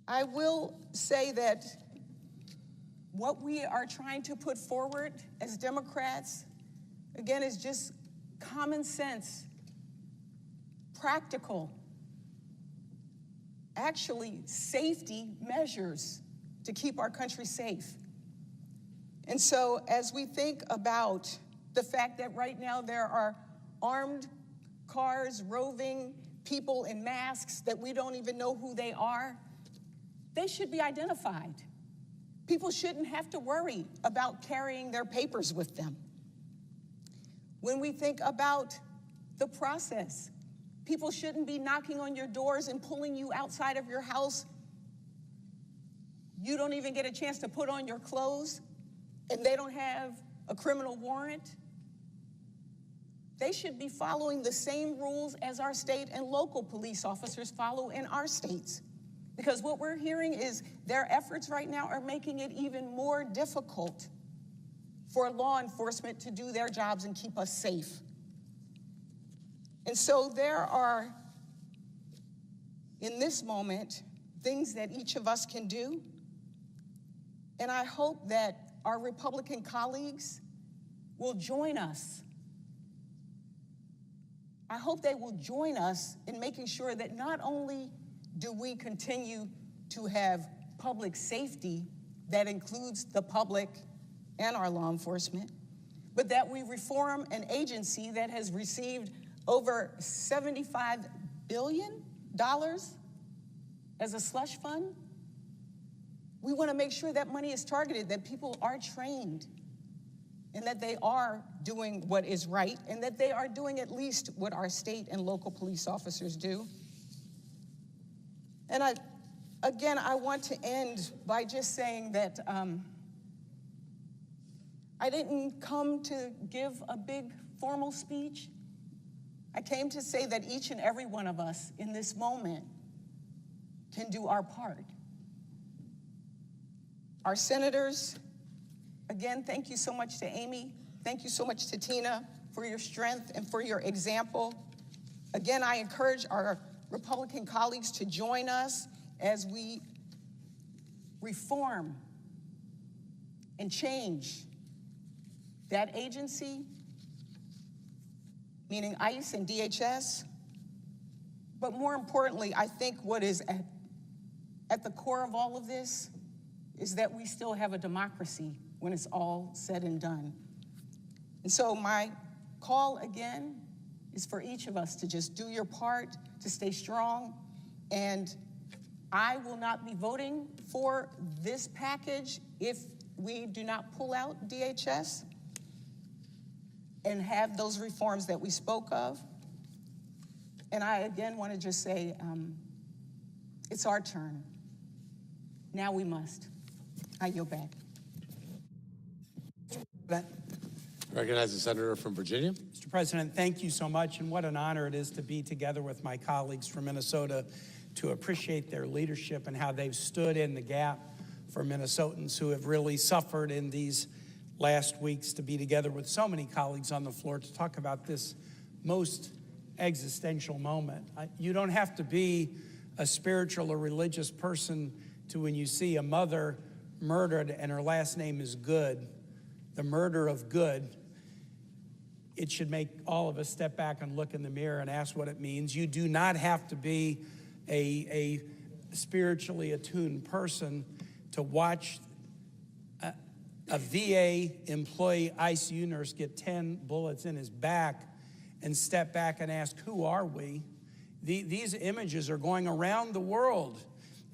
H: I will say that what we are trying to put forward as Democrats, again, is just common sense, practical, actually safety measures to keep our country safe. And so as we think about the fact that right now there are armed cars roving, people in masks that we don't even know who they are, they should be identified. People shouldn't have to worry about carrying their papers with them. When we think about the process, people shouldn't be knocking on your doors and pulling you outside of your house. You don't even get a chance to put on your clothes, and they don't have a criminal warrant. They should be following the same rules as our state and local police officers follow in our states. Because what we're hearing is their efforts right now are making it even more difficult for law enforcement to do their jobs and keep us safe. And so there are, in this moment, things that each of us can do. And I hope that our Republican colleagues will join us. I hope they will join us in making sure that not only do we continue to have public safety that includes the public and our law enforcement, but that we reform an agency that has received over $75 billion as a slush fund. We want to make sure that money is targeted, that people are trained, and that they are doing what is right, and that they are doing at least what our state and local police officers do. And I want to end by just saying that I didn't come to give a big formal speech. I came to say that each and every one of us in this moment can do our part. Our senators, again, thank you so much to Amy. Thank you so much to Tina for your strength and for your example. Again, I encourage our Republican colleagues to join us as we reform and change that agency, meaning ICE and DHS. But more importantly, I think what is at the core of all of this is that we still have a democracy when it's all said and done. And so my call again is for each of us to just do your part, to stay strong. And I will not be voting for this package if we do not pull out DHS and have those reforms that we spoke of. And I again want to just say, it's our turn. Now we must. I yield back.
I: Recognize the senator from Virginia.
J: Mr. President, thank you so much, and what an honor it is to be together with my colleagues from Minnesota to appreciate their leadership and how they've stood in the gap for Minnesotans who have really suffered in these last weeks, to be together with so many colleagues on the floor to talk about this most existential moment. You don't have to be a spiritual or religious person to when you see a mother murdered and her last name is Good, the murder of Good, it should make all of us step back and look in the mirror and ask what it means. You do not have to be a spiritually attuned person to watch a VA employee ICU nurse get 10 bullets in his back and step back and ask, who are we? These images are going around the world,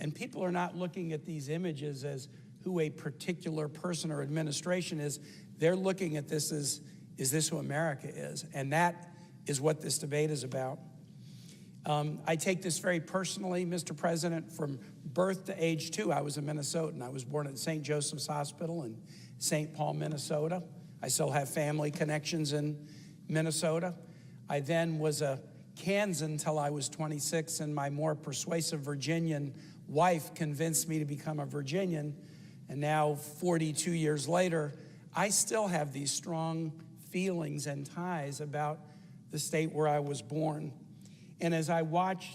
J: and people are not looking at these images as who a particular person or administration is. They're looking at this as, is this who America is? And that is what this debate is about. I take this very personally, Mr. President. From birth to age 2, I was a Minnesotan. I was born at St. Joseph's Hospital in St. Paul, Minnesota. I still have family connections in Minnesota. I then was a Kansan until I was 26, and my more persuasive Virginian wife convinced me to become a Virginian. And now, 42 years later, I still have these strong feelings and ties about the state where I was born. And as I watch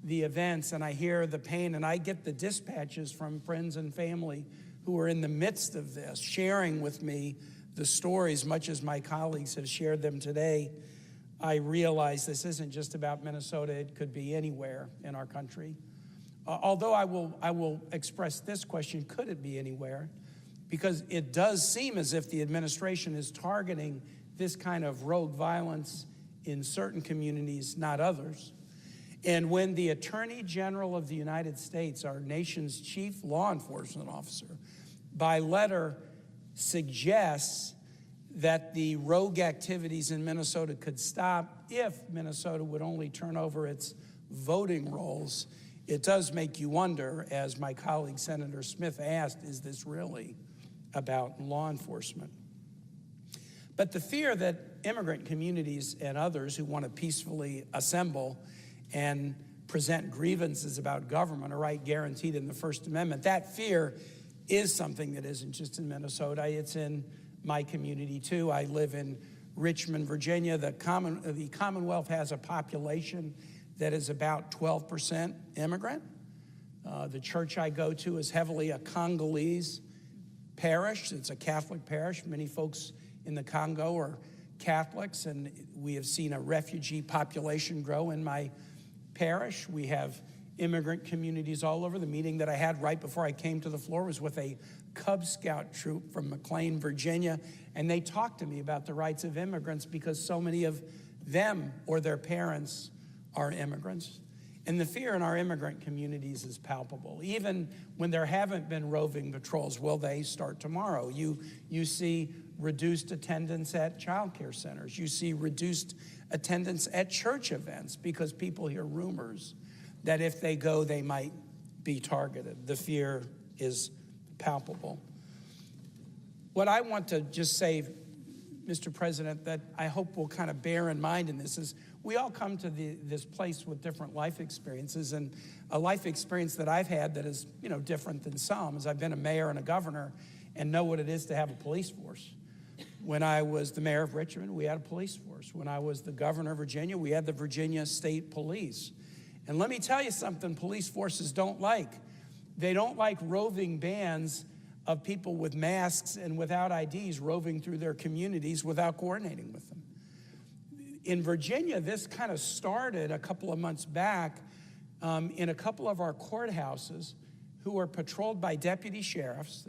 J: the events and I hear the pain, and I get the dispatches from friends and family who are in the midst of this, sharing with me the stories, much as my colleagues have shared them today, I realize this isn't just about Minnesota. It could be anywhere in our country. Although I will express this question, could it be anywhere? Because it does seem as if the administration is targeting this kind of rogue violence in certain communities, not others. And when the Attorney General of the United States, our nation's chief law enforcement officer, by letter suggests that the rogue activities in Minnesota could stop if Minnesota would only turn over its voting rolls, it does make you wonder, as my colleague Senator Smith asked, is this really about law enforcement? But the fear that immigrant communities and others who want to peacefully assemble and present grievances about government are right guaranteed in the First Amendment, that fear is something that isn't just in Minnesota. It's in my community too. I live in Richmond, Virginia. The Commonwealth has a population that is about 12% immigrant. The church I go to is heavily a Congolese parish. It's a Catholic parish. Many folks in the Congo are Catholics, and we have seen a refugee population grow in my parish. We have immigrant communities all over. The meeting that I had right before I came to the floor was with a Cub Scout troop from McLean, Virginia, and they talked to me about the rights of immigrants because so many of them or their parents are immigrants. And the fear in our immigrant communities is palpable. Even when there haven't been roving patrols, will they start tomorrow? You see reduced attendance at child care centers. You see reduced attendance at church events because people hear rumors that if they go, they might be targeted. The fear is palpable. What I want to just say, Mr. President, that I hope we'll kind of bear in mind in this is we all come to this place with different life experiences, and a life experience that I've had that is, different than some is I've been a mayor and a governor and know what it is to have a police force. When I was the mayor of Richmond, we had a police force. When I was the governor of Virginia, we had the Virginia State Police. And let me tell you something police forces don't like. They don't like roving bands of people with masks and without IDs roving through their communities without coordinating with them. In Virginia, this kind of started a couple of months back in a couple of our courthouses who are patrolled by deputy sheriffs.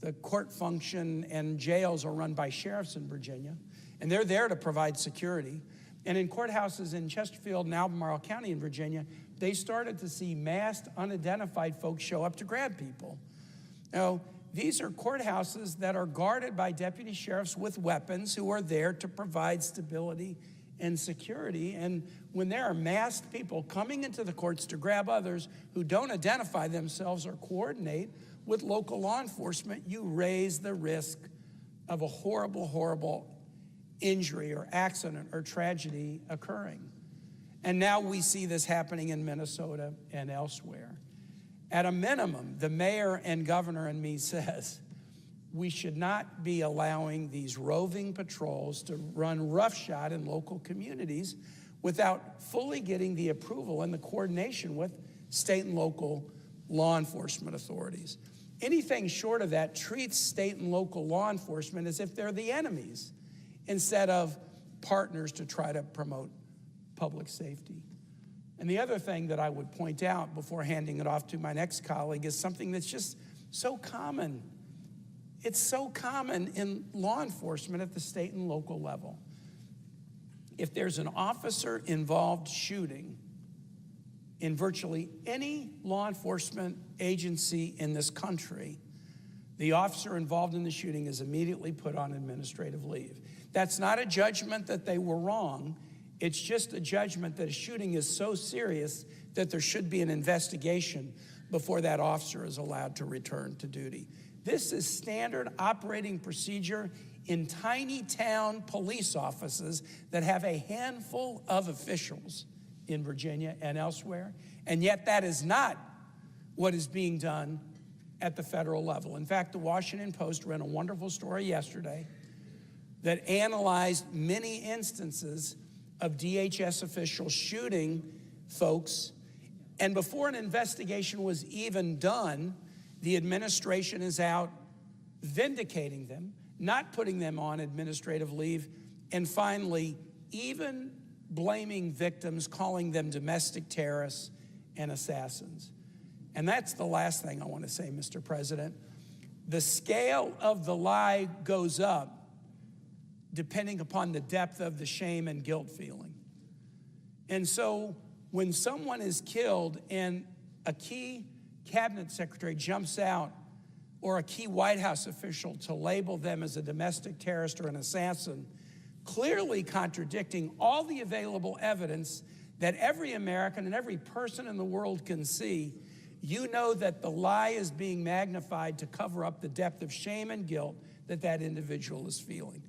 J: The court function and jails are run by sheriffs in Virginia, and they're there to provide security. And in courthouses in Chesterfield and Albemarle County in Virginia, they started to see masked, unidentified folks show up to grab people. Now, these are courthouses that are guarded by deputy sheriffs with weapons who are there to provide stability and security. And when there are masked people coming into the courts to grab others who don't identify themselves or coordinate with local law enforcement, you raise the risk of a horrible, horrible injury or accident or tragedy occurring. And now we see this happening in Minnesota and elsewhere. At a minimum, the mayor and governor and me says we should not be allowing these roving patrols to run roughshod in local communities without fully getting the approval and the coordination with state and local law enforcement authorities. Anything short of that treats state and local law enforcement as if they're the enemies instead of partners to try to promote public safety. And the other thing that I would point out before handing it off to my next colleague is something that's just so common. It's so common in law enforcement at the state and local level. If there's an officer-involved shooting in virtually any law enforcement agency in this country, the officer involved in the shooting is immediately put on administrative leave. That's not a judgment that they were wrong. It's just a judgment that a shooting is so serious that there should be an investigation before that officer is allowed to return to duty. This is standard operating procedure in tiny town police offices that have a handful of officials in Virginia and elsewhere, and yet that is not what is being done at the federal level. In fact, the Washington Post ran a wonderful story yesterday that analyzed many instances of DHS officials shooting folks, and before an investigation was even done, the administration is out vindicating them, not putting them on administrative leave, and finally, even blaming victims, calling them domestic terrorists and assassins. And that's the last thing I want to say, Mr. President. The scale of the lie goes up depending upon the depth of the shame and guilt feeling. And so when someone is killed and a key cabinet secretary jumps out, or a key White House official to label them as a domestic terrorist or an assassin, clearly contradicting all the available evidence that every American and every person in the world can see, you know that the lie is being magnified to cover up the depth of shame and guilt that that individual is feeling.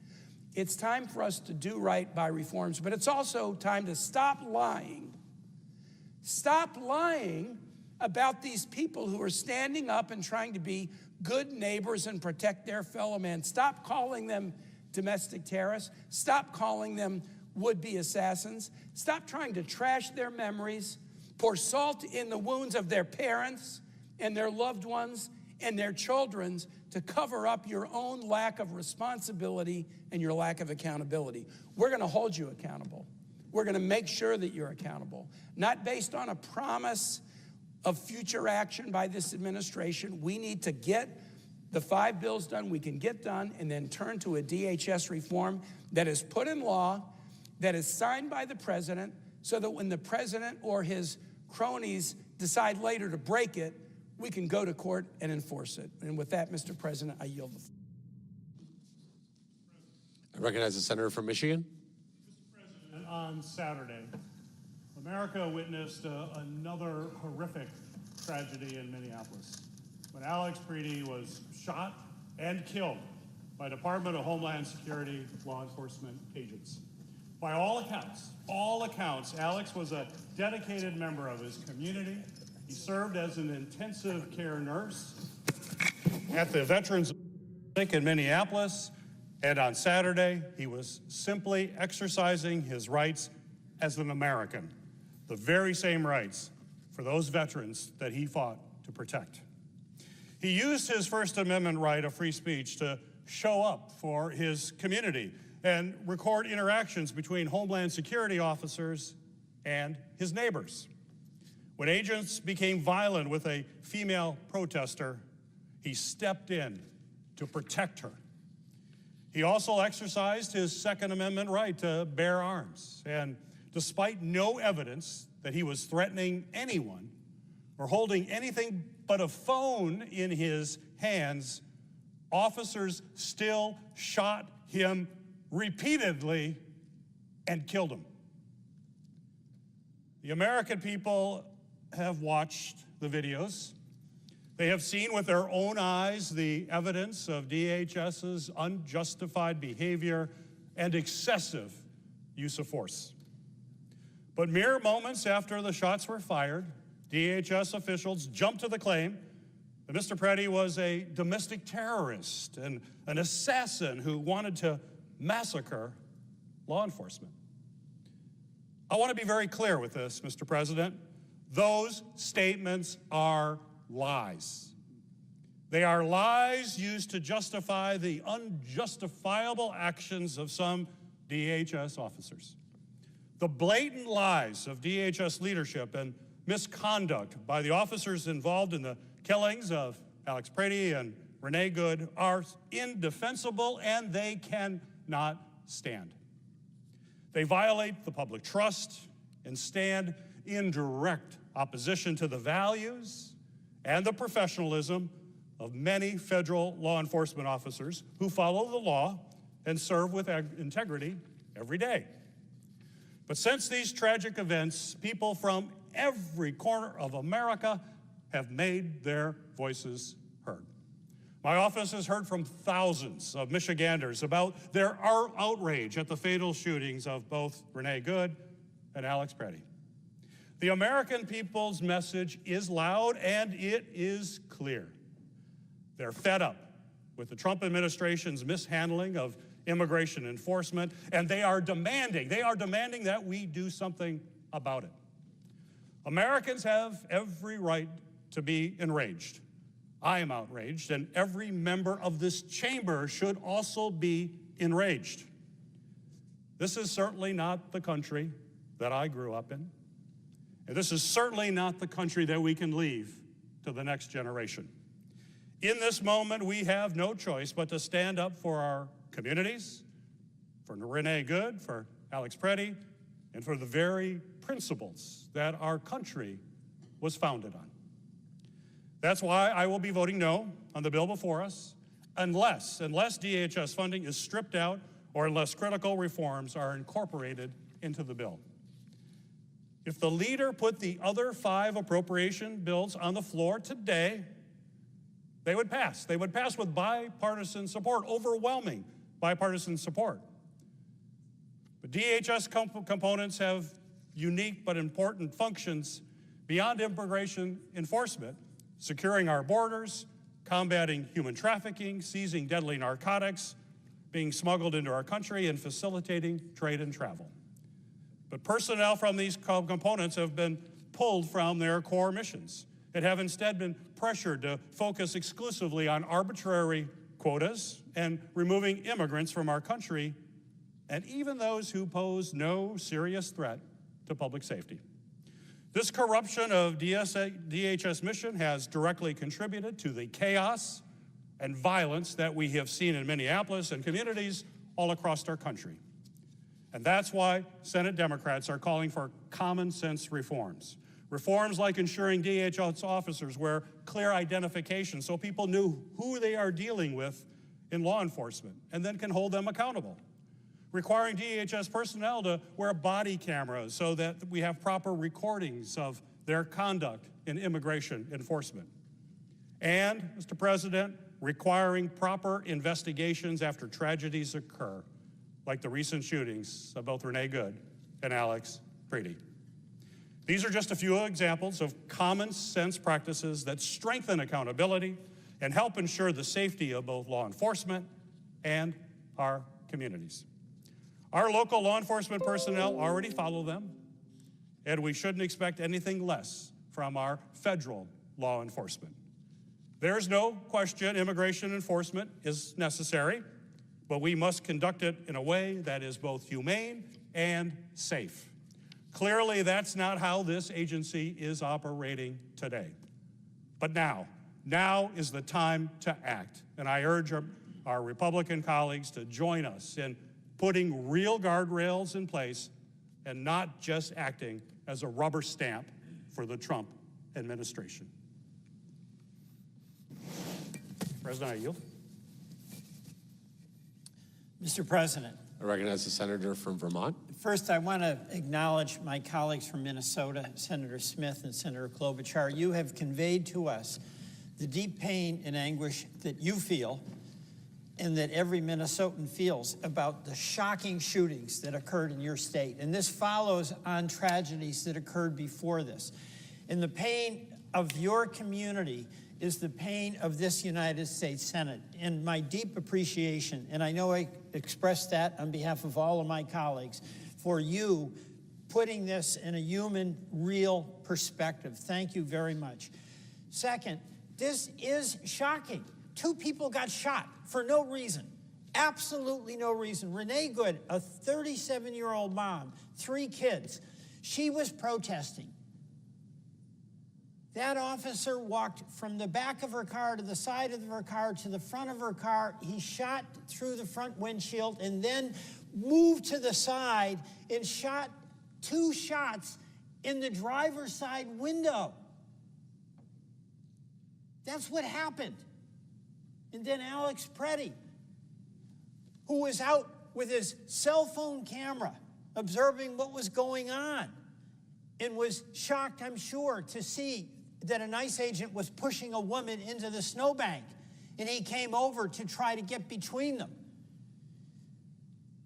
J: It's time for us to do right by reforms, but it's also time to stop lying. Stop lying about these people who are standing up and trying to be good neighbors and protect their fellow man. Stop calling them domestic terrorists. Stop calling them would-be assassins. Stop trying to trash their memories, pour salt in the wounds of their parents and their loved ones and their children's to cover up your own lack of responsibility and your lack of accountability. We're going to hold you accountable. We're going to make sure that you're accountable, not based on a promise of future action by this administration. We need to get the 5 bills done we can get done and then turn to a DHS reform that is put in law, that is signed by the president, so that when the president or his cronies decide later to break it, we can go to court and enforce it. And with that, Mr. President, I yield the floor.
I: I recognize the senator from Michigan.
K: Mr. President, on Saturday, America witnessed another horrific tragedy in Minneapolis when Alex Preedy was shot and killed by Department of Homeland Security law enforcement agents. By all accounts, Alex was a dedicated member of his community. He served as an intensive care nurse at the Veterans Clinic in Minneapolis, and on Saturday, he was simply exercising his rights as an American, the very same rights for those veterans that he fought to protect. He used his First Amendment right of free speech to show up for his community and record interactions between Homeland Security officers and his neighbors. When agents became violent with a female protester, he stepped in to protect her. He also exercised his Second Amendment right to bear arms, and despite no evidence that he was threatening anyone or holding anything but a phone in his hands, officers still shot him repeatedly and killed him. The American people have watched the videos. They have seen with their own eyes the evidence of DHS's unjustified behavior and excessive use of force. But mere moments after the shots were fired, DHS officials jumped to the claim that Mr. Preedy was a domestic terrorist and an assassin who wanted to massacre law enforcement. I want to be very clear with this, Mr. President. Those statements are lies. They are lies used to justify the unjustifiable actions of some DHS officers. The blatant lies of DHS leadership and misconduct by the officers involved in the killings of Alex Prady and Renee Good are indefensible, and they cannot stand. They violate the public trust and stand in direct opposition to the values and the professionalism of many federal law enforcement officers who follow the law and serve with integrity every day. But since these tragic events, people from every corner of America have made their voices heard. My office has heard from thousands of Michiganders about their outrage at the fatal shootings of both Renee Good and Alex Prady. The American people's message is loud and it is clear. They're fed up with the Trump administration's mishandling of immigration enforcement, and they are demanding that we do something about it. Americans have every right to be enraged. I am outraged, and every member of this chamber should also be enraged. This is certainly not the country that I grew up in, and this is certainly not the country that we can leave to the next generation. In this moment, we have no choice but to stand up for our communities, for Renee Good, for Alex Prady, and for the very principles that our country was founded on. That's why I will be voting no on the bill before us, unless DHS funding is stripped out or unless critical reforms are incorporated into the bill. If the leader put the other 5 appropriation bills on the floor today, they would pass. They would pass with bipartisan support, overwhelming bipartisan support. But DHS components have unique but important functions beyond immigration enforcement, securing our borders, combating human trafficking, seizing deadly narcotics, being smuggled into our country, and facilitating trade and travel. But personnel from these components have been pulled from their core missions and have instead been pressured to focus exclusively on arbitrary quotas and removing immigrants from our country, and even those who pose no serious threat to public safety. This corruption of DHS mission has directly contributed to the chaos and violence that we have seen in Minneapolis and communities all across our country. And that's why Senate Democrats are calling for common sense reforms. Reforms like ensuring DHS officers wear clear identification so people knew who they are dealing with in law enforcement and then can hold them accountable. Requiring DHS personnel to wear body cameras so that we have proper recordings of their conduct in immigration enforcement. And, Mr. President, requiring proper investigations after tragedies occur, like the recent shootings of both Renee Good and Alex Prady. These are just a few examples of common sense practices that strengthen accountability and help ensure the safety of both law enforcement and our communities. Our local law enforcement personnel already follow them, and we shouldn't expect anything less from our federal law enforcement. There's no question immigration enforcement is necessary, but we must conduct it in a way that is both humane and safe. Clearly, that's not how this agency is operating today. But now is the time to act, and I urge our Republican colleagues to join us in putting real guardrails in place and not just acting as a rubber stamp for the Trump administration. President, I yield.
L: Mr. President,
I: I recognize the senator from Vermont.
L: first I want to acknowledge my colleagues from Minnesota, Senator Smith and Senator Klobuchar. You have conveyed to us the deep pain and anguish that you feel and that every Minnesotan feels about the shocking shootings that occurred in your state. And this follows on tragedies that occurred before this. And the pain of your community is the pain of this United States Senate. And my deep appreciation, and I know I expressed that on behalf of all of my colleagues, for you putting this in a human, real perspective. Thank you very much. Second, this is shocking. 2 people got shot for no reason. Absolutely no reason. Renee Good, a 37-year-old mom, 3 kids. She was protesting. That officer walked from the back of her car to the side of her car to the front of her car. He shot through the front windshield and then moved to the side and shot 2 shots in the driver's side window. That's what happened. And then Alex Preddy, who was out with his cell phone camera observing what was going on and was shocked, I'm sure, to see that an ICE agent was pushing a woman into the snowbank, and he came over to try to get between them.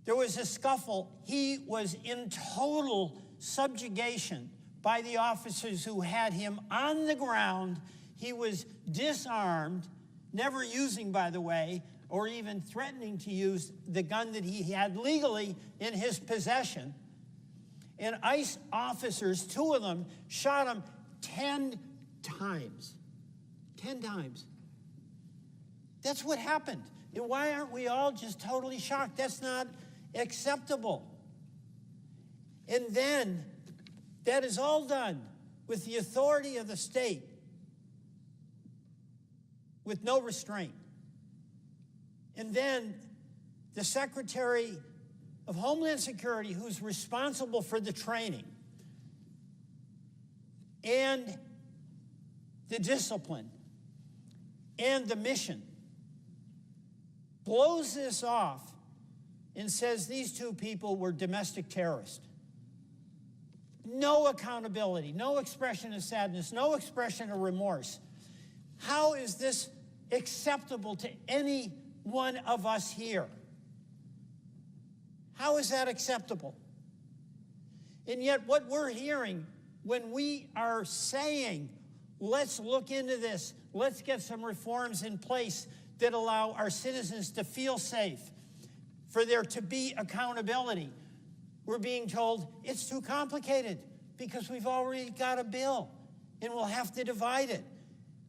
L: There was a scuffle. He was in total subjugation by the officers who had him on the ground. He was disarmed, never using, by the way, or even threatening to use the gun that he had legally in his possession. And ICE officers, 2 of them, shot him 10 times. 10 times. That's what happened. And why aren't we all just totally shocked? That's not acceptable. And then that is all done with the authority of the state, with no restraint. And then the Secretary of Homeland Security, who's responsible for the training and the discipline and the mission, blows this off and says these 2 people were domestic terrorists. No accountability, no expression of sadness, no expression of remorse. How is this acceptable to any one of us here? How is that acceptable? And yet what we're hearing when we are saying, let's look into this, let's get some reforms in place that allow our citizens to feel safe, for there to be accountability, we're being told it's too complicated because we've already got a bill and we'll have to divide it.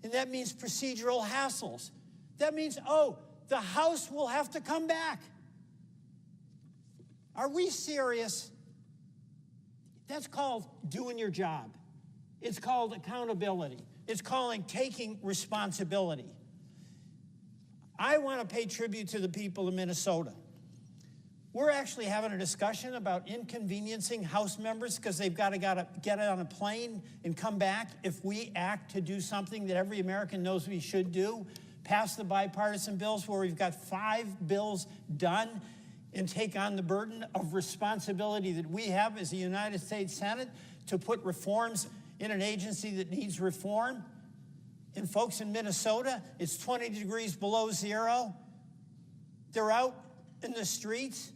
L: And that means procedural hassles. That means, oh, the House will have to come back. Are we serious? That's called doing your job. It's called accountability. It's called taking responsibility. I want to pay tribute to the people of Minnesota. We're actually having a discussion about inconveniencing House members because they've got to get on a plane and come back if we act to do something that every American knows we should do, pass the bipartisan bills where we've got 5 bills done and take on the burden of responsibility that we have as the United States Senate to put reforms in an agency that needs reform. And folks in Minnesota, it's 20 degrees below zero. They're out in the streets.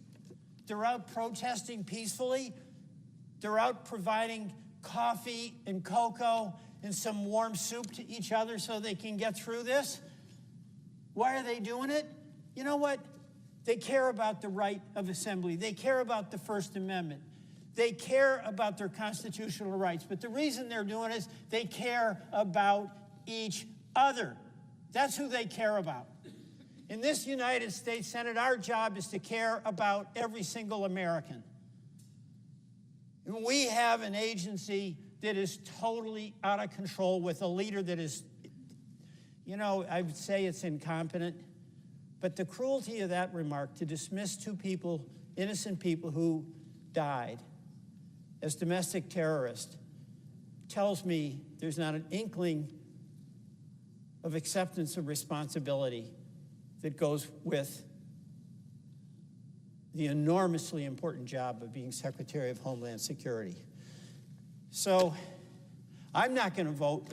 L: They're out protesting peacefully. They're out providing coffee and cocoa and some warm soup to each other so they can get through this. Why are they doing it? You know what? They care about the right of assembly. They care about the First Amendment. They care about their constitutional rights. But the reason they're doing it is they care about each other. That's who they care about. In this United States Senate, our job is to care about every single American. And we have an agency that is totally out of control with a leader that is, you know, I would say it's incompetent. But the cruelty of that remark to dismiss 2 people, innocent people who died as domestic terrorists, tells me there's not an inkling of acceptance of responsibility that goes with the enormously important job of being Secretary of Homeland Security. So I'm not going to vote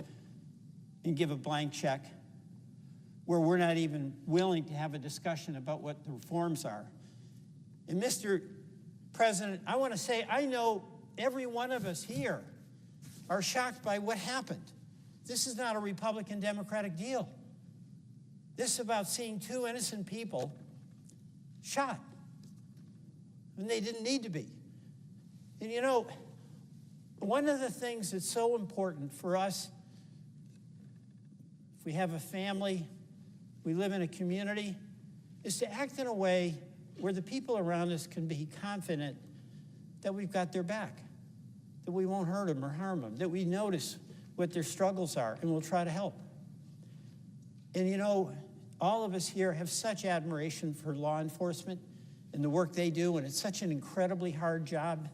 L: and give a blank check where we're not even willing to have a discussion about what the reforms are. And Mr. President, I want to say I know every one of us here are shocked by what happened. This is not a Republican-Democratic deal. This is about seeing 2 innocent people shot when they didn't need to be. And you know, one of the things that's so important for us, if we have a family, we live in a community, is to act in a way where the people around us can be confident that we've got their back, that we won't hurt them or harm them, that we notice what their struggles are and we'll try to help. And you know, all of us here have such admiration for law enforcement and the work they do, and it's such an incredibly hard job.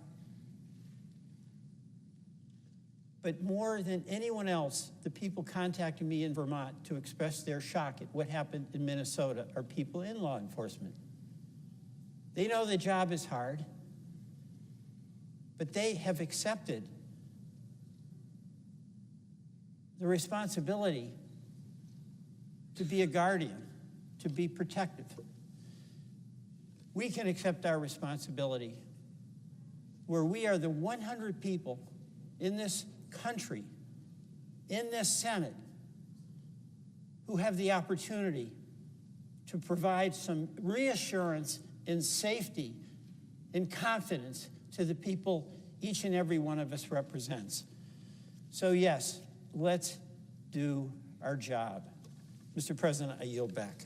L: But more than anyone else, the people contacting me in Vermont to express their shock at what happened in Minnesota are people in law enforcement. They know the job is hard, but they have accepted the responsibility to be a guardian, to be protective. We can accept our responsibility where we are the 100 people in this country, in this Senate, who have the opportunity to provide some reassurance and safety and confidence to the people each and every one of us represents. So yes, let's do our job. Mr. President, I yield back.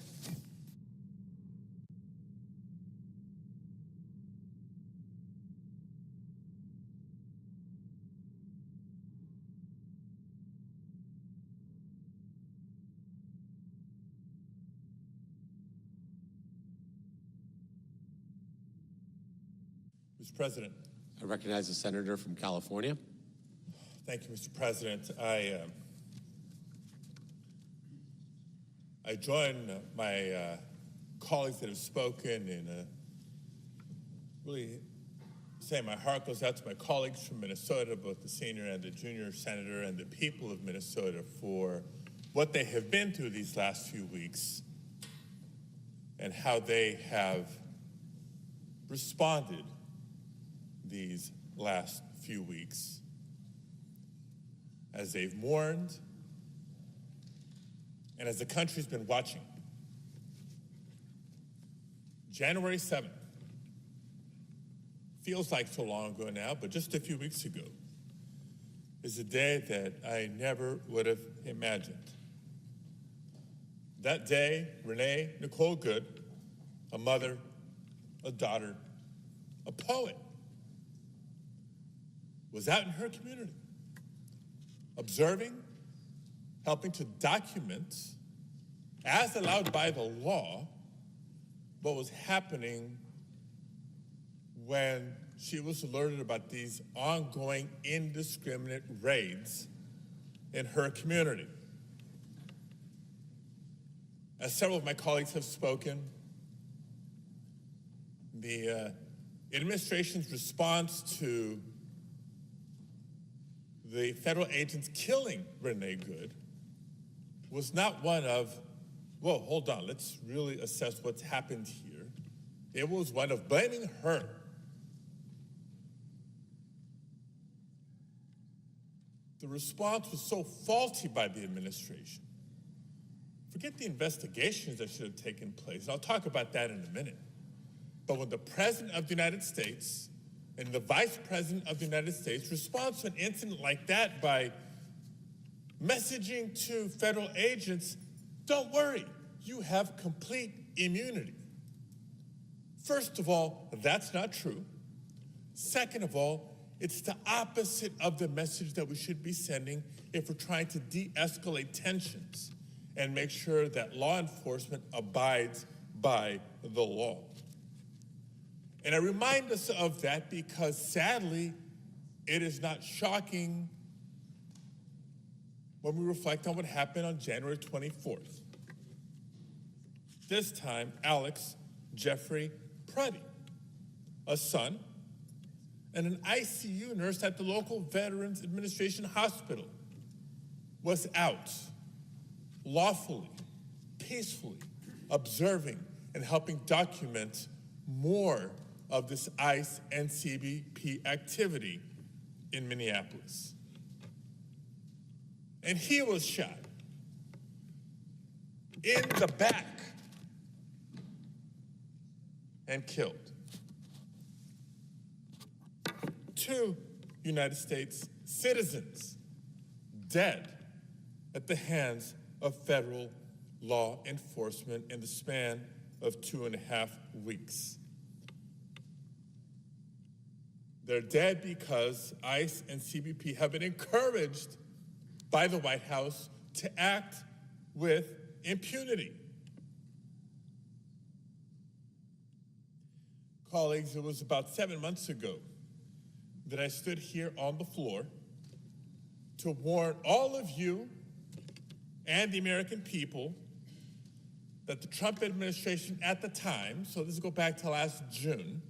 M: Mr. President.
I: I recognize the senator from California.
M: Thank you, Mr. President. I join my colleagues that have spoken in really saying my heart goes out to my colleagues from Minnesota, both the senior and the junior senator, and the people of Minnesota for what they have been through these last few weeks and how they have responded these last few weeks as they've mourned and as the country's been watching. January 7th feels like so long ago now, but just a few weeks ago is a day that I never would have imagined. That day, Renee Nicole Good, a mother, a daughter, a poet, was out in her community, observing, helping to document, as allowed by the law, what was happening when she was alerted about these ongoing indiscriminate raids in her community. As several of my colleagues have spoken, the administration's response to the federal agents killing Renee Good was not one of, whoa, hold on, let's really assess what's happened here. It was one of blaming her. The response was so faulty by the administration. Forget the investigations that should have taken place. I'll talk about that in a minute. But when the President of the United States and the Vice President of the United States responds to an incident like that by messaging to federal agents, don't worry, you have complete immunity. First of all, that's not true. Second of all, it's the opposite of the message that we should be sending if we're trying to de-escalate tensions and make sure that law enforcement abides by the law. And I remind us of that because, sadly, it is not shocking when we reflect on what happened on January 24th. This time, Alex Jeffrey Preddy, a son and an ICU nurse at the local Veterans Administration hospital, was out lawfully, peacefully, observing and helping document more of this ICE and CBP activity in Minneapolis. And he was shot in the back and killed. 2 United States citizens dead at the hands of federal law enforcement in the span of 2.5 weeks. They're dead because ICE and CBP have been encouraged by the White House to act with impunity. Colleagues, it was about 7 months ago that I stood here on the floor to warn all of you and the American people that the Trump administration at the time, so this goes back to last June,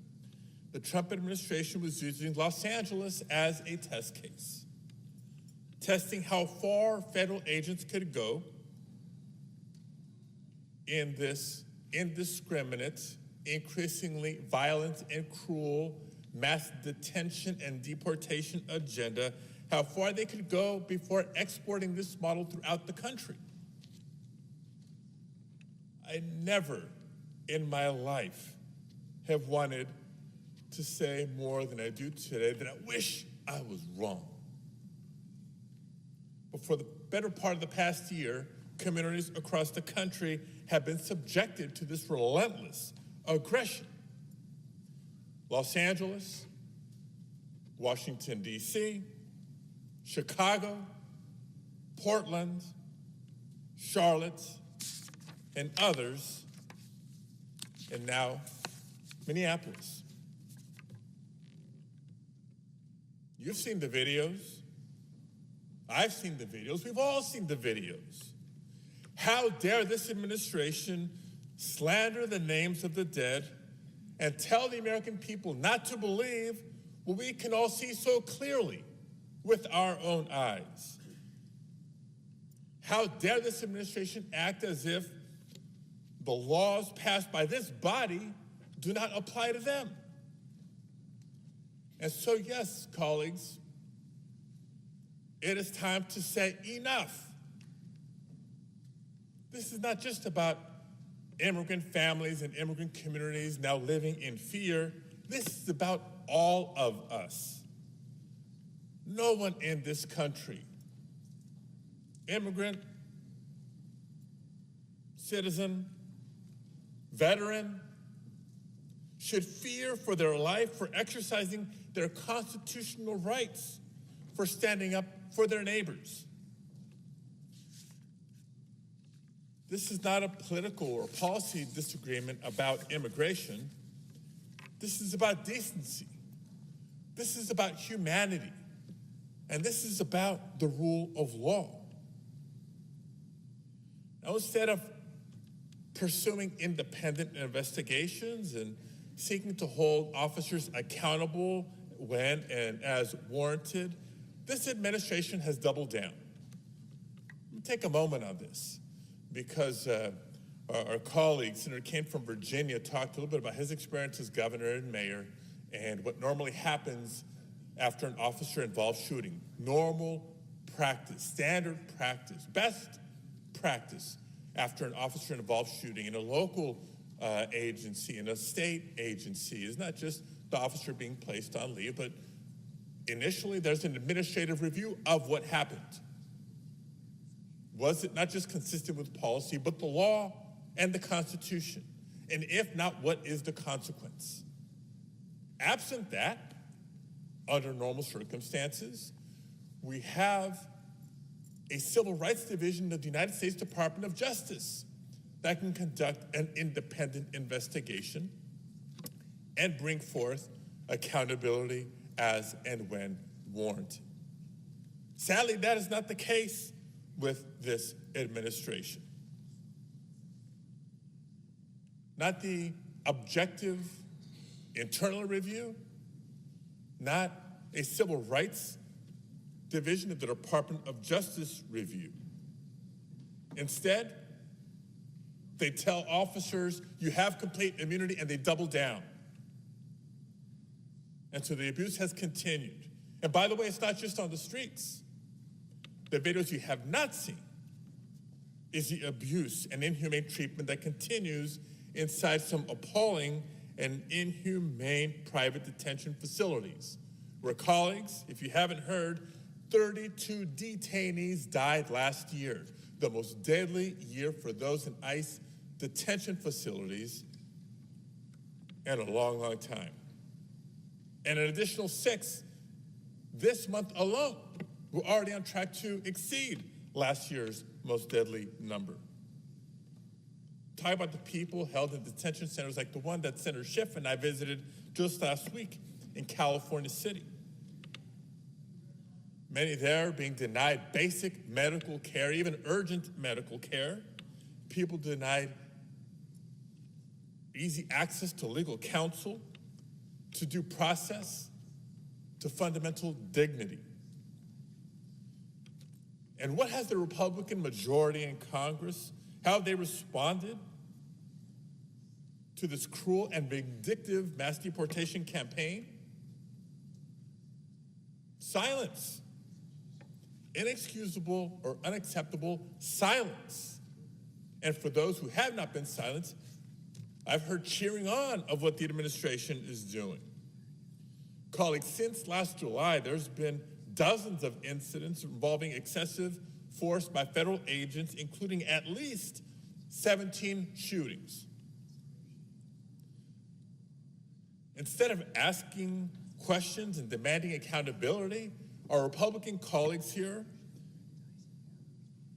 M: the Trump administration was using Los Angeles as a test case, testing how far federal agents could go in this indiscriminate, increasingly violent and cruel mass detention and deportation agenda, how far they could go before exporting this model throughout the country. I never in my life have wanted to say more than I do today that I wish I was wrong. But for the better part of the past year, communities across the country have been subjected to this relentless aggression. Los Angeles, Washington, D.C., Chicago, Portland, Charlotte, and others, and now Minneapolis. You've seen the videos. I've seen the videos. We've all seen the videos. How dare this administration slander the names of the dead and tell the American people not to believe what we can all see so clearly with our own eyes? How dare this administration act as if the laws passed by this body do not apply to them? And so, yes, colleagues, it is time to say enough. This is not just about immigrant families and immigrant communities now living in fear. This is about all of us. No one in this country, immigrant, citizen, veteran, should fear for their life, for exercising their constitutional rights, for standing up for their neighbors. This is not a political or policy disagreement about immigration. This is about decency. This is about humanity. And this is about the rule of law. Now, instead of pursuing independent investigations and seeking to hold officers accountable when and as warranted, this administration has doubled down. Let me take a moment on this, because our colleague, Senator Kane from Virginia, talked a little bit about his experience as governor and mayor and what normally happens after an officer-involved shooting. Normal practice, standard practice, best practice after an officer-involved shooting in a local agency, in a state agency, is not just the officer being placed on leave, but initially there's an administrative review of what happened. Was it not just consistent with policy, but the law and the Constitution? And if not, what is the consequence? Absent that, under normal circumstances, we have a civil rights division of the United States Department of Justice that can conduct an independent investigation and bring forth accountability as and when warranted. Sadly, that is not the case with this administration. Not the objective internal review, not a civil rights division of the Department of Justice review. Instead, they tell officers, you have complete immunity, and they double down. And so the abuse has continued. And by the way, it's not just on the streets. The videos you have not seen is the abuse and inhumane treatment that continues inside some appalling and inhumane private detention facilities, where colleagues, if you haven't heard, 32 detainees died last year, the most deadly year for those in ICE detention facilities in a long, long time. And an additional 6 this month alone. We're already on track to exceed last year's most deadly number. Talk about the people held in detention centers like the one that Senator Schiff and I visited just last week in California City. Many there being denied basic medical care, even urgent medical care. People denied easy access to legal counsel, to due process, to fundamental dignity. And what has the Republican majority in Congress, how have they responded to this cruel and vindictive mass deportation campaign? Silence. Inexcusable or unacceptable silence. And for those who have not been silenced, I've heard cheering on of what the administration is doing. Colleagues, since last July, there's been dozens of incidents involving excessive force by federal agents, including at least 17 shootings. Instead of asking questions and demanding accountability, our Republican colleagues here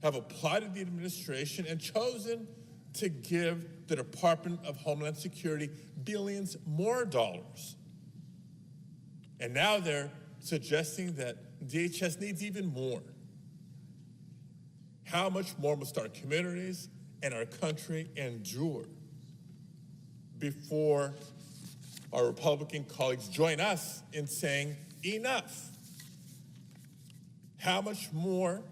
M: have applauded the administration and chosen to give the Department of Homeland Security billions more dollars. And now they're suggesting that DHS needs even more. How much more must our communities and our country endure before our Republican colleagues join us in saying enough? How much more,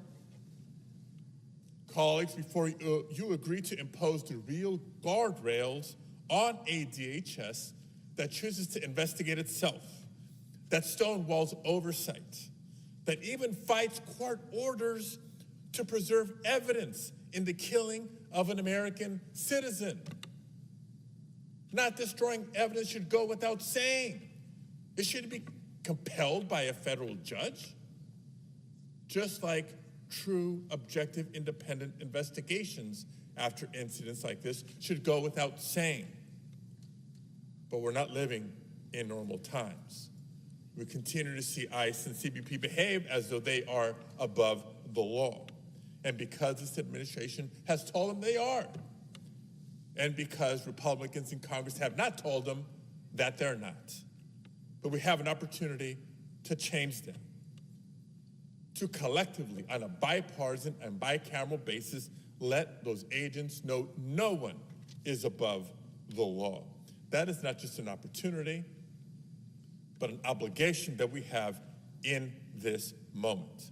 M: colleagues, before you agree to impose the real guardrails on a DHS that chooses to investigate itself, that stonewalls oversight, that even fights court orders to preserve evidence in the killing of an American citizen? Not destroying evidence should go without saying. It should be compelled by a federal judge, just like true, objective, independent investigations after incidents like this should go without saying. But we're not living in normal times. We continue to see ICE and CBP behave as though they are above the law. And because this administration has told them they are, and because Republicans in Congress have not told them that they're not. But we have an opportunity to change them, to collectively, on a bipartisan and bicameral basis, let those agents know no one is above the law. That is not just an opportunity, but an obligation that we have in this moment.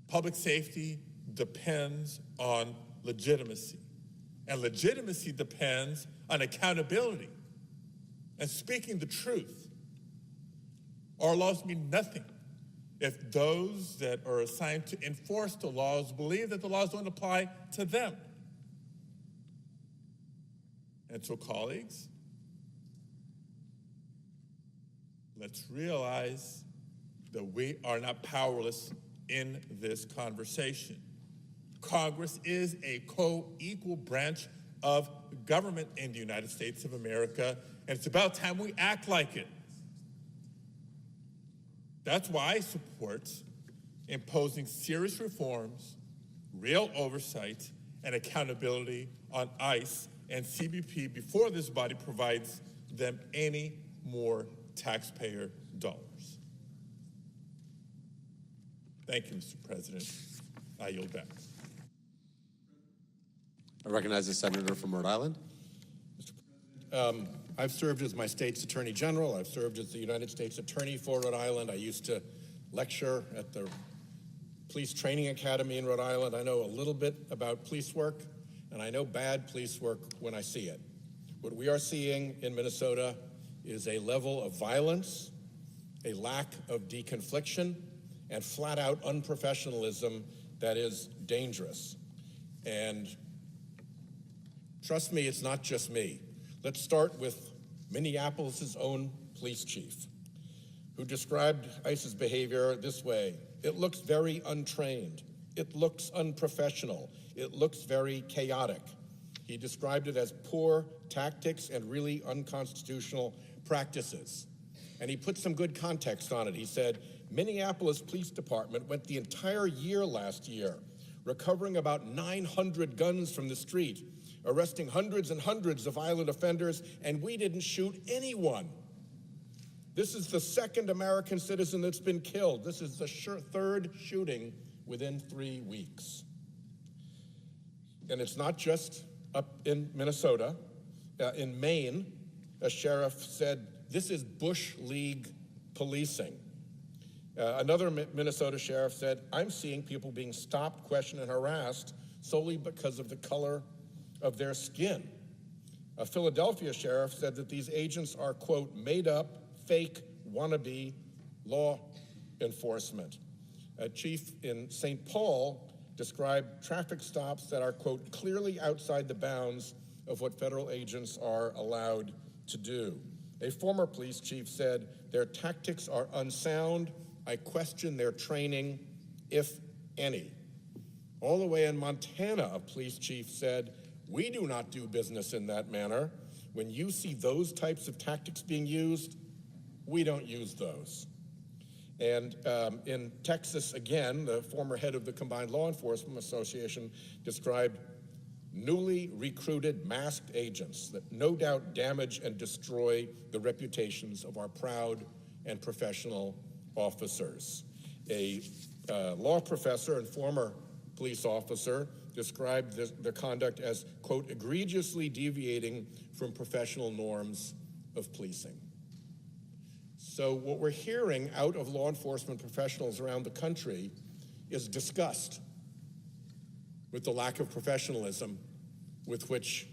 M: Public safety depends on legitimacy, and legitimacy depends on accountability and speaking the truth. Our laws mean nothing if those that are assigned to enforce the laws believe that the laws don't apply to them. And so, colleagues, let's realize that we are not powerless in this conversation. Congress is a co-equal branch of government in the United States of America, and it's about time we act like it. That's why I support imposing serious reforms, real oversight, and accountability on ICE and CBP before this body provides them any more taxpayer dollars. Thank you, Mr. President. I yield back.
I: I recognize the senator from Rhode Island.
N: I've served as my state's attorney general. I've served as the United States attorney for Rhode Island. I used to lecture at the Police Training Academy in Rhode Island. I know a little bit about police work, and I know bad police work when I see it. What we are seeing in Minnesota is a level of violence, a lack of deconfliction, and flat-out unprofessionalism that is dangerous. And trust me, it's not just me. Let's start with Minneapolis' own police chief. who described ICE's behavior this way: it looks very untrained, it looks unprofessional, it looks very chaotic. He described it as poor tactics and really unconstitutional practices. And he put some good context on it. He said, Minneapolis Police Department went the entire year last year, recovering about 900 guns from the street, arresting hundreds and hundreds of violent offenders, and we didn't shoot anyone. This is the second American citizen that's been killed. This is the third shooting within 3 weeks. And it's not just up in Minnesota. In Maine, a sheriff said, this is Bush League policing. Another Minnesota sheriff said, I'm seeing people being stopped, questioned, and harassed solely because of the color of their skin. A Philadelphia sheriff said that these agents are, quote, made up, fake, wannabe law enforcement. A chief in St. Paul described traffic stops that are, quote, clearly outside the bounds of what federal agents are allowed to do. A former police chief said, their tactics are unsound. I question their training, if any. All the way in Montana, a police chief said, we do not do business in that manner. When you see those types of tactics being used, we don't use those. And in Texas, again, the former head of the Combined Law Enforcement Association described newly recruited masked agents that no doubt damage and destroy the reputations of our proud and professional officers. A law professor and former police officer described the conduct as, quote, egregiously deviating from professional norms of policing. So what we're hearing out of law enforcement professionals around the country is disgust with the lack of professionalism with which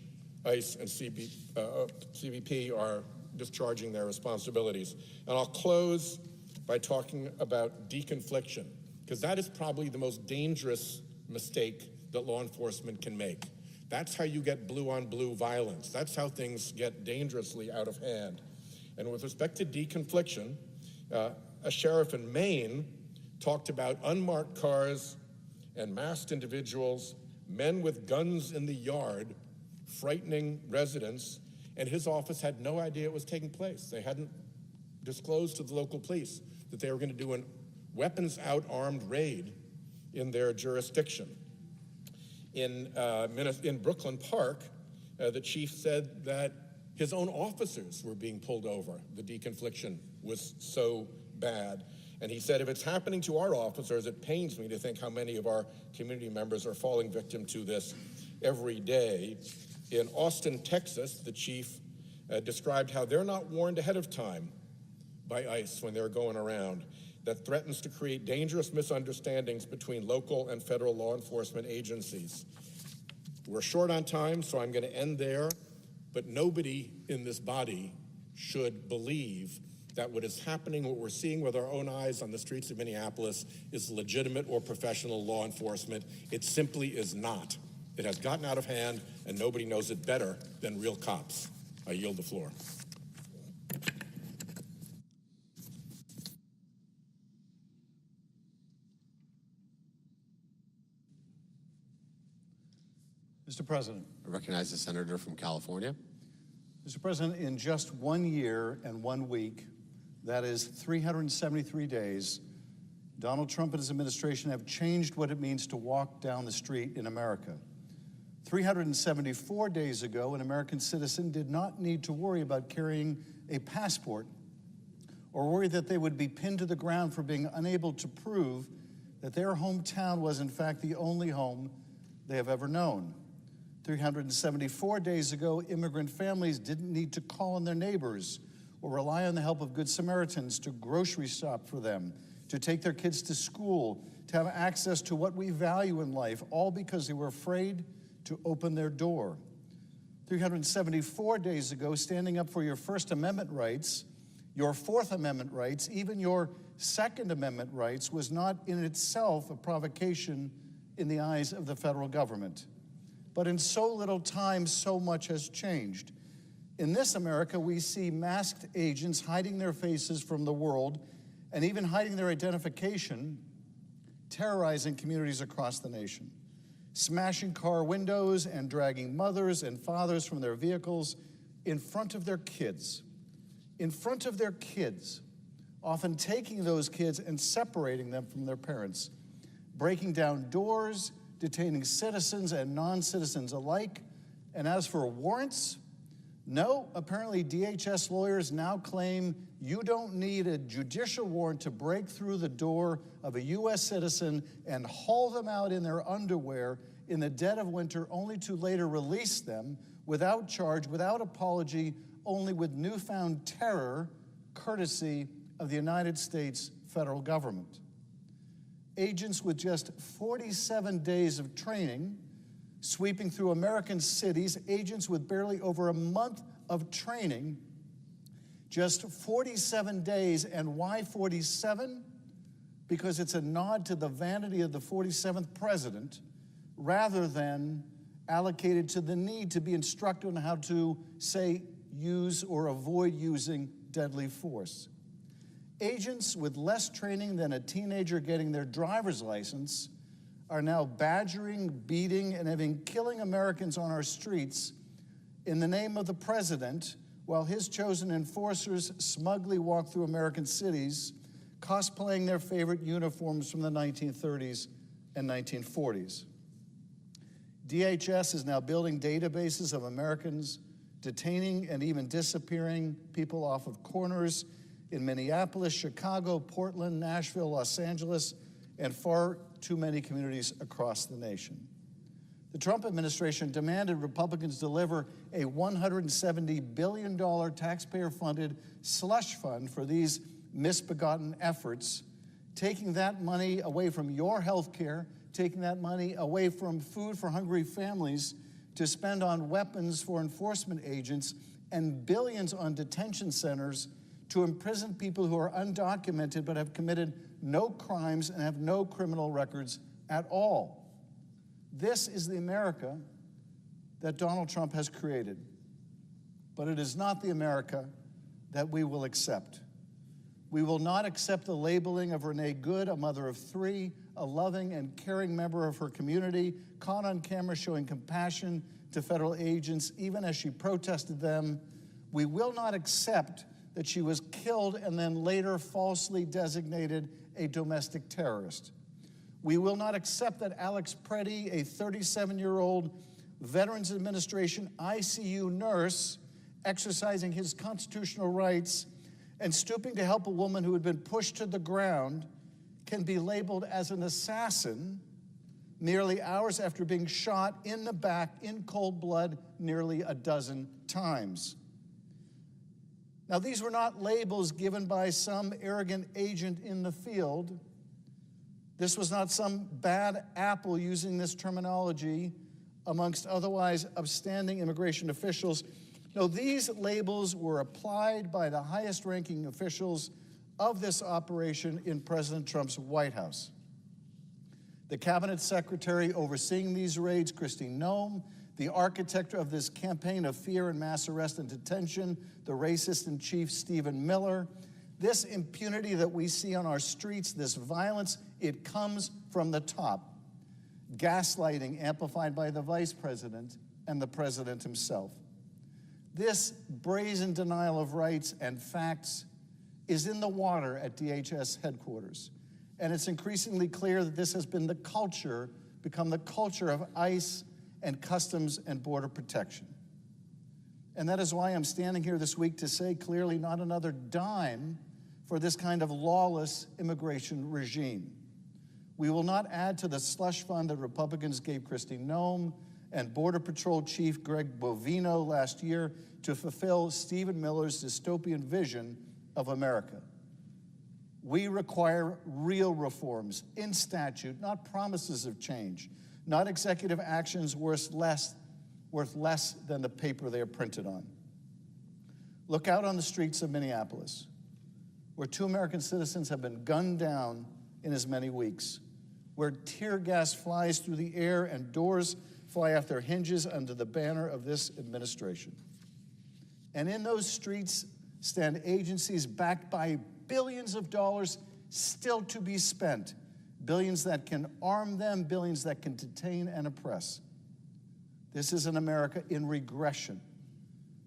N: ICE and CBP are discharging their responsibilities. And I'll close by talking about deconfliction, because that is probably the most dangerous mistake that law enforcement can make. That's how you get blue-on-blue violence. That's how things get dangerously out of hand. And with respect to deconfliction, a sheriff in Maine talked about unmarked cars and masked individuals, men with guns in the yard, frightening residents, and his office had no idea it was taking place. They hadn't disclosed to the local police that they were going to do a weapons-out armed raid in their jurisdiction. In Brooklyn Park, the chief said that his own officers were being pulled over. The deconfliction was so bad. And he said, if it's happening to our officers, it pains me to think how many of our community members are falling victim to this every day. In Austin, Texas, the chief described how they're not warned ahead of time by ICE when they're going around. That threatens to create dangerous misunderstandings between local and federal law enforcement agencies. We're short on time, so I'm going to end there. But nobody in this body should believe that what is happening, what we're seeing with our own eyes on the streets of Minneapolis, is legitimate or professional law enforcement. It simply is not. It has gotten out of hand, and nobody knows it better than real cops. I yield the floor.
O: Mr. President.
I: I recognize the senator from California.
O: Mr. President, in just 1 year and 1 week, that is 373 days, Donald Trump and his administration have changed what it means to walk down the street in America. 374 days ago, an American citizen did not need to worry about carrying a passport or worry that they would be pinned to the ground for being unable to prove that their hometown was in fact the only home they have ever known. 374 days ago, immigrant families didn't need to call on their neighbors or rely on the help of Good Samaritans to grocery shop for them, to take their kids to school, to have access to what we value in life, all because they were afraid to open their door. 374 days ago, standing up for your First Amendment rights, your Fourth Amendment rights, even your Second Amendment rights was not in itself a provocation in the eyes of the federal government. But in so little time, so much has changed. In this America, we see masked agents hiding their faces from the world and even hiding their identification, terrorizing communities across the nation, smashing car windows and dragging mothers and fathers from their vehicles in front of their kids, often taking those kids and separating them from their parents, breaking down doors, detaining citizens and non-citizens alike. And as for warrants, no, apparently DHS lawyers now claim you don't need a judicial warrant to break through the door of a U.S. citizen and haul them out in their underwear in the dead of winter, only to later release them without charge, without apology, only with newfound terror, courtesy of the United States federal government. Agents with just 47 days of training, sweeping through American cities, agents with barely over a month of training, just 47 days. And why 47? Because it's a nod to the vanity of the 47th president, rather than allocated to the need to be instructed on how to, say, use or avoid using deadly force. Agents with less training than a teenager getting their driver's license are now badgering, beating, and even killing Americans on our streets in the name of the president, while his chosen enforcers smugly walk through American cities, cosplaying their favorite uniforms from the 1930s and 1940s. DHS is now building databases of Americans detaining and even disappearing people off of corners in Minneapolis, Chicago, Portland, Nashville, Los Angeles, and far too many communities across the nation. The Trump administration demanded Republicans deliver a $170 billion taxpayer-funded slush fund for these misbegotten efforts, taking that money away from your health care, taking that money away from food for hungry families to spend on weapons for enforcement agents, and billions on detention centers to imprison people who are undocumented but have committed no crimes and have no criminal records at all. This is the America that Donald Trump has created. But it is not the America that we will accept. We will not accept the labeling of Renee Good, a mother of three, a loving and caring member of her community, caught on camera showing compassion to federal agents, even as she protested them. We will not accept that she was killed and then later falsely designated a domestic terrorist. We will not accept that Alex Preddy, a 37-year-old Veterans Administration ICU nurse, exercising his constitutional rights and stooping to help a woman who had been pushed to the ground, can be labeled as an assassin merely hours after being shot in the back in cold blood nearly a dozen times. Now, these were not labels given by some arrogant agent in the field. This was not some bad apple using this terminology amongst otherwise upstanding immigration officials. No, these labels were applied by the highest-ranking officials of this operation in President Trump's White House. The cabinet secretary overseeing these raids, Kristi Noem, the architect of this campaign of fear and mass arrest and detention, the racist in chief, Stephen Miller. This impunity that we see on our streets, this violence, it comes from the top. Gaslighting amplified by the vice president and the president himself. This brazen denial of rights and facts is in the water at DHS headquarters. And it's increasingly clear that this has been the culture, become the culture of ICE and Customs and Border Protection. And that is why I'm standing here this week to say clearly not another dime for this kind of lawless immigration regime. We will not add to the slush fund that Republicans gave Kristi Noem and Border Patrol Chief Greg Bovino last year to fulfill Stephen Miller's dystopian vision of America. We require real reforms in statute, not promises of change, not executive actions worth less than the paper they are printed on. Look out on the streets of Minneapolis, where 2 American citizens have been gunned down in as many weeks, where tear gas flies through the air and doors fly off their hinges under the banner of this administration. And in those streets stand agencies backed by billions of dollars still to be spent. Billions that can arm them, billions that can detain and oppress. This is an America in regression,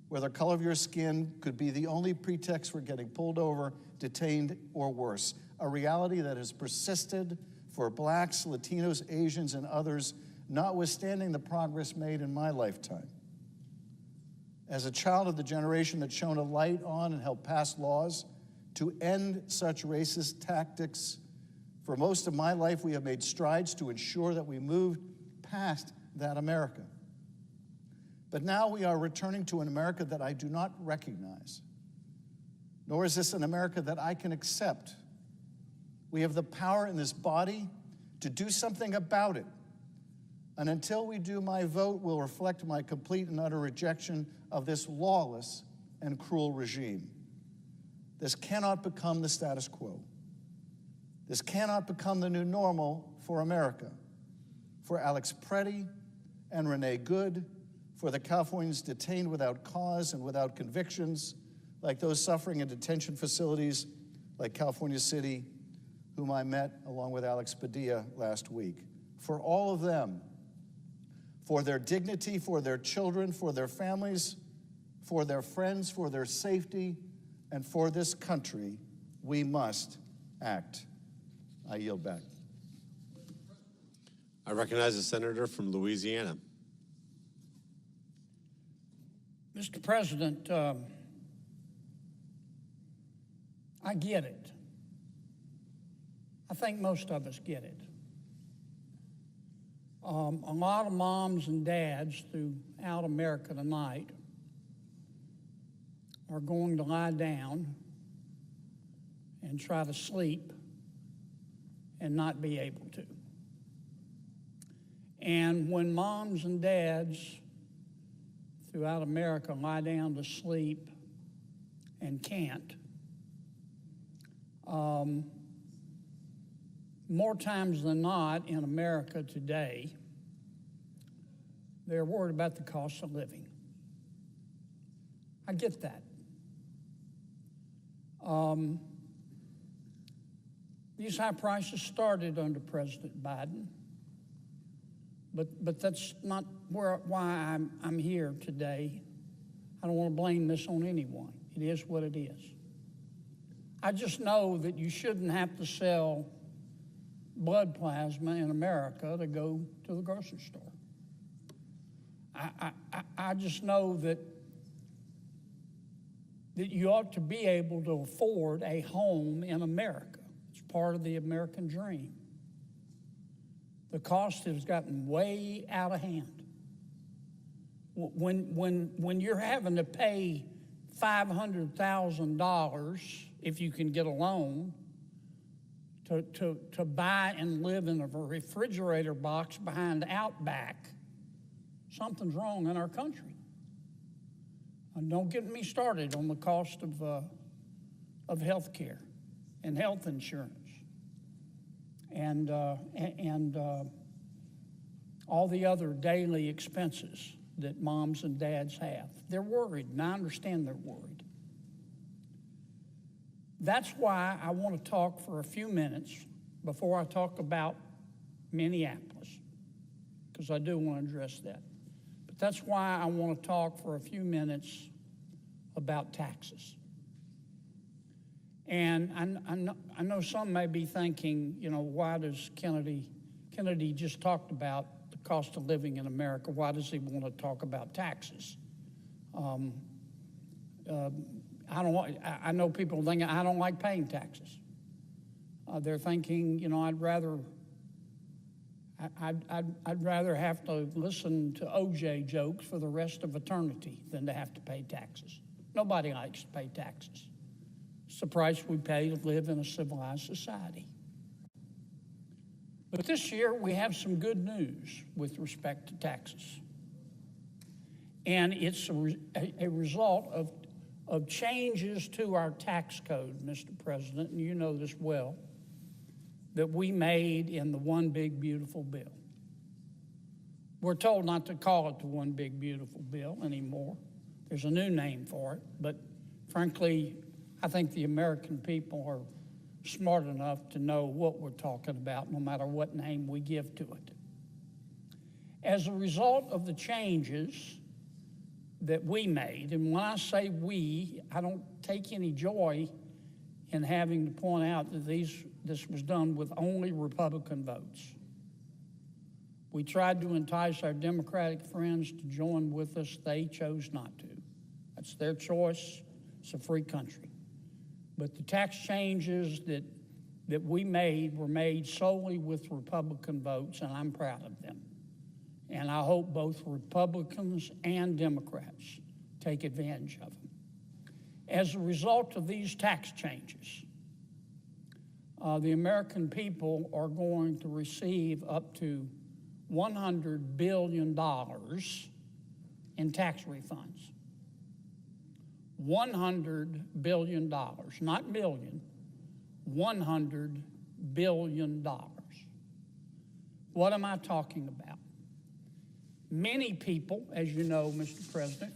O: where the color of your skin could be the only pretext for getting pulled over, detained, or worse. A reality that has persisted for blacks, Latinos, Asians, and others, notwithstanding the progress made in my lifetime. As a child of the generation that shone a light on and helped pass laws to end such racist tactics, for most of my life we have made strides to ensure that we moved past that America. But now we are returning to an America that I do not recognize, nor is this an America that I can accept. We have the power in this body to do something about it. And until we do, my vote will reflect my complete and utter rejection of this lawless and cruel regime. This cannot become the status quo. This cannot become the new normal for America, for Alex Preddy and Renee Good, for the Californians detained without cause and without convictions, like those suffering in detention facilities like California City, whom I met along with Alex Padilla last week. For all of them, for their dignity, for their children, for their families, for their friends, for their safety, and for this country, we must act. I yield back.
I: I recognize the senator from Louisiana.
P: Mr. President, I get it. I think most of us get it. A lot of moms and dads throughout America tonight are going to lie down and try to sleep and not be able to. And when moms and dads throughout America lie down to sleep and can't, more times than not in America today, they're worried about the cost of living. I get that. These high prices started under President Biden, but that's not why I'm here today. I don't want to blame this on anyone. It is what it is. I just know that you shouldn't have to sell blood plasma in America to go to the grocery store. I just know that you ought to be able to afford a home in America. It's part of the American dream. The cost has gotten way out of hand. When you're having to pay $500,000 if you can get a loan to buy and live in a refrigerator box behind Outback, something's wrong in our country. And don't get me started on the cost of health care and health insurance and all the other daily expenses that moms and dads have. They're worried, and I understand they're worried. That's why I want to talk for a few minutes before I talk about Minneapolis, because I do want to address that. But that's why I want to talk for a few minutes about taxes. And I know some may be thinking, why does Kennedy just talked about the cost of living in America. Why does he want to talk about taxes? I know people think I don't like paying taxes. They're thinking, I'd rather have to listen to OJ jokes for the rest of eternity than to have to pay taxes. Nobody likes to pay taxes. It's the price we pay to live in a civilized society. But this year we have some good news with respect to taxes. And it's a result of changes to our tax code, Mr. President, and you know this well, that we made in the One Big Beautiful Bill. We're told not to call it the One Big Beautiful Bill anymore. There's a new name for it, but frankly, I think the American people are smart enough to know what we're talking about, no matter what name we give to it. As a result of the changes that we made, and when I say we, I don't take any joy in having to point out that this was done with only Republican votes. We tried to entice our Democratic friends to join with us. They chose not to. That's their choice. It's a free country. But the tax changes that we made were made solely with Republican votes, and I'm proud of them. And I hope both Republicans and Democrats take advantage of them. As a result of these tax changes, the American people are going to receive up to $100 billion in tax refunds. $100 billion, not million, $100 billion. What am I talking about? Many people, as you know, Mr. President,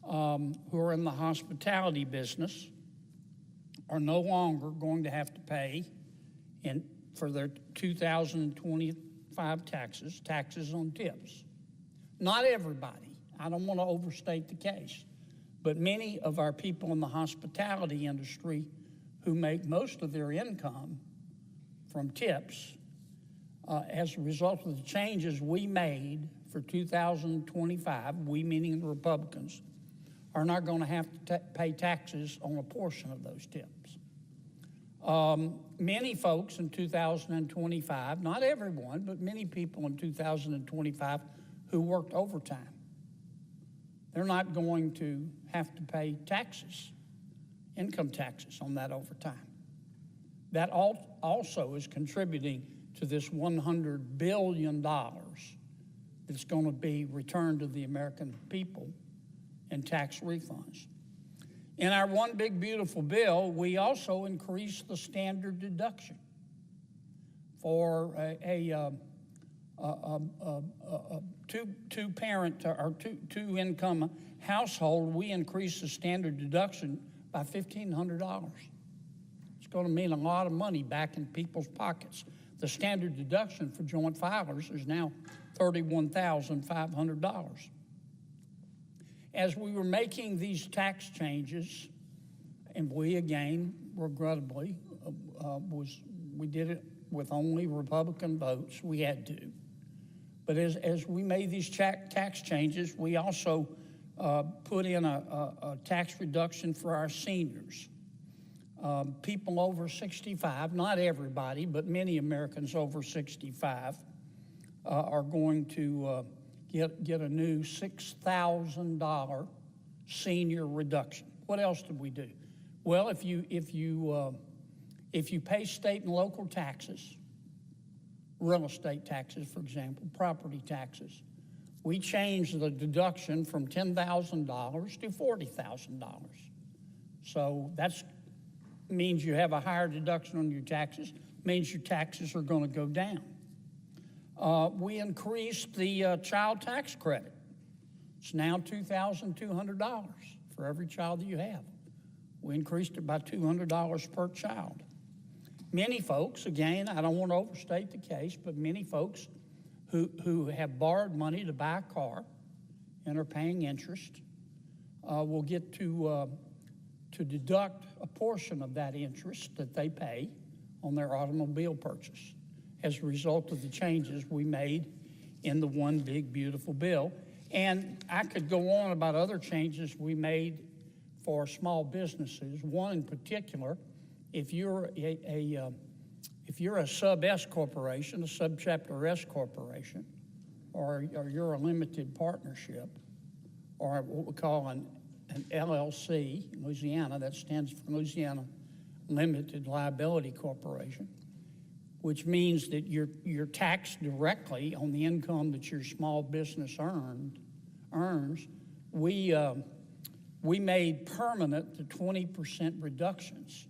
P: who are in the hospitality business are no longer going to have to pay for their 2025 taxes on tips. Not everybody. I don't want to overstate the case. But many of our people in the hospitality industry who make most of their income from tips, as a result of the changes we made for 2025, we meaning the Republicans, are not going to have to pay taxes on a portion of those tips. Many folks in 2025, not everyone, but many people in 2025 who worked overtime, they're not going to have to pay taxes, income taxes on that overtime. That also is contributing to this $100 billion that's going to be returned to the American people in tax refunds. In our One Big Beautiful Bill, we also increased the standard deduction for a two-parent or two-income household. We increased the standard deduction by $1,500. It's going to mean a lot of money back in people's pockets. The standard deduction for joint filers is now $31,500. As we were making these tax changes, and we again, regrettably, we did it with only Republican votes. We had to. But as we made these tax changes, we also put in a tax reduction for our seniors. People over 65, not everybody, but many Americans over 65 are going to get a new $6,000 senior reduction. What else did we do? Well, if you pay state and local taxes, real estate taxes, for example, property taxes, we changed the deduction from $10,000 to $40,000. So that means you have a higher deduction on your taxes, means your taxes are going to go down. We increased the child tax credit. It's now $2,200 for every child that you have. We increased it by $200 per child. Many folks, again, I don't want to overstate the case, but many folks who have borrowed money to buy a car and are paying interest will get to deduct a portion of that interest that they pay on their automobile purchase as a result of the changes we made in the One Big Beautiful Bill. And I could go on about other changes we made for small businesses. One in particular, if you're a sub-S corporation, a subchapter S corporation, or you're a limited partnership, or what we call an LLC in Louisiana, that stands for Louisiana Limited Liability Corporation, which means that you're taxed directly on the income that your small business earns. We made permanent the 20% reductions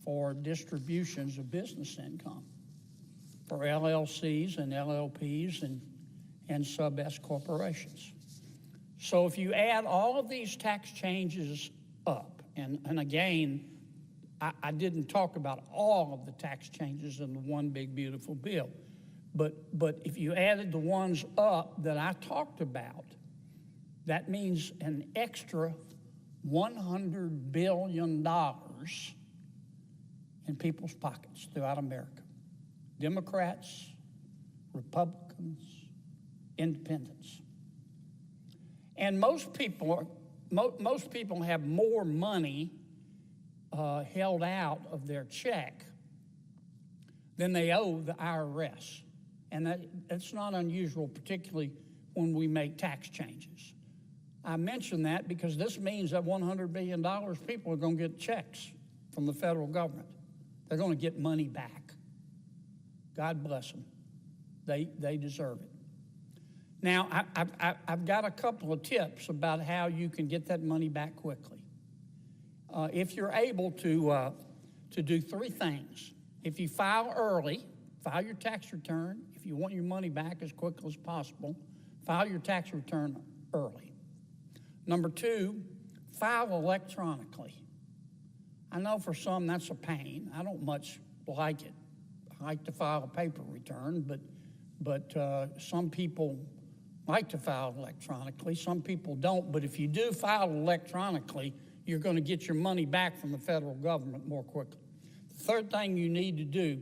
P: for distributions of business income for LLCs and LLPs and sub-S corporations. So if you add all of these tax changes up And again, I didn't talk about all of the tax changes in the one big beautiful bill. But if you added the ones up that I talked about, that means an extra $100 billion in people's pockets throughout America. Democrats, Republicans, independents. And most people have more money held out of their check than they owe the IRS. And that's not unusual, particularly when we make tax changes. I mention that because this means that $100 billion, people are going to get checks from the federal government. They're going to get money back. God bless them. They deserve it. Now, I've got a couple of tips about how you can get that money back quickly. If you're able to do three things. If you file early, file your tax return. If you want your money back as quickly as possible, file your tax return early. Number two, file electronically. I know for some that's a pain. I don't much like it. I like to file a paper return, but some people like to file electronically. Some people don't, but if you do file electronically, you're going to get your money back from the federal government more quickly. The third thing you need to do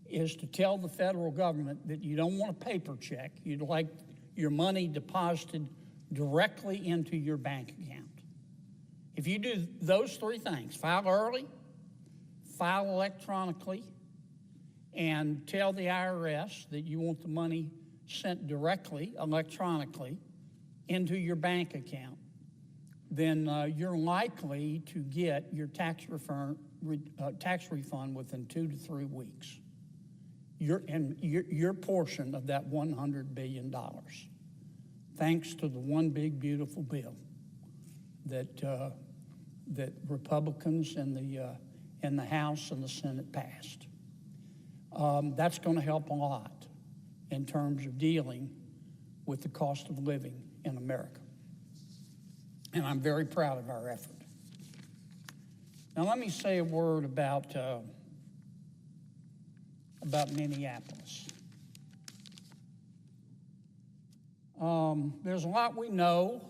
P: is to tell the federal government that you don't want a paper check. You'd like your money deposited directly into your bank account. If you do those three things, file early, file electronically, and tell the IRS that you want the money sent directly, electronically, into your bank account, then you're likely to get your tax refund within 2 to 3 weeks. Your portion of that $100 billion, thanks to the one big beautiful bill that Republicans in the House and the Senate passed. That's going to help a lot in terms of dealing with the cost of living in America. And I'm very proud of our effort. Now let me say a word about Minneapolis. There's a lot we know.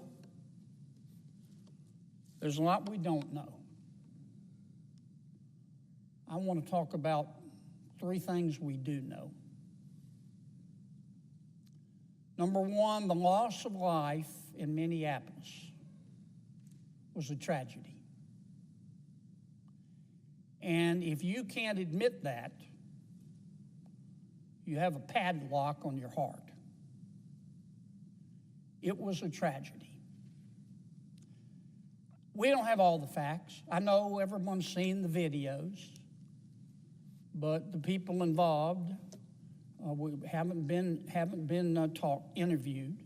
P: There's a lot we don't know. I want to talk about 3 things we do know. Number one, the loss of life in Minneapolis was a tragedy. And if you can't admit that, you have a padlock on your heart. It was a tragedy. We don't have all the facts. I know everyone's seen the videos, but the people involved haven't been interviewed.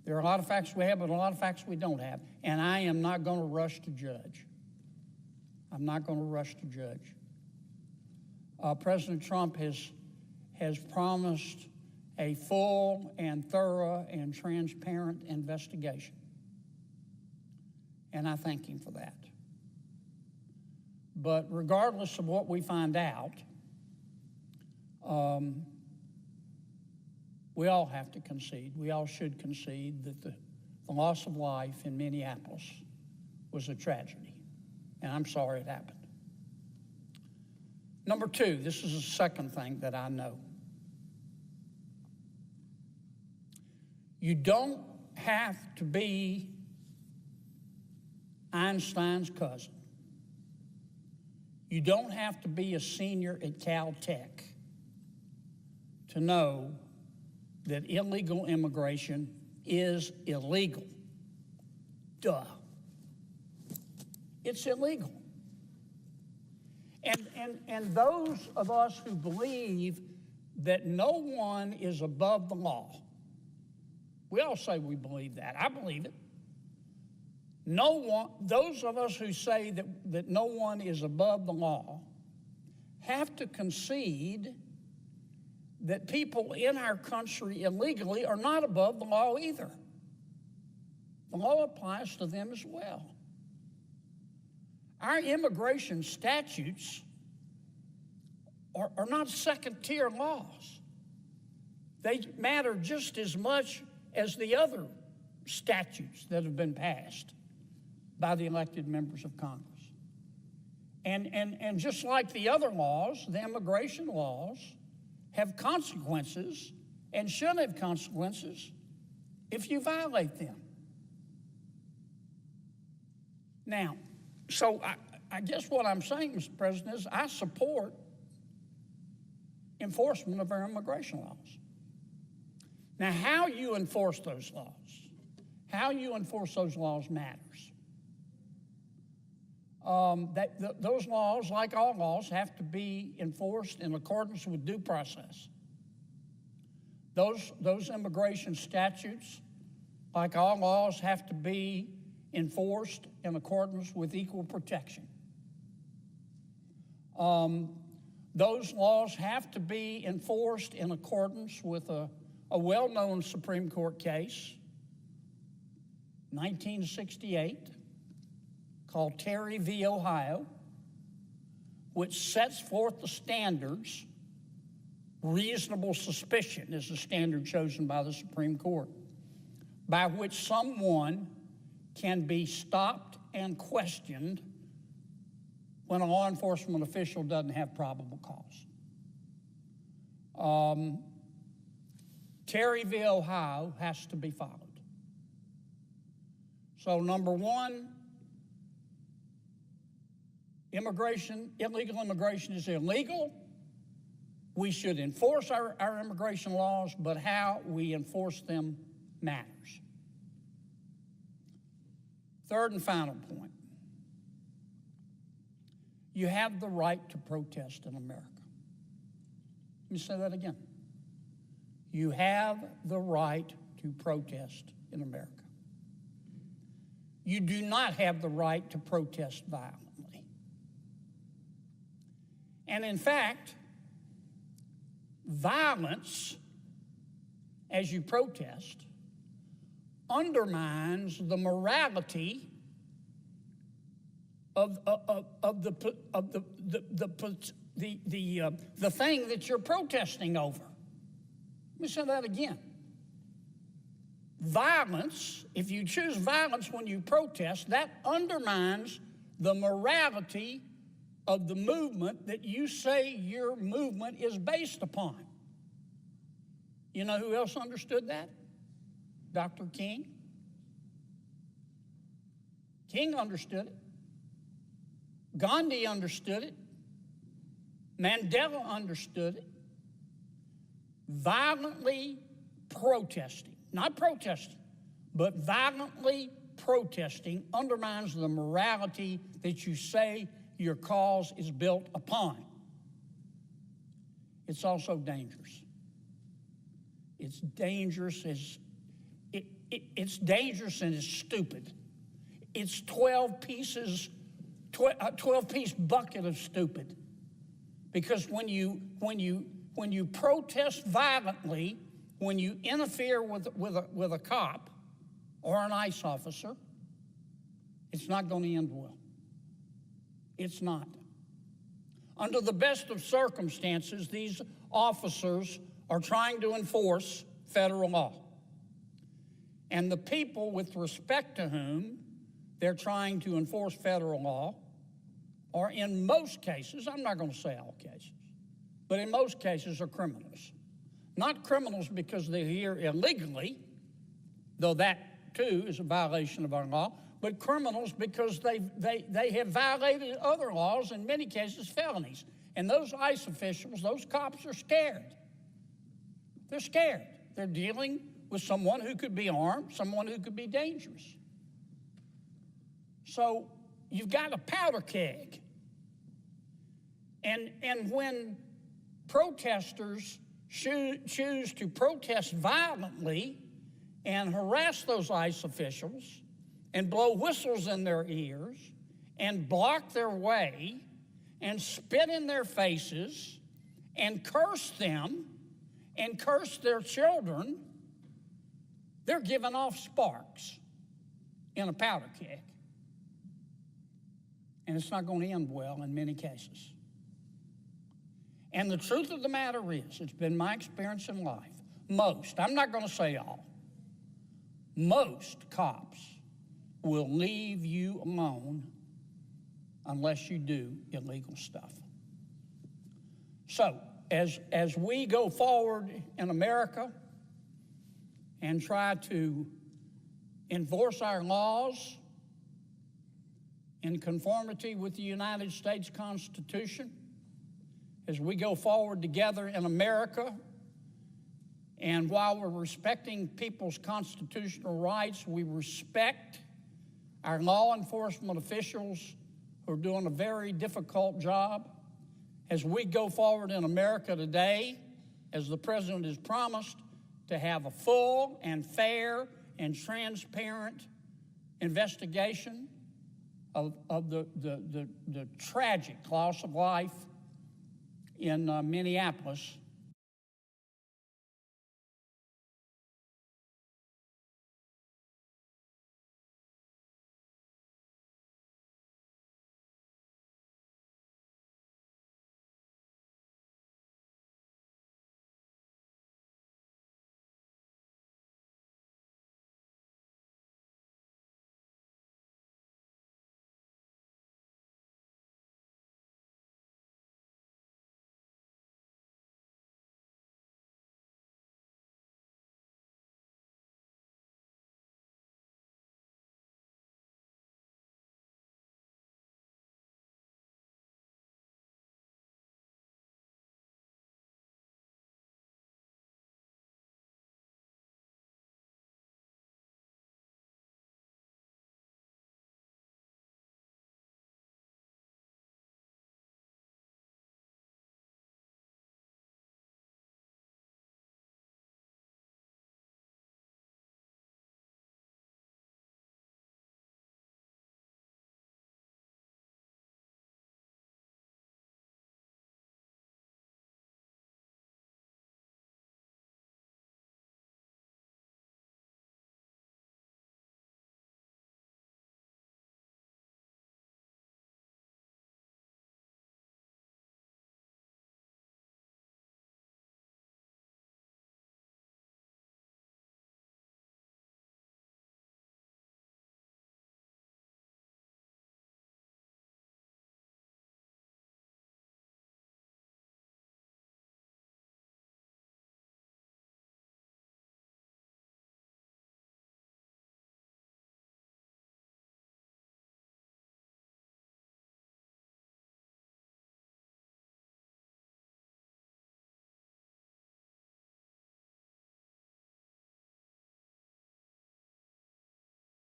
P: There are a lot of facts we have, but a lot of facts we don't have. And I am not going to rush to judge. I'm not going to rush to judge. President Trump has promised a full and thorough and transparent investigation. And I thank him for that. But regardless of what we find out, we all have to concede, we all should concede that the loss of life in Minneapolis was a tragedy. And I'm sorry it happened. Number two, this is the second thing that I know. You don't have to be Einstein's cousin. You don't have to be a senior at Caltech to know that illegal immigration is illegal. Duh. It's illegal. And those of us who believe that no one is above the law, we all say we believe that. I believe it. No one, those of us who say that no one is above the law have to concede that people in our country illegally are not above the law either. The law applies to them as well. our immigration statutes are not second-tier laws. They matter just as much as the other statutes that have been passed by the elected members of Congress. And just like the other laws, the immigration laws have consequences and should have consequences if you violate them. Now, so I guess what I'm saying, Mr. President, is I support enforcement of our immigration laws. Now, how you enforce those laws, matters. Those laws, like all laws, have to be enforced in accordance with due process. Those immigration statutes, like all laws, have to be enforced in accordance with equal protection. Those laws have to be enforced in accordance with a well-known Supreme Court case, 1968, called Terry v. Ohio, which sets forth the standards. Reasonable suspicion is the standard chosen by the Supreme Court, by which someone can be stopped and questioned when a law enforcement official doesn't have probable cause. Terry v. Ohio has to be followed. So number one, illegal immigration is illegal. We should enforce our immigration laws, but how we enforce them matters. Third and final point. You have the right to protest in America. Let me say that again. You have the right to protest in America. You do not have the right to protest violently. And in fact, violence, as you protest, undermines the morality of the thing that you're protesting over. Let me say that again. Violence, if you choose violence when you protest, that undermines the morality of the movement that you say your movement is based upon. You know who else understood that? Dr. King. King understood it. Gandhi understood it. Mandela understood it. Violently protesting, not protesting, but violently protesting undermines the morality that you say your cause is built upon. It's also dangerous. It's dangerous it's dangerous and it's stupid. It's 12-piece bucket of stupid. Because when you protest violently, when you interfere with a cop or an ICE officer, it's not going to end well. It's not. Under the best of circumstances, these officers are trying to enforce federal law. And the people with respect to whom they're trying to enforce federal law are, in most cases, I'm not going to say all cases, but in most cases are criminals. Not criminals because they're here illegally, though that too is a violation of our law, but criminals because they have violated other laws, in many cases felonies. And those ICE officials, those cops are scared. They're scared. They're dealing with someone who could be armed, someone who could be dangerous. So you've got a powder keg. And when protesters choose to protest violently and harass those ICE officials and blow whistles in their ears and block their way and spit in their faces and curse them and curse their children, they're giving off sparks in a powder keg. and it's not going to end well in many cases. And the truth of the matter is, it's been my experience in life, most, I'm not going to say all, most cops will leave you alone unless you do illegal stuff. So, as we go forward in America and try to enforce our laws in conformity with the United States Constitution, as we go forward together in America, and while we're respecting people's constitutional rights, we respect our law enforcement officials who are doing a very difficult job. As we go forward in America today, as the President has promised, to have a full and fair and transparent investigation of the tragic loss of life in Minneapolis,